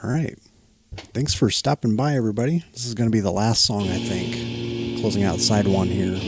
All right. Thanks for stopping by, everybody. This is going to be the last song, I think. Closing out side one here.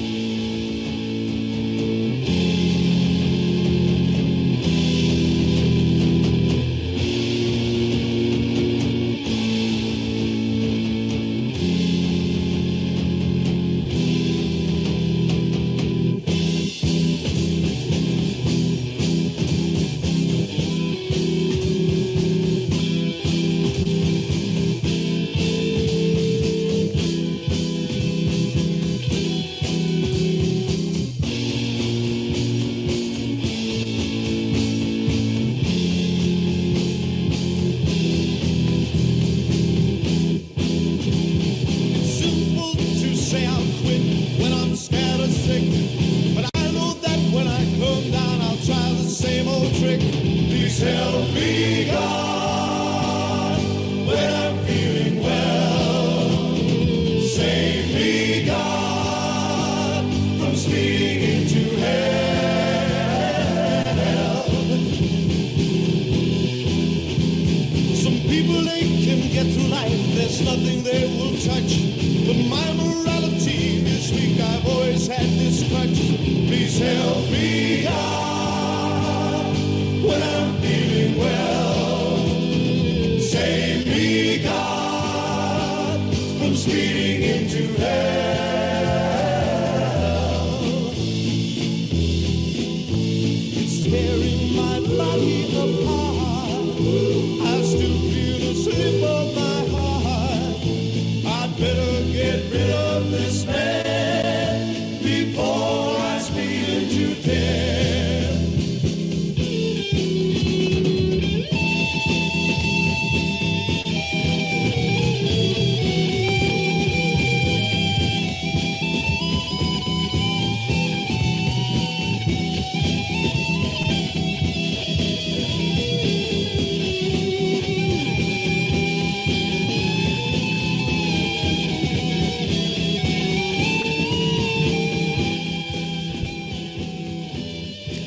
It's simple to say I'll quit when I'm scared or sick, but I know that when I come down, I'll try the same old trick. Please help me, God, when I'm feeling well. Save me, God, from speeding into hell. Some people, they can get through life, there's nothing they will touch. But my morality this week, I've always had this crutch. Please help me, God, when I'm feeling well. Save me, God, from speeding into hell. It's tearing my body apart. I still feel the slip of my heart.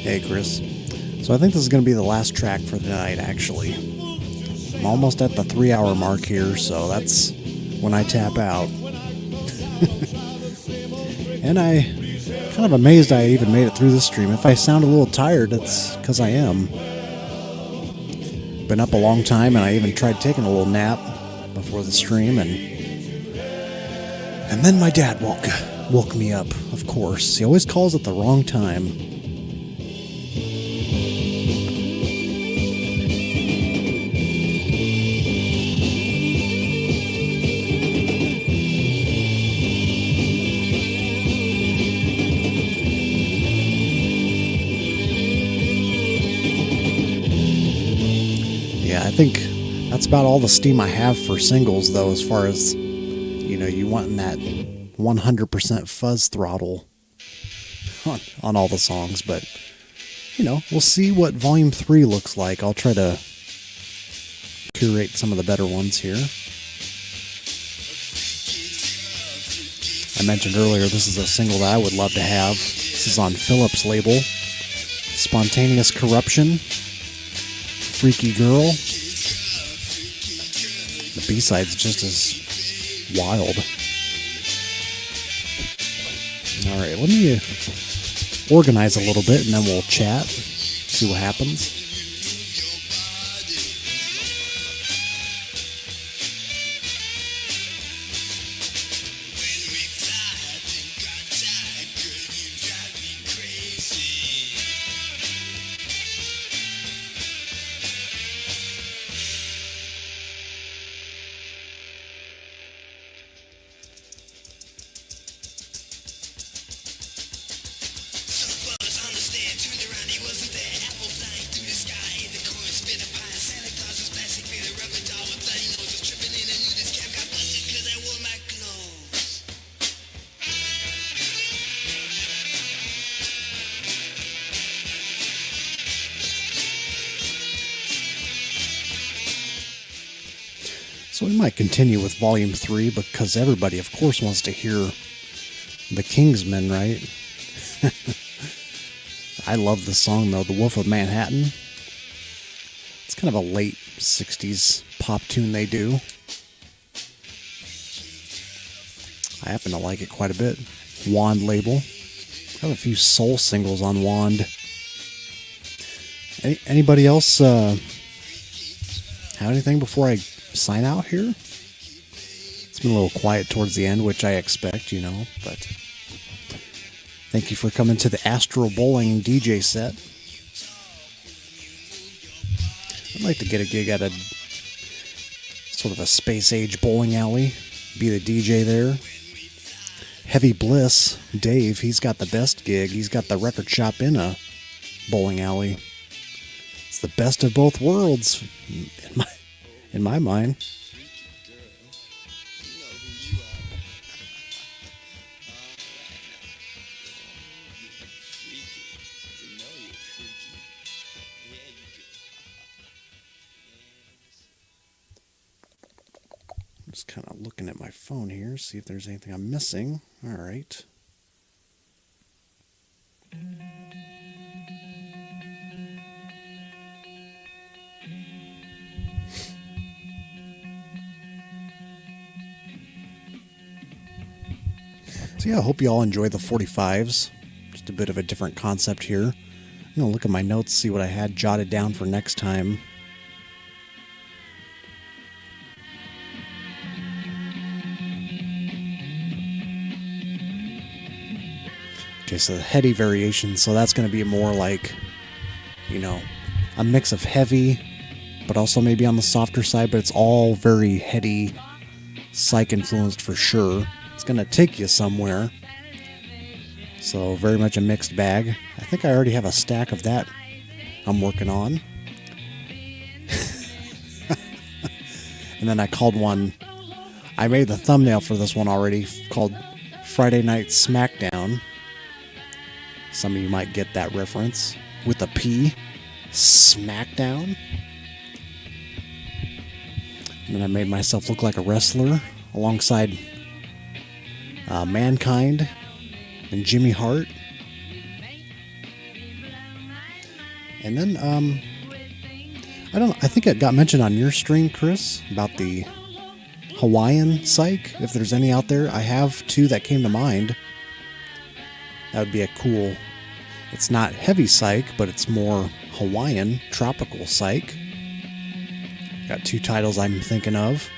Hey, Chris. So I think this is going to be the last track for the night, actually. I'm almost at the 3-hour mark here, so that's when I tap out. And I kind of amazed I even made it through this stream. If I sound a little tired, it's because I am. Been up a long time, and I even tried taking a little nap before the stream, and then my dad woke me up, of course. He always calls at the wrong time. I think that's about all the steam I have for singles, though, as far as, you wanting that 100% fuzz throttle on all the songs. But, we'll see what Volume 3 looks like. I'll try to curate some of the better ones here. I mentioned earlier this is a single that I would love to have. This is on Philip's label. Spontaneous Corruption. Freaky Girl. The B-side's just as wild. Alright, let me organize a little bit and then we'll chat, see what happens. So we might continue with Volume 3 because everybody, of course, wants to hear the Kingsmen, right? I love this song, though, The Wolf of Manhattan. It's kind of a late 60s pop tune they do. I happen to like it quite a bit. Wand label. I have a few soul singles on Wand. Anybody else have anything before I sign out here? It's been a little quiet towards the end, which I expect, but thank you for coming to the Astral Bowling DJ set. I'd like to get a gig at a sort of a space age bowling alley, be the DJ there. Heavy Bliss, Dave, he's got the best gig. He's got the record shop in a bowling alley. It's the best of both worlds in my mind. I'm just kind of looking at my phone here, see if there's anything I'm missing. All right. So yeah, I hope you all enjoy the 45s. Just a bit of a different concept here. I'm going to look at my notes, see what I had jotted down for next time. Okay, so the heady variation, so that's going to be more like, a mix of heavy, but also maybe on the softer side, but it's all very heady, Psych influenced for sure. It's going to take you somewhere. So very much a mixed bag. I think I already have a stack of that I'm working on. And then I called one, I made the thumbnail for this one already, called Friday Night Smackdown. Some of you might get that reference. With a P. Smackdown. And then I made myself look like a wrestler alongside Mankind and Jimmy Hart. And then, I think it got mentioned on your stream, Chris, about the Hawaiian Psych. If there's any out there, I have 2 that came to mind. That would be a cool, it's not heavy Psych, but it's more Hawaiian, tropical Psych. Got 2 titles I'm thinking of.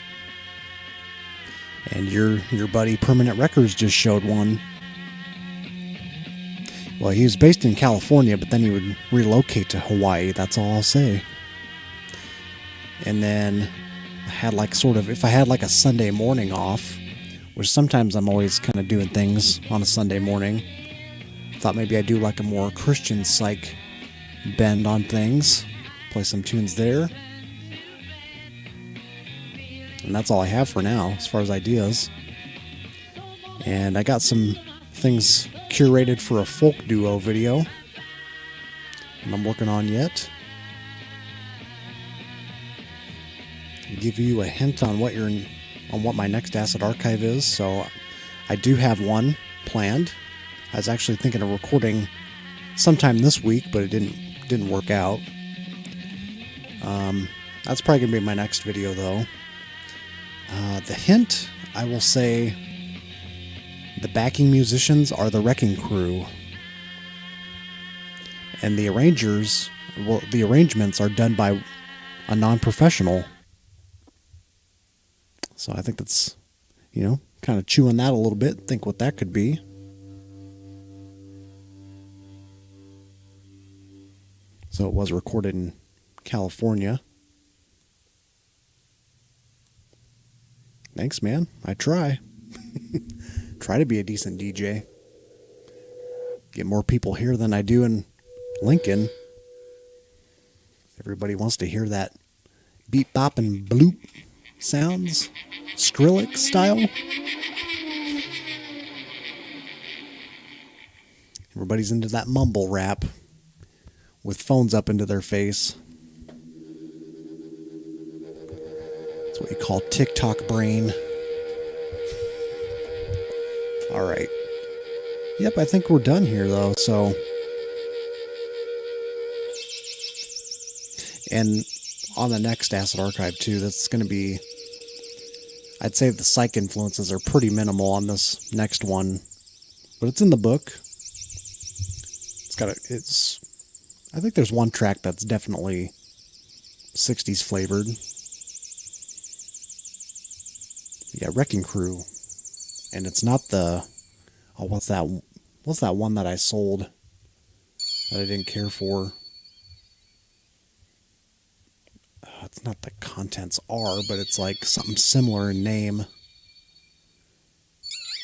And your buddy Permanent Records just showed one. Well, he was based in California, but then he would relocate to Hawaii. That's all I'll say. And then I had if I had like a Sunday morning off, which sometimes I'm always kind of doing things on a Sunday morning. Thought maybe I'd do like a more Christian Psych bend on things. Play some tunes there. And that's all I have for now, as far as ideas. And I got some things curated for a folk duo video. And I'm working on yet. I'll give you a hint on what my next Acid Archive is. So I do have one planned. I was actually thinking of recording sometime this week, but it didn't work out. That's probably gonna be my next video, though. The hint, I will say, the backing musicians are the Wrecking Crew, and the arrangements are done by a non-professional. So I think that's, kind of chew on that a little bit, think what that could be. So it was recorded in California. Thanks, man. I try. Try to be a decent DJ. Get more people here than I do in Lincoln. Everybody wants to hear that beep, bop, and bloop sounds. Skrillex style. Everybody's into that mumble rap with phones up into their face. That's what you call TikTok brain. All right. Yep, I think we're done here, though. So, and on the next Acid Archive, too, that's going to be, I'd say the Psych influences are pretty minimal on this next one, but it's in the book. I think there's one track that's definitely 60s flavored. Yeah, Wrecking Crew. And it's not what's that one that I sold that I didn't care for? It's not the Contents R, but it's like something similar in name.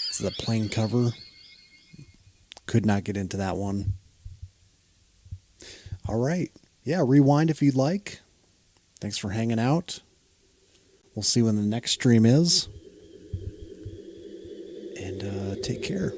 It's the plain cover. Could not get into that one. All right. Yeah, rewind if you'd like. Thanks for hanging out. We'll see when the next stream is. And take care.